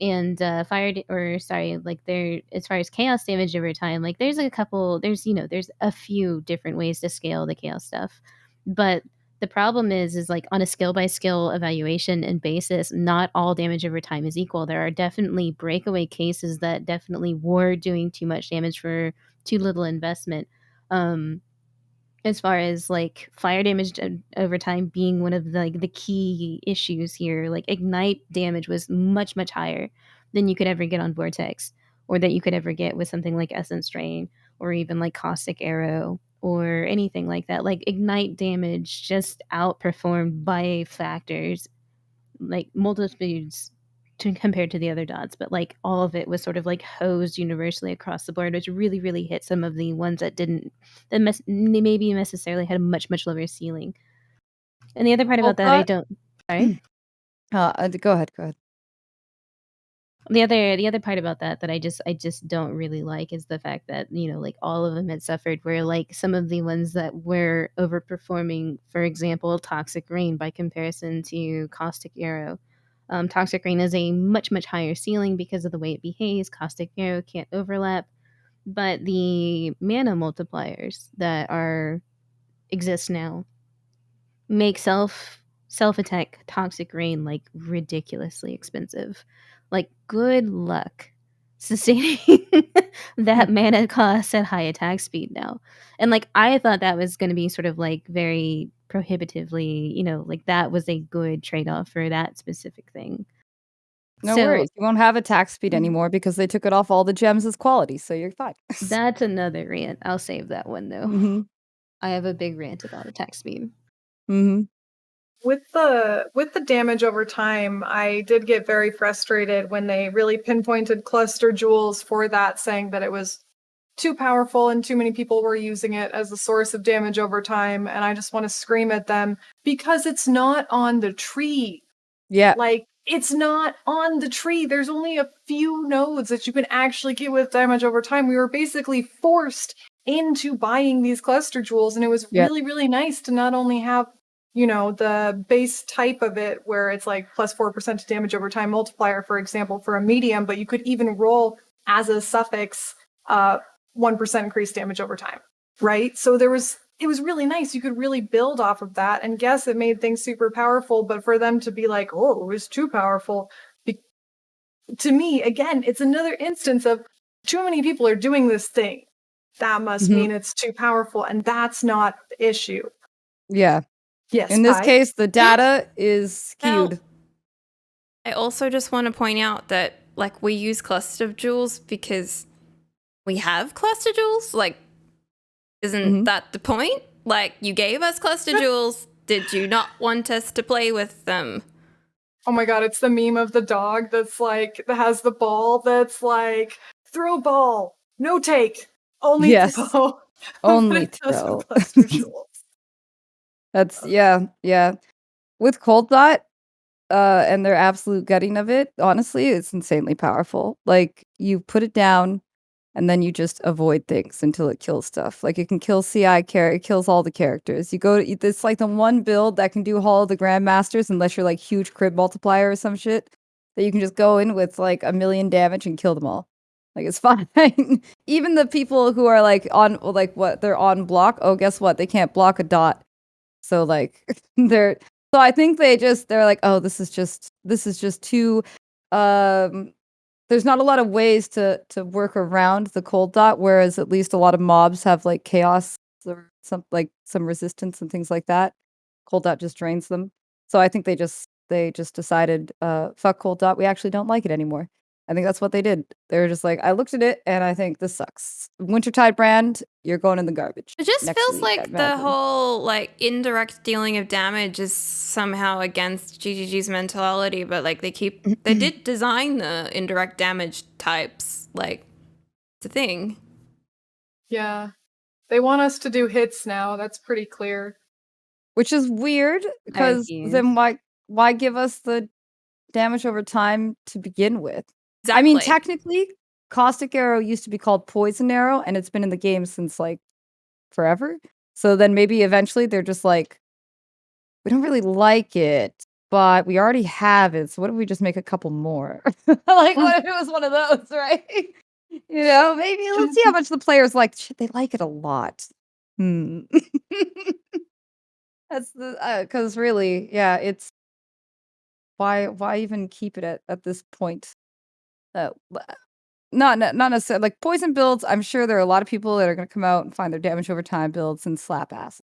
And like, there, as far as chaos damage over time, like, there's a few different ways to scale the chaos stuff, but the problem is like, on a skill by skill evaluation and basis, not all damage over time is equal. There are definitely breakaway cases that definitely were doing too much damage for too little investment. As far as like fire damage over time being one of the key issues here, like, ignite damage was much higher than you could ever get on Vortex, or that you could ever get with something like Essence Drain, or even like Caustic Arrow, or anything like that. Like, ignite damage just outperformed by factors, like multitudes, compared to the other dots, but like all of it was sort of like hosed universally across the board, which really, really hit some of the ones that didn't, that maybe necessarily had a much, much lower ceiling. And the other part about that, I don't. Sorry. Go ahead. The other part about that I just don't really like is the fact that, you know, like all of them had suffered, where like some of the ones that were overperforming, for example, Toxic Rain by comparison to Caustic Arrow. Toxic Rain is a much, much higher ceiling because of the way it behaves. Caustic Arrow can't overlap, but the mana multipliers that exist now make self attack Toxic Rain like ridiculously expensive. Like, good luck sustaining that mana cost at high attack speed now. And like, I thought that was going to be sort of like very prohibitively, you know, like that was a good trade-off for that specific thing. No So worries. You won't have attack speed anymore because they took it off all the gems as quality, so you're fine. that's another rant. I'll save that one though. Mm-hmm. I have a big rant about attack speed. Mm-hmm. With the damage over time, I did get very frustrated when they really pinpointed cluster jewels for that, saying that it was too powerful and too many people were using it as a source of damage over time, and I just want to scream at them because it's not on the tree. Yeah. Like, it's not on the tree. There's only a few nodes that you can actually get with damage over time. We were basically forced into buying these cluster jewels, and it was really, really nice to not only have, you know, the base type of it where it's like plus 4% damage over time multiplier, for example, for a medium, but you could even roll as a suffix 1% increased damage over time, right? So it was really nice. You could really build off of that. And yes, it made things super powerful, but for them to be like, oh, it was too powerful. To me, again, it's another instance of too many people are doing this thing. That must mean it's too powerful. And that's not the issue. Yeah. Yes. In this case, the data is skewed. Well, I also just want to point out that like we use cluster jewels because we have cluster jewels. Like, isn't that the point? Like, you gave us cluster jewels. Did you not want us to play with them? Oh my god, it's the meme of the dog that's like, that has the ball that's like, throw ball, no take, only throw. Only throw. Cluster jewels. That's, yeah. With Cold Dot, and their absolute gutting of it, honestly, it's insanely powerful. Like, you put it down, and then you just avoid things until it kills stuff. Like, it can kill CI it kills all the characters. It's like the one build that can do Hall of the Grandmasters, unless you're like huge crib multiplier or some shit, that you can just go in with like 1,000,000 damage and kill them all. Like, it's fine. Even the people who are like they're on block. Oh, guess what? They can't block a dot. So like so I think they're like, oh, this is just too there's not a lot of ways to work around the cold dot, whereas at least a lot of mobs have like chaos or some resistance and things like that. Cold dot just drains them. So I think they just decided, fuck cold dot, we actually don't like it anymore. I think that's what they did. They were just like, I looked at it and I think this sucks. Wintertide brand, you're going in the garbage. It just feels like the whole like indirect dealing of damage is somehow against GGG's mentality, but like they did design the indirect damage types. Like, it's a thing. Yeah. They want us to do hits now. That's pretty clear. Which is weird, because then why give us the damage over time to begin with? Exactly. I mean, technically, Caustic Arrow used to be called Poison Arrow, and it's been in the game since like forever. So then maybe eventually they're just like, we don't really like it, but we already have it. So what if we just make a couple more? Like, what if it was one of those, right? You know, maybe let's see how much the players like. Shit, they like it a lot. That's because really, yeah, it's why even keep it at this point? Not necessarily like poison builds. I'm sure there are a lot of people that are going to come out and find their damage over time builds and slap ass.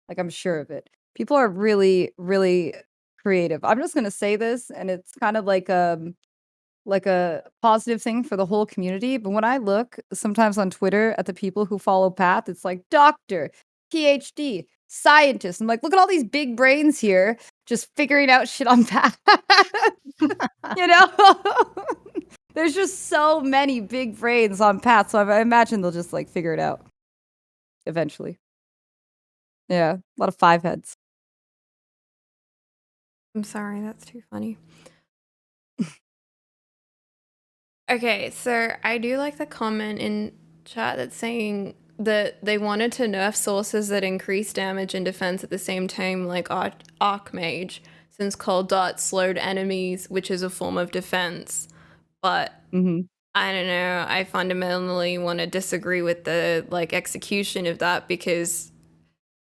Like, I'm sure of it. People are really, really creative. I'm just going to say this, and it's kind of like a positive thing for the whole community. But when I look sometimes on Twitter at the people who follow Path, it's like doctor, PhD, scientist. I'm like, look at all these big brains here. just figuring out shit on Path. You know? There's just so many big brains on Path, so I imagine they'll just like figure it out eventually. Yeah, a lot of 5 heads. I'm sorry, that's too funny. Okay, so I do like the comment in chat that's saying that they wanted to nerf sources that increase damage and defense at the same time, like Archmage, since Cold Dart slowed enemies, which is a form of defense. But I don't know, I fundamentally want to disagree with the like execution of that because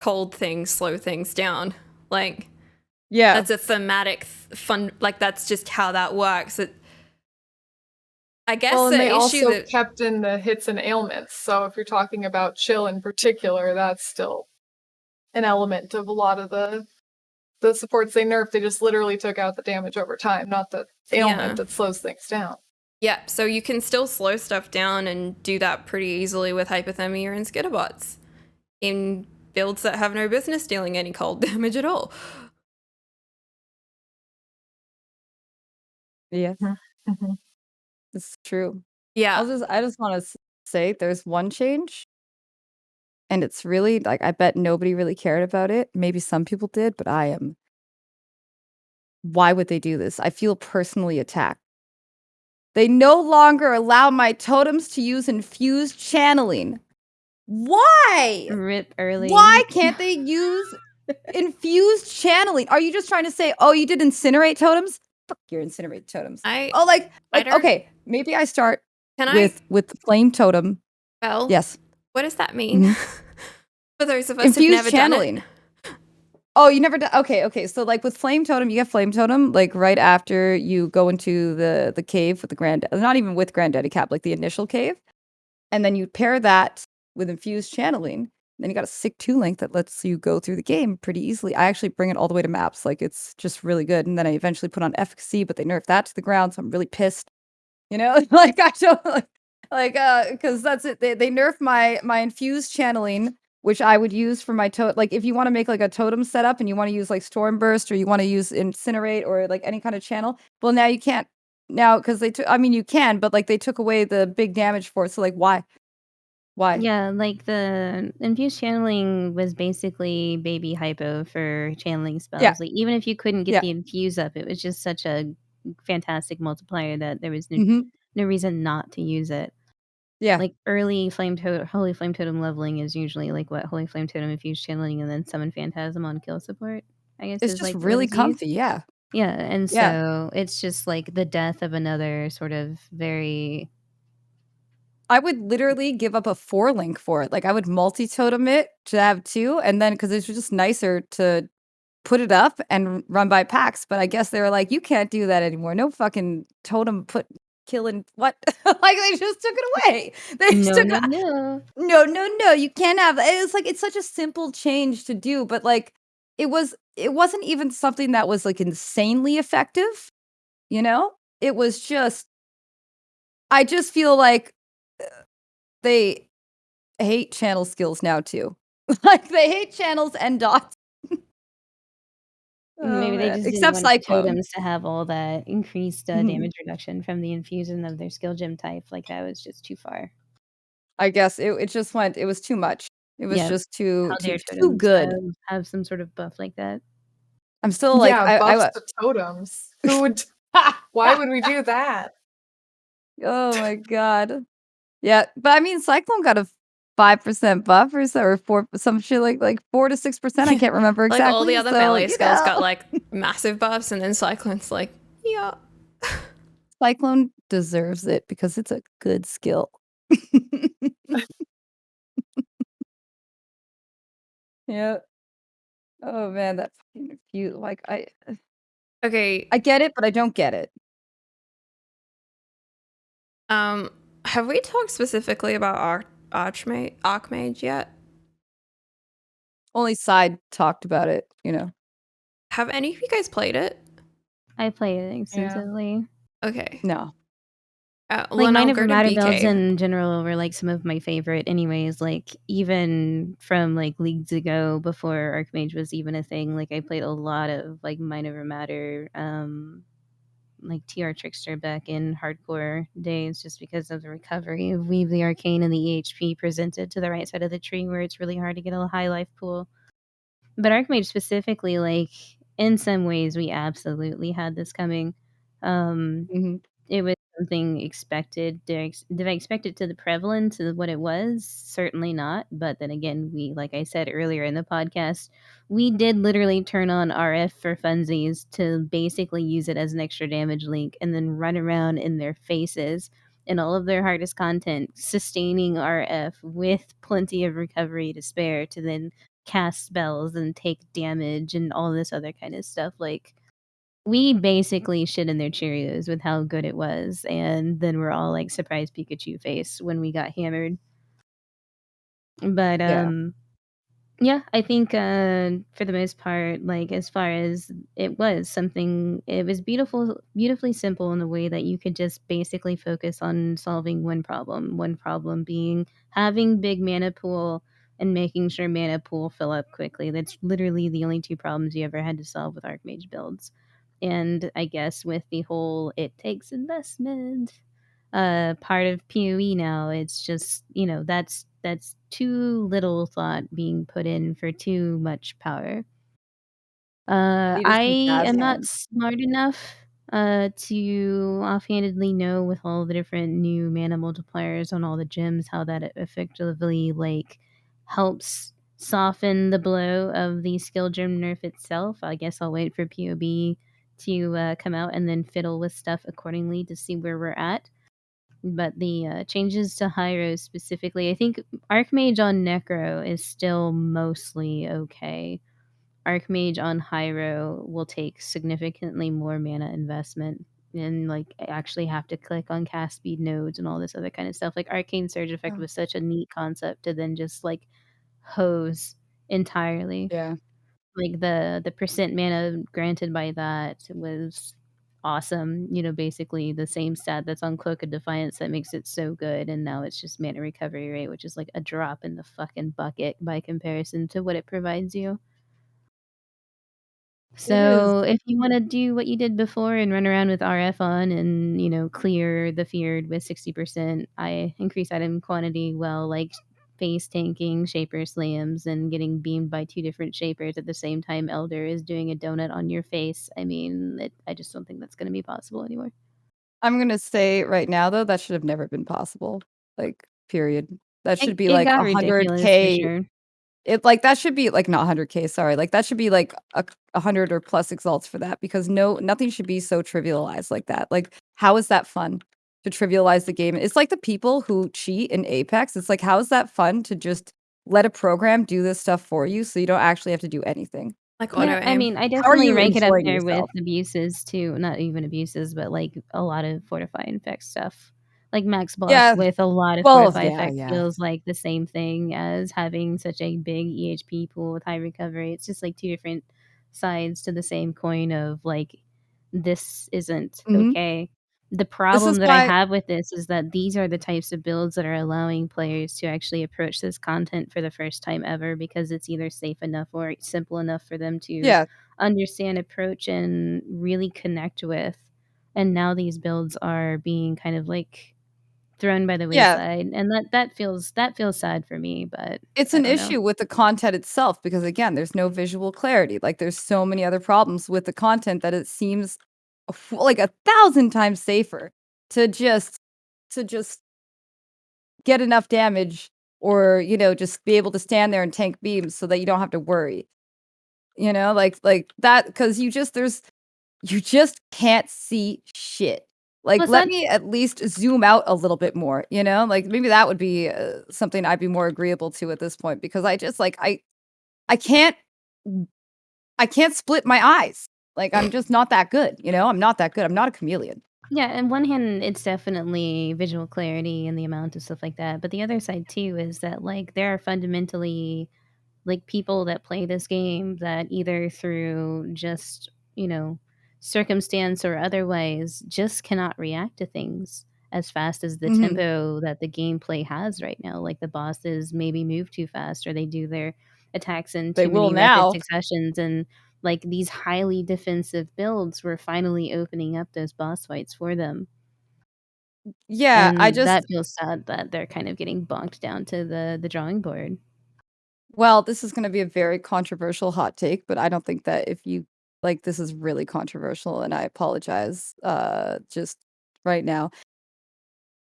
cold things slow things down. Like, Yeah. that's a thematic fun, like that's just how that works. I guess Well, and they issue also that kept in the hits and ailments. So if you're talking about chill in particular, that's still an element of a lot of the supports they nerfed. They just literally took out the damage over time, not the ailment that slows things down. Yeah, so you can still slow stuff down and do that pretty easily with Hypothermia and Skitterbots in builds that have no business dealing any cold damage at all. Yeah. Mm-hmm. It's true. Yeah. I just want to say there's one change, and it's really like I bet nobody really cared about it. Maybe some people did, but I am. Why would they do this? I feel personally attacked. They no longer allow my totems to use infused channeling. Why? Rip early. Why can't they use infused channeling? Are you just trying to say, oh, you did incinerate totems? Fuck your incinerate totems. Okay, maybe I start with the flame totem. Well, yes. What does that mean? For those of us who've Infused never channeling. done it. Oh, you never done? Okay. So like with flame totem, you get flame totem like right after you go into the cave with the not even with granddaddy cap, like the initial cave, and then you pair that with infused channeling. Then you got a sick 2-link that lets you go through the game pretty easily. I actually bring it all the way to maps. Like, it's just really good. And then I eventually put on efficacy, but they nerfed that to the ground, so I'm really pissed. You know? Like, I don't because that's it. They nerfed my infused channeling, which I would use for my like if you want to make like a totem setup and you want to use like storm burst or you want to use incinerate or like any kind of channel. Well, now you can't now because they took. I mean, you can, but like they took away the big damage for it. So like, why? Why? Yeah, like the infused channeling was basically baby hypo for channeling spells. Yeah. Like even if you couldn't get the infuse up, it was just such a fantastic multiplier that there was no reason not to use it. Yeah. Like early Holy Flame Totem leveling is usually like what Holy Flame Totem infused channeling and then summon Phantasm on kill support. I guess It's is just like really comfy, yeah. Yeah, and so it's just like the death of another sort of very. I would literally give up a 4-link for it. Like I would multi-totem it to have 2, and then because it's just nicer to put it up and run by packs. But I guess they were like, you can't do that anymore. No fucking totem killing what? Like they just took it away. They just took no. You can't have. It's like it's such a simple change to do, but like it wasn't even something that was like insanely effective. You know, it was just. I just feel like they hate channel skills now too. Like they hate channels and dots. Maybe they just except didn't want Cyclone totems to have all that increased damage reduction from the infusion of their skill gem type. Like that was just too far. I guess it just went. It was too much. It was just too good. Have some sort of buff like that. I'm still like buffs to totems. Who would? Why would we do that? Oh my god. Yeah, but I mean, Cyclone got a 5% buff or 4, some shit like 4 to 6%. I can't remember exactly. Like all the other melee skills got like massive buffs, and then Cyclone's like, yeah. Cyclone deserves it because it's a good skill. Yeah. Oh man, that fucking infuse. Like I get it, but I don't get it. Have we talked specifically about Archmage yet? Only Side talked about it, you know. Have any of you guys played it? I played it extensively. Okay. No. Well, Like, then I'll Mind go Over to Matter builds BK. in general were, like, some of my favorite anyways, like, even from, like, leagues ago before Archmage was even a thing, like, I played a lot of, like, Mind Over Matter, like, TR Trickster back in hardcore days just because of the recovery of Weave the Arcane and the EHP presented to the right side of the tree where it's really hard to get a high life pool. But Archmage specifically, like, in some ways, we absolutely had this coming. Mhm. It was something expected. Did I expect it to the prevalence of what it was? Certainly not. But then again, like I said earlier in the podcast, we did literally turn on RF for funsies to basically use it as an extra damage link and then run around in their faces in all of their hardest content, sustaining RF with plenty of recovery to spare to then cast spells and take damage and all this other kind of stuff. Like, we basically shit in their Cheerios with how good it was, and then we're all like surprised Pikachu face when we got hammered. But Yeah. yeah, I think for the most part, like as far as it was beautifully simple in the way that you could just basically focus on solving one problem. One problem being having big mana pool and making sure mana pool fill up quickly. That's literally the only two problems you ever had to solve with Archmage builds. And I guess with the whole it takes investment part of PoE now, it's just, that's too little thought being put in for too much power. Needed some I jazz am not hands. smart enough to offhandedly know with all the different new mana multipliers on all the gems how that effectively like helps soften the blow of the skill gem nerf itself. I guess I'll wait for POB to come out and then fiddle with stuff accordingly to see where we're at. But the changes to Hyro specifically, I think Archmage on Necro is still mostly okay. Archmage on Hyro will take significantly more mana investment and like actually have to click on cast speed nodes and all this other kind of stuff. Like Arcane Surge Effect Oh, was such a neat concept to then just like hose entirely. yeah. Like the percent mana granted by that was awesome. Basically the same stat that's on Cloak of Defiance that makes it so good, and now it's just mana recovery rate, which is like a drop in the fucking bucket by comparison to what it provides you. It is. So if you want to do what you did before and run around with RF on and clear the feared with 60%, I increase item quantity while like face tanking shaper slams and getting beamed by two different shapers at the same time Elder is doing a donut on your face. I mean, I just don't think that's going to be possible anymore. I'm gonna say right now, though, that should have never been possible. Like, period. That should be It like got ridiculous for 100K. sure. That should be like not 100K, sorry. Like that should be like a 100 or plus exalts for that because nothing should be so trivialized like that. Like, how is that fun to trivialize the game? It's like the people who cheat in Apex. It's like, how is that fun to just let a program do this stuff for you so you don't actually have to do anything? Like Like, auto Yeah, I aim. mean, I how are definitely you rank it up enjoying there with yourself? abuses too. Not even abuses, but like a lot of Fortify Infect stuff. Like Max Buff Yeah. with a lot of Well, Fortify yeah, Effect yeah. feels like the same thing as having such a big EHP pool with high recovery. It's just like two different sides to the same coin of like, this isn't Mhm. okay. The This is problem that I why have with this is that these are the types of builds that are allowing players to actually approach this content for the first time ever because it's either safe enough or simple enough for them to yeah, understand, approach, and really connect with. And now these builds are being kind of like thrown by the yeah. wayside, and that feels sad for me. But It's I an don't know. issue with the content itself because, again, there's no visual clarity. Like, there's so many other problems with the content that it seems like 1,000 times safer to just get enough damage or, just be able to stand there and tank beams so that you don't have to worry. Like that because you just can't see shit. Like, What's let that? me at least zoom out a little bit more, you know? Like, maybe that would be, something I'd be more agreeable to at this point because I just, like, I can't I can't split my eyes. Like, I'm just not that good, you know? I'm not that good. I'm not a chameleon. Yeah, on one hand, it's definitely visual clarity and the amount of stuff like that. But the other side too is that like there are fundamentally like people that play this game that either through just circumstance or otherwise just cannot react to things as fast as the Mhm. tempo that the gameplay has right now. Like the bosses maybe move too fast, or they do their attacks in They too will many rapid now. successions, and like these highly defensive builds were finally opening up those boss fights for them. Yeah, I And just that feels sad that they're kind of getting bonked down to the drawing board. well, this is gonna be a very controversial hot take, but I don't think that if you like, this is really controversial, and I apologize, just right now.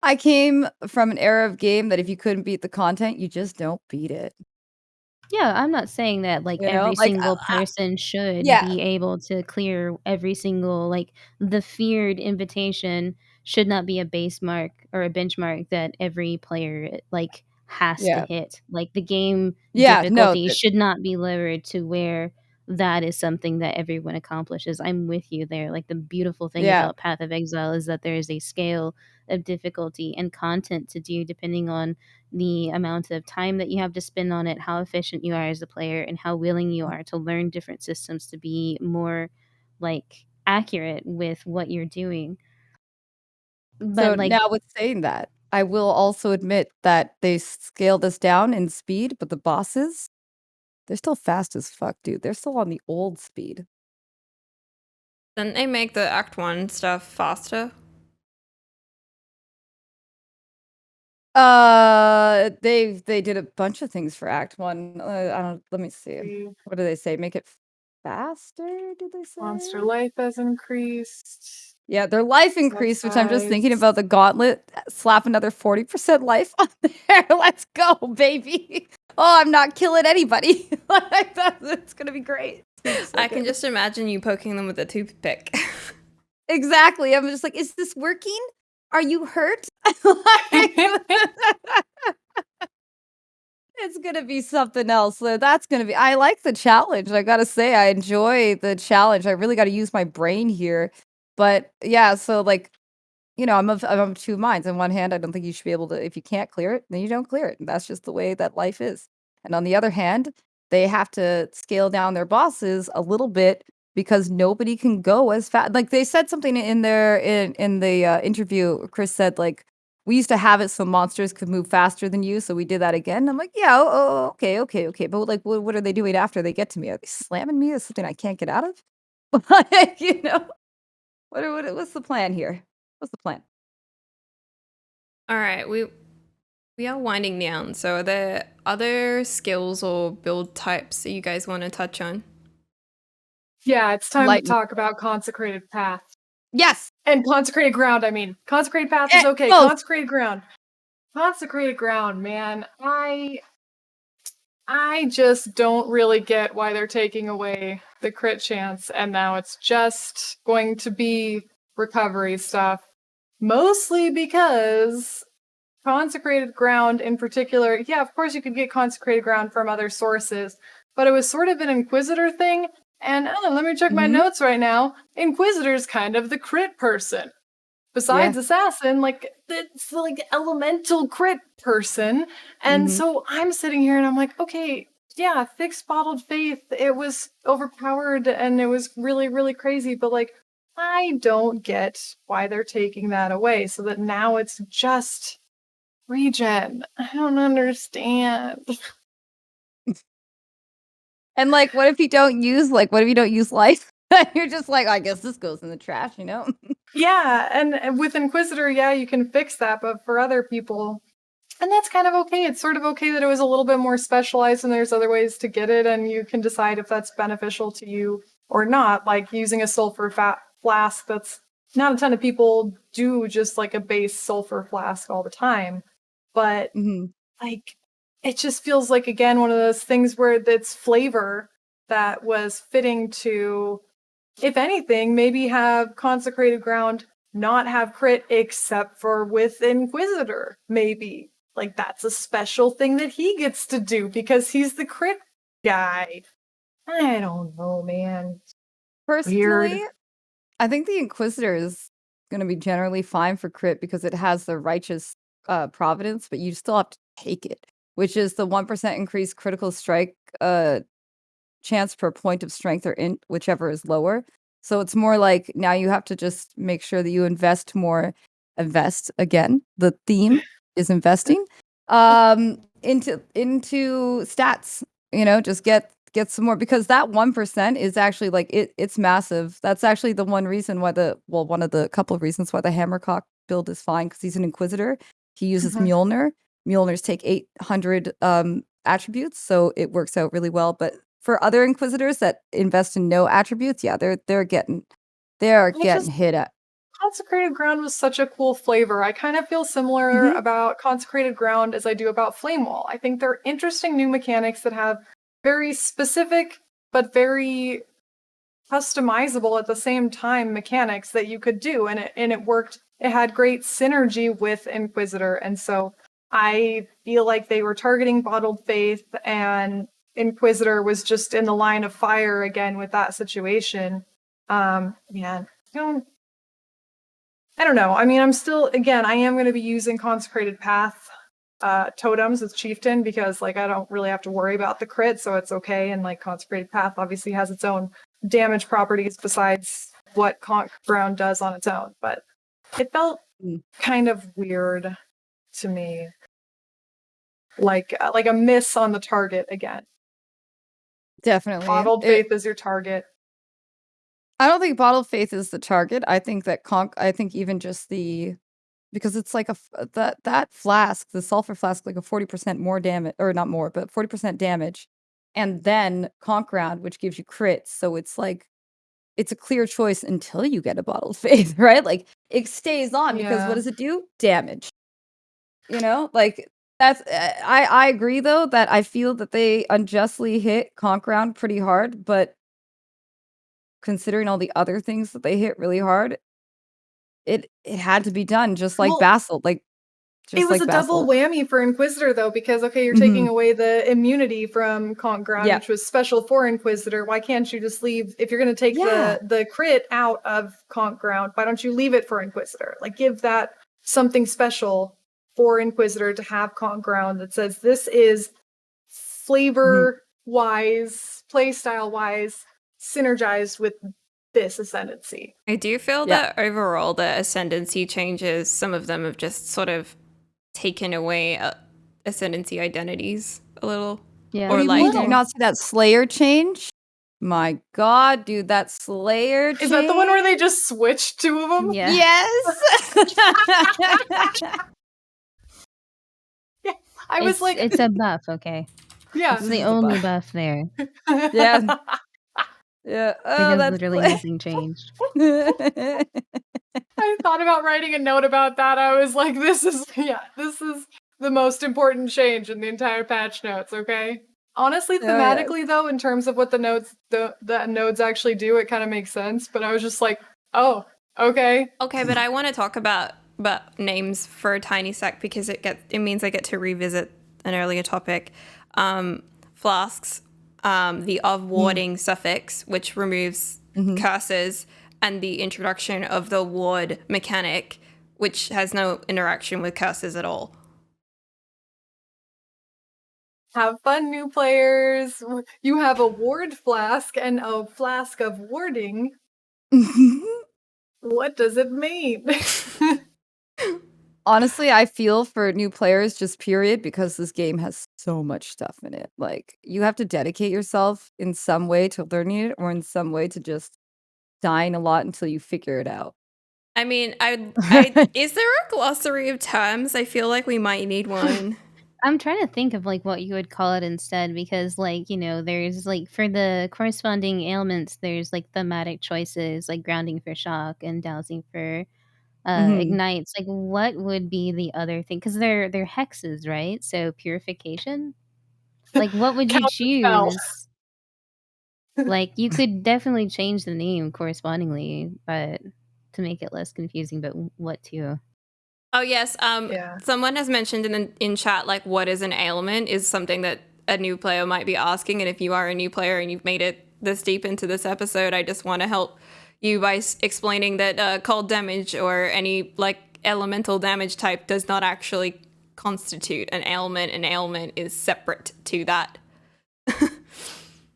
I came from an era of game that if you couldn't beat the content, you just don't beat it, Yeah, I'm not saying that, like, you know? every Like, single I person should yeah, be able to clear every single like, the feared invitation should not be a base mark or a benchmark that every player, like, has to yeah. hit. Like, the game Yeah, no, difficulty should not be lowered to where that is something that everyone accomplishes. I'm with you there. Like, the beautiful thing yeah. about Path of Exile is that there is a scale of difficulty and content to do depending on the amount of time that you have to spend on it, how efficient you are as a player, and how willing you are to learn different systems to be more like accurate with what you're doing. So But like, now with saying that, I will also admit that they scaled this down in speed, but the bosses, they're still fast as fuck, dude. They're still on the old speed. Didn't they make the Act 1 stuff faster? They did a bunch of things for Act 1. I don't let me see. The What do they say? Make it faster, did they monster say? life has increased. Yeah, their life Set increased, which I'm just thinking size. about the gauntlet. Slap another 40% life on there. Let's go, baby. Oh, I'm not killing anybody. Like it's gonna be great. It's gonna be so I can good. just imagine you poking them with a toothpick. Exactly. I'm just like, is this working? Are you hurt? Like, it's gonna be something else. So that's gonna be. I like the challenge. I gotta say, I enjoy the challenge. I really got to use my brain here. But yeah, so like, I'm of two minds. On one hand, I don't think you should be able to. If you can't clear it, then you don't clear it. And that's just the way that life is. And on the other hand, they have to scale down their bosses a little bit because nobody can go as fast. Like they said something in their in the interview. Chris said like we used to have it so monsters could move faster than you, so we did that again. I'm like, yeah, okay, okay, okay. But like, what are they doing after they get to me? Are they slamming me? Is something I can't get out of? Like, what's the plan here? What's the plan? All right, we are winding down. So are there other skills or build types that you guys want to touch on? Yeah, it's time to Lightning. talk about consecrated path. Yes. And consecrated ground, I mean. Consecrated path is okay. Both. Consecrated ground. Consecrated ground, man. I just don't really get why they're taking away the crit chance and now it's just going to be recovery stuff. Mostly because consecrated ground in particular, yeah, of course you could get consecrated ground from other sources, but it was sort of an Inquisitor thing. And let me check my Mhm. notes right now. Inquisitor's kind of the crit person. Besides Yeah. assassin, like it's like elemental crit person. And Mhm. so I'm sitting here and I'm like, okay, yeah, fixed bottled faith. It was overpowered and it was really, really crazy, but like I don't get why they're taking that away so that now it's just regen. I don't understand. And like, what if you don't use life? You're just like, I guess this goes in the trash, you know? Yeah, and with Inquisitor, yeah, you can fix that, but for other people, and that's kind of okay. It's sort of okay that it was a little bit more specialized and there's other ways to get it, and you can decide if that's beneficial to you or not. Like using a sulfur flask, that's not a ton of people do just like a base sulfur flask all the time. But Mhm. like, it just feels like, again, one of those things where it's flavor that was fitting to, if anything, maybe have consecrated ground not have crit except for with Inquisitor, maybe. Like that's a special thing that he gets to do because he's the crit guy. I don't know, man. Personally, Weird. I think the Inquisitor is gonna be generally fine for crit because it has the righteous providence, but you still have to take it, which is the 1% increased critical strike chance per point of strength or int, whichever is lower. So it's more like now you have to just make sure that you invest more invest again. The theme is investing into stats. Just get some more, because that 1% is actually like it's massive. That's actually the one reason why one of the couple of reasons why the Hammercock build is fine, because he's an Inquisitor. He uses Mjolnir. Mjolnirs take 800 attributes, so it works out really well. But for other Inquisitors that invest in no attributes, yeah, they're getting hit at. Consecrated Ground was such a cool flavor. I kind of feel similar about Consecrated Ground as I do about Flame Wall. I think they're interesting new mechanics that have very specific but very customizable at the same time mechanics that you could do, and it worked. It had great synergy with Inquisitor, and so I feel like they were targeting Bottled Faith, and Inquisitor was just in the line of fire again with that situation. I don't know. I mean, I am going to be using Consecrated Path totems as Chieftain, because like I don't really have to worry about the crit, so it's okay. And like Consecrated Path obviously has its own damage properties besides what Conch Ground does on its own. But it felt kind of weird to me, like a miss on the target again. Definitely, Bottled Faith is your target. I don't think Bottled Faith is the target. I think that even just because it's like that flask, the sulfur flask, like a 40% more damage, or not more, but 40% damage, and then Conch Ground, which gives you crits. So it's like it's a clear choice until you get a Bottled Faith, right? Like it stays on because what does it do? Damage. Like that's I agree though that I feel that they unjustly hit Conch Ground pretty hard, but considering all the other things that they hit really hard, it had to be done, just like Basalt. It was a double whammy for Inquisitor, though, because, okay, you're taking away the immunity from Conch Ground, which was special for Inquisitor. Why can't you just leave, if you're going to take the crit out of Conch Ground, why don't you leave it for Inquisitor? Like, give that something special for Inquisitor to have Conch Ground that says this is flavor-wise, playstyle-wise, synergized with this Ascendancy. I do feel that overall the Ascendancy changes, some of them have just sort of taken away Ascendancy identities a little. Yeah. Or Did you not see that Slayer change? My God, dude, that Slayer change. Is that the one where they just switched two of them? Yeah. Yes. I was like, it's a buff, okay? Yeah. It's the only buff there. Yeah. Yeah. Because literally nothing changed. I thought about writing a note about that. I was like, this is the most important change in the entire patch notes, okay? Honestly, thematically though, in terms of what the nodes actually do, it kind of makes sense, but I was just like, oh, okay. Okay, but I want to talk about names for a tiny sec, because it means I get to revisit an earlier topic. Flasks, the of warding suffix, which removes curses, and the introduction of the ward mechanic, which has no interaction with curses at all. Have fun, new players. You have a ward flask and a flask of warding. What does it mean? Honestly, I feel for new players, just period, because this game has so much stuff in it. Like, you have to dedicate yourself in some way to learning it, or in some way to just dying a lot until you figure it out. I mean, is there a glossary of terms? I feel like we might need one. I'm trying to think of like what you would call it instead, because like, there's like for the corresponding ailments, there's like thematic choices like grounding for shock and dowsing for ignites. Like what would be the other thing? Because they're hexes, right? So purification. Like what would you choose? Like you could definitely change the name correspondingly, but to make it less confusing. But what to? Oh yes, someone has mentioned in chat, like, what is an ailment is something that a new player might be asking, and if you are a new player and you've made it this deep into this episode, I just want to help you by explaining that cold damage or any like elemental damage type does not actually constitute an ailment. An ailment is separate to that.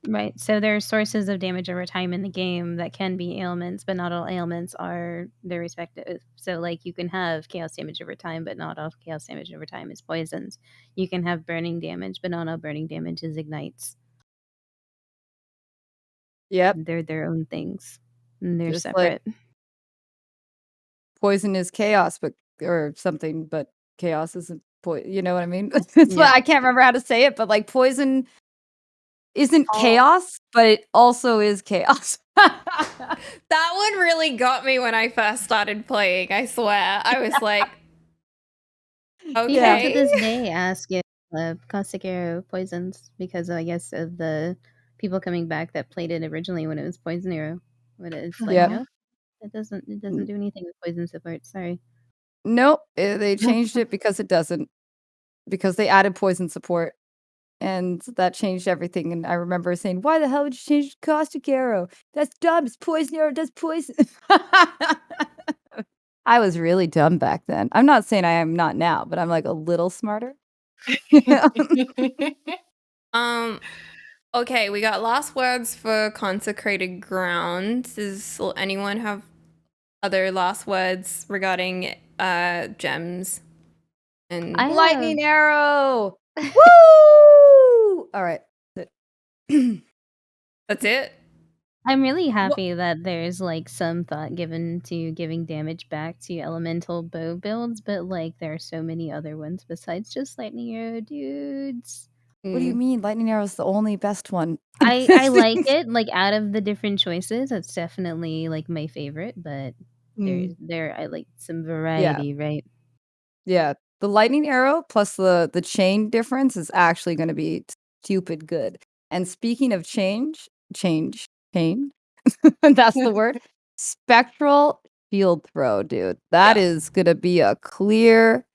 Right. So there are sources of damage over time in the game that can be ailments, but not all ailments are their respective. So, like, you can have chaos damage over time, but not all chaos damage over time is poisons. You can have burning damage, but not all burning damage is ignites. Yep. They're their own things. And they're Just like separate. poison is chaos, but or something, but chaos isn't poison. You know what I mean? It's Yeah. I can't remember how to say it, but like poison isn't Oh. chaos, but it also is chaos. That one really got me when I first started playing, I swear. I was like, People to okay. this day ask if caustic arrow poisons because I guess of the people coming back that played it originally when it was poison arrow. But it's like, Yep. nope, it doesn't do anything with poison support. Sorry. Nope, they changed it because it doesn't. Because they added poison support, and that changed everything, and I remember saying, "Why the hell would you change caustic arrow? That's dumb, it's poison arrow, does poison." I was really dumb back then. I'm not saying I am not now, but I'm, like, a little smarter. Okay, we got last words for consecrated ground. Does anyone have other last words regarding gems? And I have, Lightning arrow! Woo! Alright. that's it? I'm really happy that there's like some thought given to giving damage back to elemental bow builds, but like there are so many other ones besides just lightning arrow dudes. What do you mean? Lightning arrow is the only best one. I like it. Like out of the different choices, it's definitely like my favorite, but there I like some variety, right? Yeah, the lightning arrow plus the chain difference is actually gonna be stupid good. And speaking of chain, that's the word. Spectral shield throw, dude. That Yeah. is gonna be a clear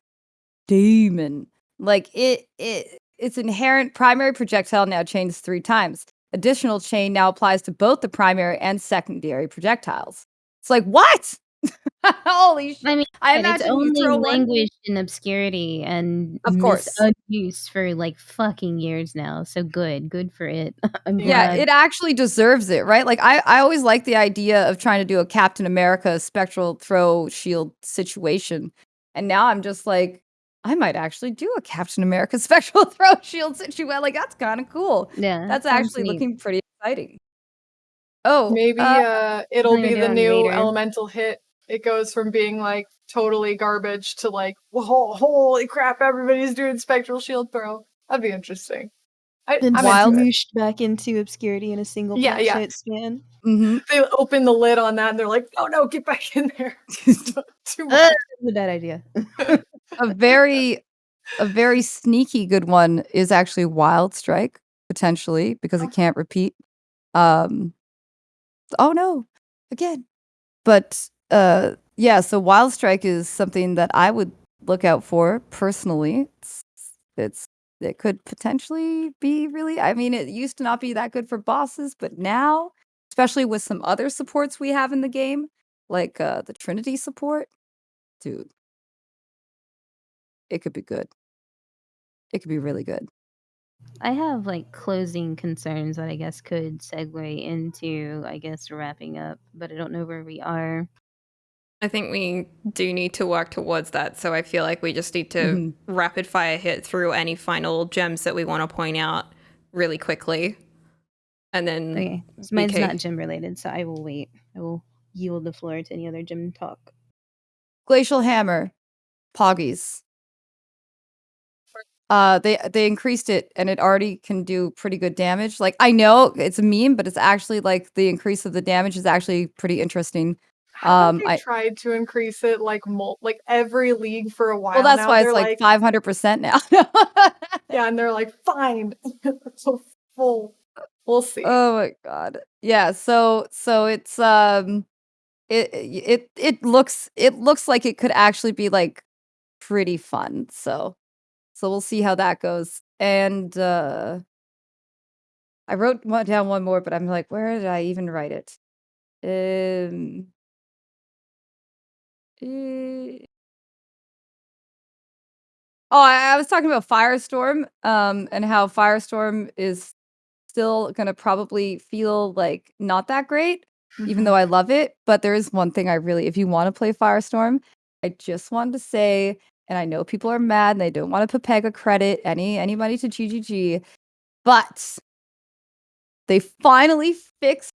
demon. Like its inherent primary projectile now changes 3 times. Additional chain now applies to both the primary and secondary projectiles. It's like, what? Holy shit. I mean, I it's imagine you only throw one. languished in obscurity and Of course. misunused for like fucking years now. So good for it. I'm Yeah, glad. it actually deserves it, right? Like I always like the idea of trying to do a Captain America spectral throw shield situation. And now I'm just like, I might actually do a Captain America spectral throw shield situation. Like that's kind of cool. Yeah, That's sounds actually neat. looking pretty exciting. Oh, Maybe it'll Something to be do the on new Vader. elemental hit. It goes from being like totally garbage to like, whoa, holy crap, everybody's doing spectral shield throw. That'd be interesting. Then I'm wild. into it. smooshed back into obscurity in a single Yeah, patch yeah. note span. Mhm. They open the lid on that and they're like, oh no, get back in there. It's too much. That's a bad idea. a very sneaky good one is actually Wild Strike, potentially, because it can't repeat. Oh no, again. But yeah, so Wild Strike is something that I would look out for personally. It could potentially be really, I mean, it used to not be that good for bosses, but now, especially with some other supports we have in the game, like the Trinity support, dude, it could be good. It could be really good. I have like closing concerns that I guess could segue into, I guess, wrapping up, but I don't know where we are. I think we do need to work towards that. So I feel like we just need to rapid fire hit through any final gems that we want to point out really quickly. And then Okay, so mine's BK. not gym related, so I will wait. I will yield the floor to any other gym talk. Glacial Hammer, Poggies. They increased it and it already can do pretty good damage. Like I know it's a meme, but it's actually like the increase of the damage is actually pretty interesting. Haven't they tried to increase it like like every league for a while Well, that's now? why They're it's like 500% now. yeah, and they're like, fine, so full. We'll see. Oh my god. Yeah, so it's it looks like it could actually be like pretty fun. So we'll see how that goes. And I wrote down one more, but I'm like, where did I even write it? Eh, Oh, I was talking about Firestorm, and how Firestorm is still gonna probably feel like not that great, even though I love it. But there is one thing if you want to play Firestorm, I just wanted to say, and I know people are mad and they don't want to Pepega credit anybody to GGG, but they finally fixed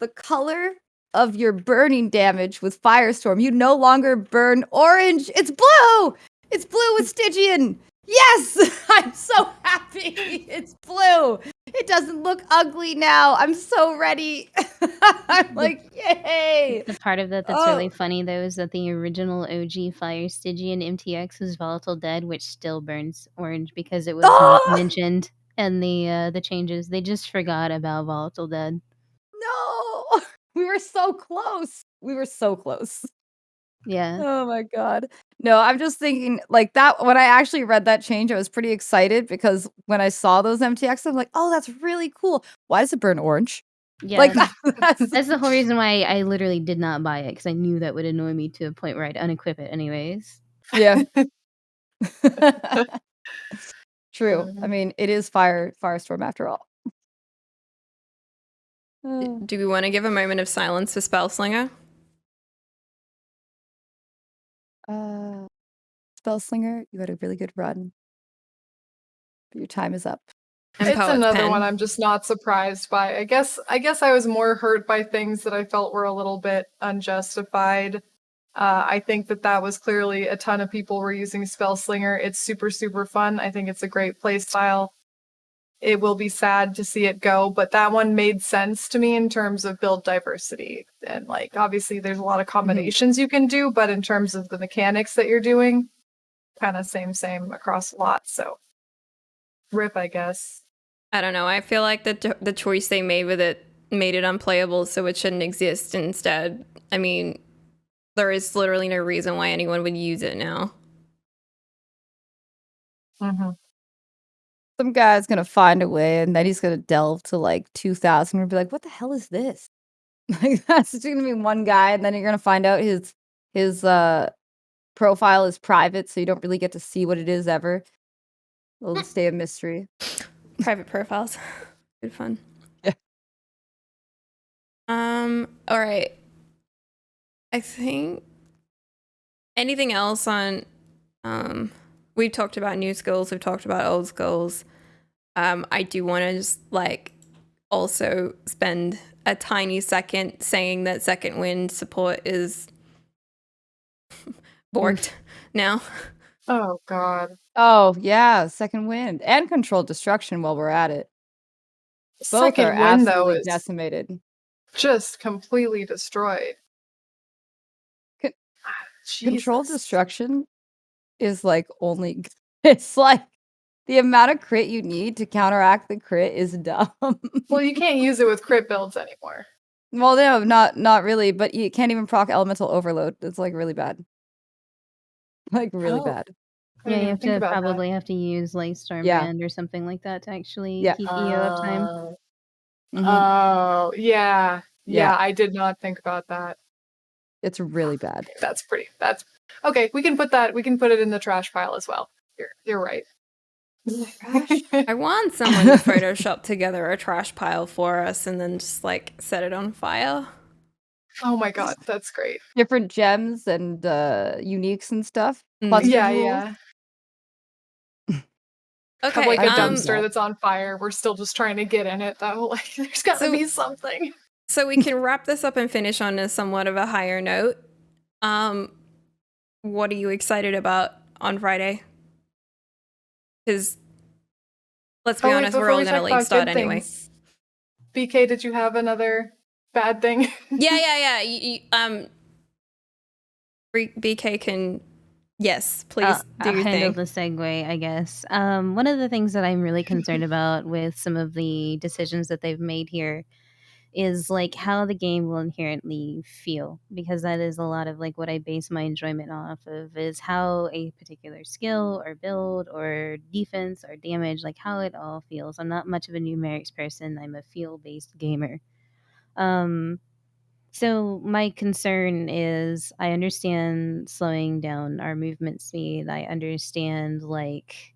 the color of your burning damage with Firestorm. You no longer burn orange. It's blue. It's blue with Stygian. Yes, I'm so happy. It's blue. It doesn't look ugly now. I'm so ready. I'm like, yay. The part of that that's really funny, though, is that the original OG Fire Stygian MTX was Volatile Dead, which still burns orange because it was not mentioned in the changes. They just forgot about Volatile Dead. No, we were so close. We were so close. Yeah. Oh my god. No, I'm just thinking like that when I actually read that change, I was pretty excited because when I saw those MTX, I'm like, oh, that's really cool. Why does it burn orange? Yeah, Like that's the whole reason why I literally did not buy it, because I knew that would annoy me to a point where I'd unequip it anyways. Yeah. True. I mean, it is Firestorm after all. Do we want to give a moment of silence for Spellslinger? Spellslinger, you had a really good run. But your time is up. And It's Poet's another Pen. one I'm just not surprised by. I guess I was more hurt by things that I felt were a little bit unjustified. I think that was clearly a ton of people were using Spellslinger. It's super, super fun. I think it's a great playstyle. It will be sad to see it go, but that one made sense to me in terms of build diversity. And like, obviously there's a lot of combinations you can do, but in terms of the mechanics that you're doing, kind of same across a lot. So rip, I guess. I don't know. I feel like the choice they made with it made it unplayable, so it shouldn't exist instead. I mean, there is literally no reason why anyone would use it now. Some guy's gonna find a way, and then he's gonna delve to like 2000 and be like, "What the hell is this?" Like that's just gonna be one guy, and then you're gonna find out his profile is private, so you don't really get to see what it is ever. It'll stay a mystery. Private profiles. Good fun. Yeah. All right. I think anything else on we've talked about new skills, we've talked about old skills. I do want to just like also spend a tiny second saying that Second Wind support is borked now. Oh god. Oh yeah, Second Wind and Controlled Destruction while we're at it. Both Second are Wind, though, absolutely is decimated. just completely destroyed. Controlled Jesus. Destruction is like only it's like the amount of crit you need to counteract the crit is dumb. Well, you can't use it with crit builds anymore. Well, no, not really, but you can't even proc Elemental Overload. It's like really bad. Like really Oh. bad. I Yeah, didn't you even have think to about that. probably have to use like Stormbrand or something like that to actually keep EO uptime. Oh, yeah. Yeah. Yeah, I did not think about that. It's really bad. That's okay. We can put it in the trash pile as well. You're right. I want someone to Photoshop together a trash pile for us and then just like set it on fire. Oh my god, that's great. Different gems and uniques and stuff. Plus Yeah. Okay, Have like a dumpster that's on fire. We're still just trying to get in it though. Like there's gotta be something. So we can wrap this up and finish on a somewhat of a higher note. What are you excited about on Friday? Because let's be honest, we're all gonna late start anyway. BK, did you have another bad thing? Yeah. BK can. Yes, please do I'll your handle thing. the segue, I guess. One of the things that I'm really concerned about with some of the decisions that they've made here is like how the game will inherently feel, because that is a lot of like what I base my enjoyment off of, is how a particular skill or build or defense or damage, like how it all feels. I'm not much of a numerics person. I'm a feel-based gamer. So my concern is I understand slowing down our movement speed. I understand like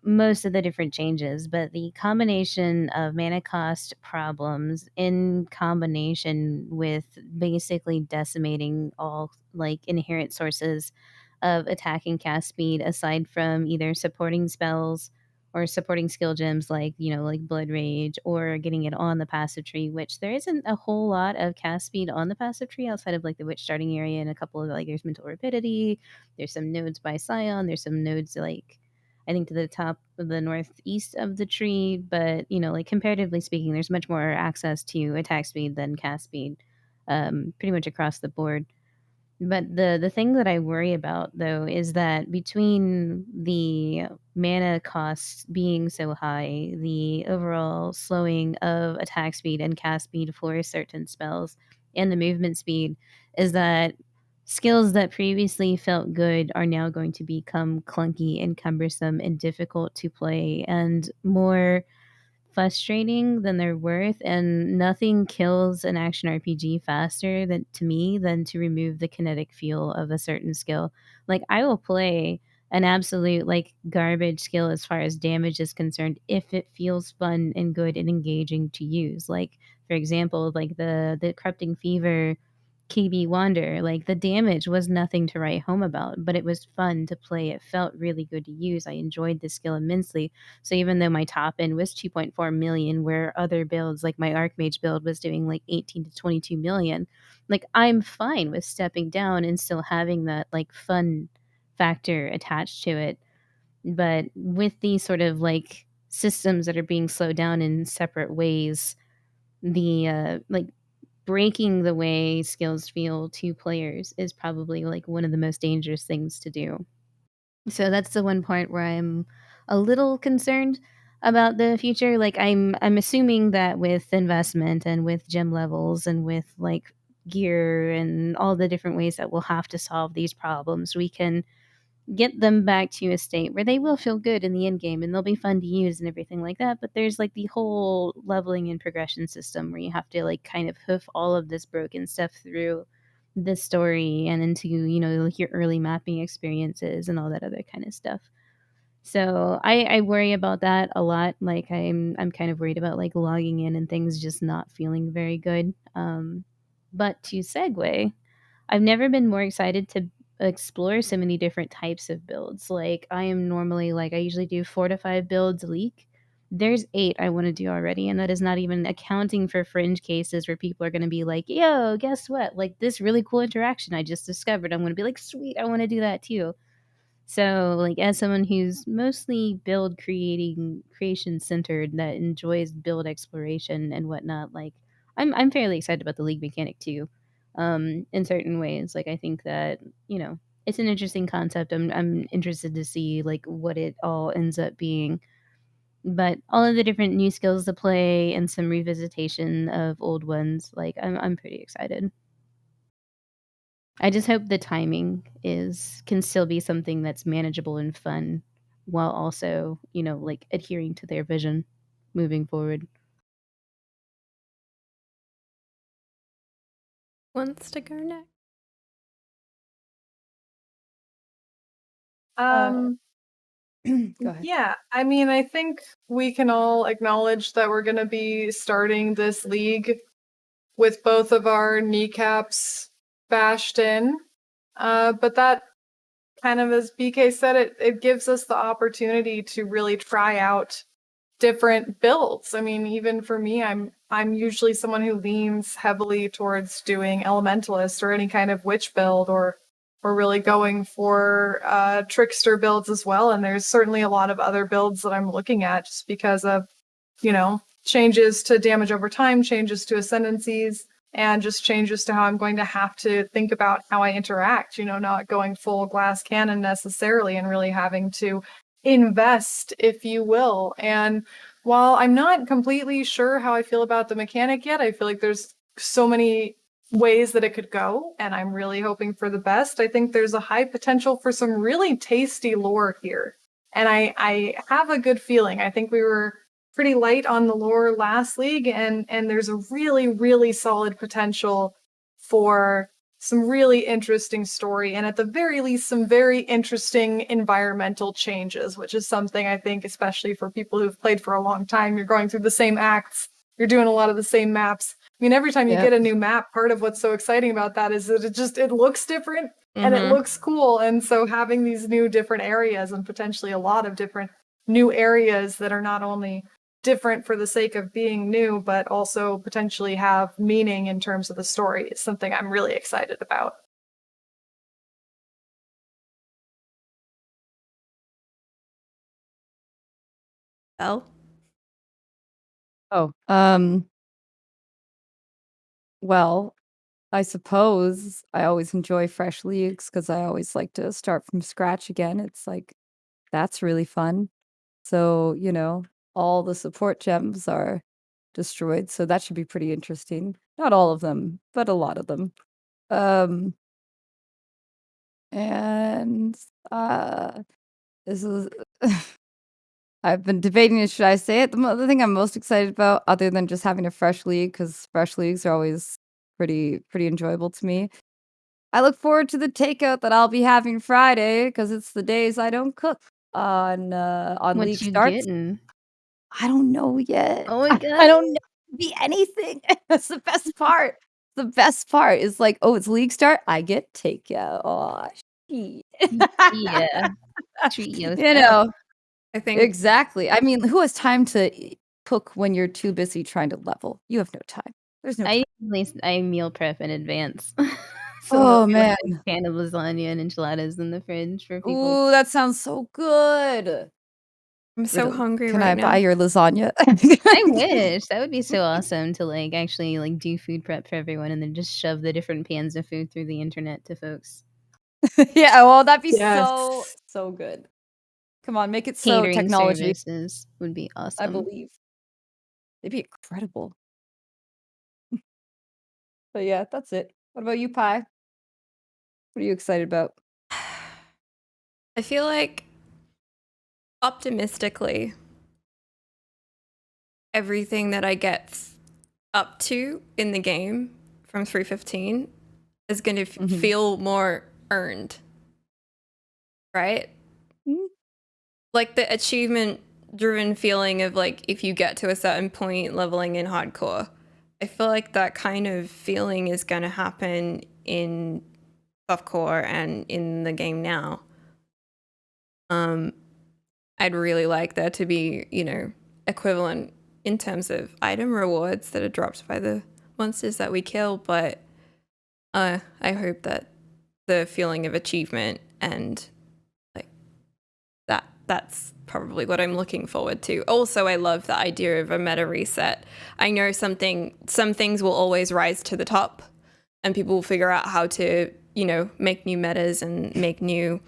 most of the different changes, but the combination of mana cost problems in combination with basically decimating all like inherent sources of attack and cast speed aside from either supporting spells or supporting skill gems like, like Blood Rage or getting it on the passive tree, which there isn't a whole lot of cast speed on the passive tree outside of like the Witch starting area and a couple of like there's Mental Rapidity, there's some nodes by Scion, there's some nodes like I think to the top of the northeast of the tree, but like comparatively speaking, there's much more access to attack speed than cast speed, pretty much across the board. But the thing that I worry about though is that between the mana costs being so high, the overall slowing of attack speed and cast speed for certain spells, and the movement speed, is that skills that previously felt good are now going to become clunky and cumbersome and difficult to play and more frustrating than they're worth, and nothing kills an action RPG faster than to me than to remove the kinetic feel of a certain skill. Like I will play an absolute like garbage skill as far as damage is concerned if it feels fun and good and engaging to use. Like for example, like the corrupting fever KB Wander, like the damage was nothing to write home about, but it was fun to play. It felt really good to use. I enjoyed the skill immensely. So even though my top end was 2.4 million, where other builds like my Archmage build was doing like 18 to 22 million, like I'm fine with stepping down and still having that like fun factor attached to it. But with these sort of like systems that are being slowed down in separate ways, the like breaking the way skills feel to players is probably like one of the most dangerous things to do. So that's the one part where I'm a little concerned about the future. Like I'm assuming that with investment and with gem levels and with like gear and all the different ways that we'll have to solve these problems, we can get them back to a state where they will feel good in the end game and they'll be fun to use and everything like that. But there's like the whole leveling and progression system where you have to like kind of hoof all of this broken stuff through the story and into, like your early mapping experiences and all that other kind of stuff. So I worry about that a lot. Like I'm kind of worried about like logging in and things just not feeling very good. But to segue, I've never been more excited to explore so many different types of builds. Like I am normally like I usually do 4 to 5 builds a week. There's 8 I want to do already, and that is not even accounting for fringe cases where people are going to be like, "Yo, guess what? Like this really cool interaction I just discovered." I'm going to be like, "Sweet, I want to do that too." So, like, as someone who's mostly build creation centered, that enjoys build exploration and whatnot, like, I'm fairly excited about the league mechanic too. In certain ways, like, I think that it's an interesting concept. I'm interested to see like what it all ends up being. But all of the different new skills to play and some revisitation of old ones, like, I'm pretty excited. I just hope the timing can still be something that's manageable and fun while also, like adhering to their vision moving forward. Wants to go next? Um, Go ahead. yeah, I mean, I think we can all acknowledge that we're going to be starting this league with both of our kneecaps bashed in. But that kind of, as BK said, it gives us the opportunity to really try out different builds. I mean, even for me, I'm usually someone who leans heavily towards doing Elementalist or any kind of witch build, or really going for trickster builds as well. And there's certainly a lot of other builds that I'm looking at just because of, changes to damage over time, changes to ascendancies, and just changes to how I'm going to have to think about how I interact, not going full glass cannon necessarily and really having to invest, if you will. And while I'm not completely sure how I feel about the mechanic yet, I feel like there's so many ways that it could go, and I'm really hoping for the best. I think there's a high potential for some really tasty lore here. And I have a good feeling. I think we were pretty light on the lore last league, and there's a really, really solid potential for some really interesting story, and at the very least, some very interesting environmental changes, which is something I think, especially for people who've played for a long time, you're going through the same acts, you're doing a lot of the same maps. I mean, every time you get a new map, part of what's so exciting about that is that it looks different and it looks cool. And so having these new different areas and potentially a lot of different new areas that are not only different for the sake of being new, but also potentially have meaning in terms of the story is something I'm really excited about. Well, Oh, well, I suppose I always enjoy fresh leagues because I always like to start from scratch again. It's like, that's really fun. So, all the support gems are destroyed, so that should be pretty interesting. Not all of them, but a lot of them. Um, and this is I've been debating it. Should I say it? The thing I'm most excited about, other than just having a fresh league, because fresh leagues are always pretty enjoyable to me. I look forward to the takeout that I'll be having Friday because it's the days I don't cook on What league you starts. getting? I don't know yet. Oh my god. I don't know. Be anything. That's the best part. The best part is like, oh, it's league start. I get takeout. Oh, shit. Yeah. Treat yourself. You know, I think exactly. I mean, who has time to cook when you're too busy trying to level? You have no time. There's no time. I meal prep in advance. So Oh, there'll be man. like a pan of lasagna and enchiladas in the fridge for people. Ooh, that sounds so good. I'm so hungry Can right I now. buy your lasagna? I wish. That would be so awesome to like actually like do food prep for everyone and then just shove the different pans of food through the internet to folks. Yeah, well, that'd be Yes. so good. Come on, make it so Catering technology. services would be I awesome. believe. It'd be incredible. But yeah, that's it. What about you, Pi? What are you excited about? I feel like optimistically, everything that I get up to in the game from 315 is going to feel more earned, right? Mhm. Like the achievement driven feeling of like if you get to a certain point leveling in hardcore, I feel like that kind of feeling is going to happen in softcore and in the game now. I'd really like there to be, equivalent in terms of item rewards that are dropped by the monsters that we kill, but I hope that the feeling of achievement and like that's probably what I'm looking forward to. Also, I love the idea of a meta reset. I know some things will always rise to the top and people will figure out how to, make new metas and make new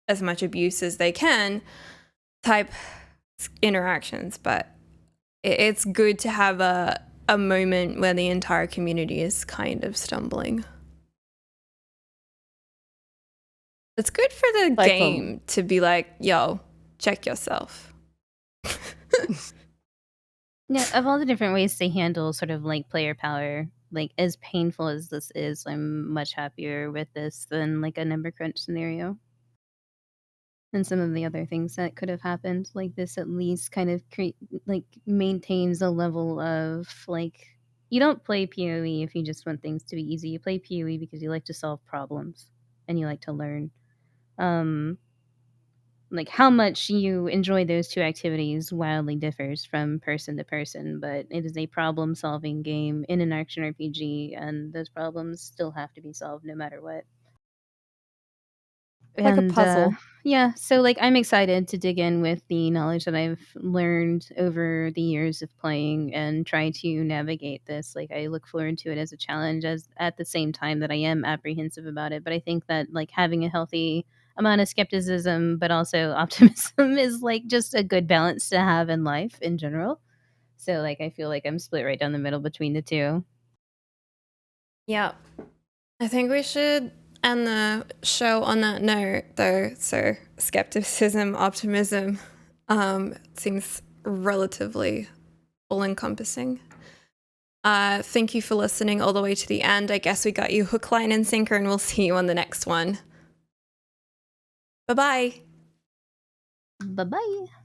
as much abuse as they can type interactions, but it's good to have a moment where the entire community is kind of stumbling. It's good for the Like, game to be like, yo, check yourself. Yeah, of all the different ways to handle sort of like player power, like as painful as this is, I'm much happier with this than like a number crunch scenario. And some of the other things that could have happened, like this at least kind of maintains a level of like you don't play PoE if you just want things to be easy. You play PoE because you like to solve problems and you like to learn. Like how much you enjoy those two activities wildly differs from person to person, but it is a problem solving game in an action RPG, and those problems still have to be solved no matter what. like a And puzzle. yeah, so like I'm excited to dig in with the knowledge that I've learned over the years of playing and try to navigate this. Like I look forward to it as a challenge, as at the same time that I am apprehensive about it. But I think that like having a healthy amount of skepticism but also optimism is like just a good balance to have in life in general. So like I feel like I'm split right down the middle between the two. Yeah. I think we should end the show on that note, though. So skepticism, optimism, seems relatively all-encompassing. Thank you for listening all the way to the end. I guess we got you hook, line, and sinker, and we'll see you on the next one. Bye-bye. Bye-bye.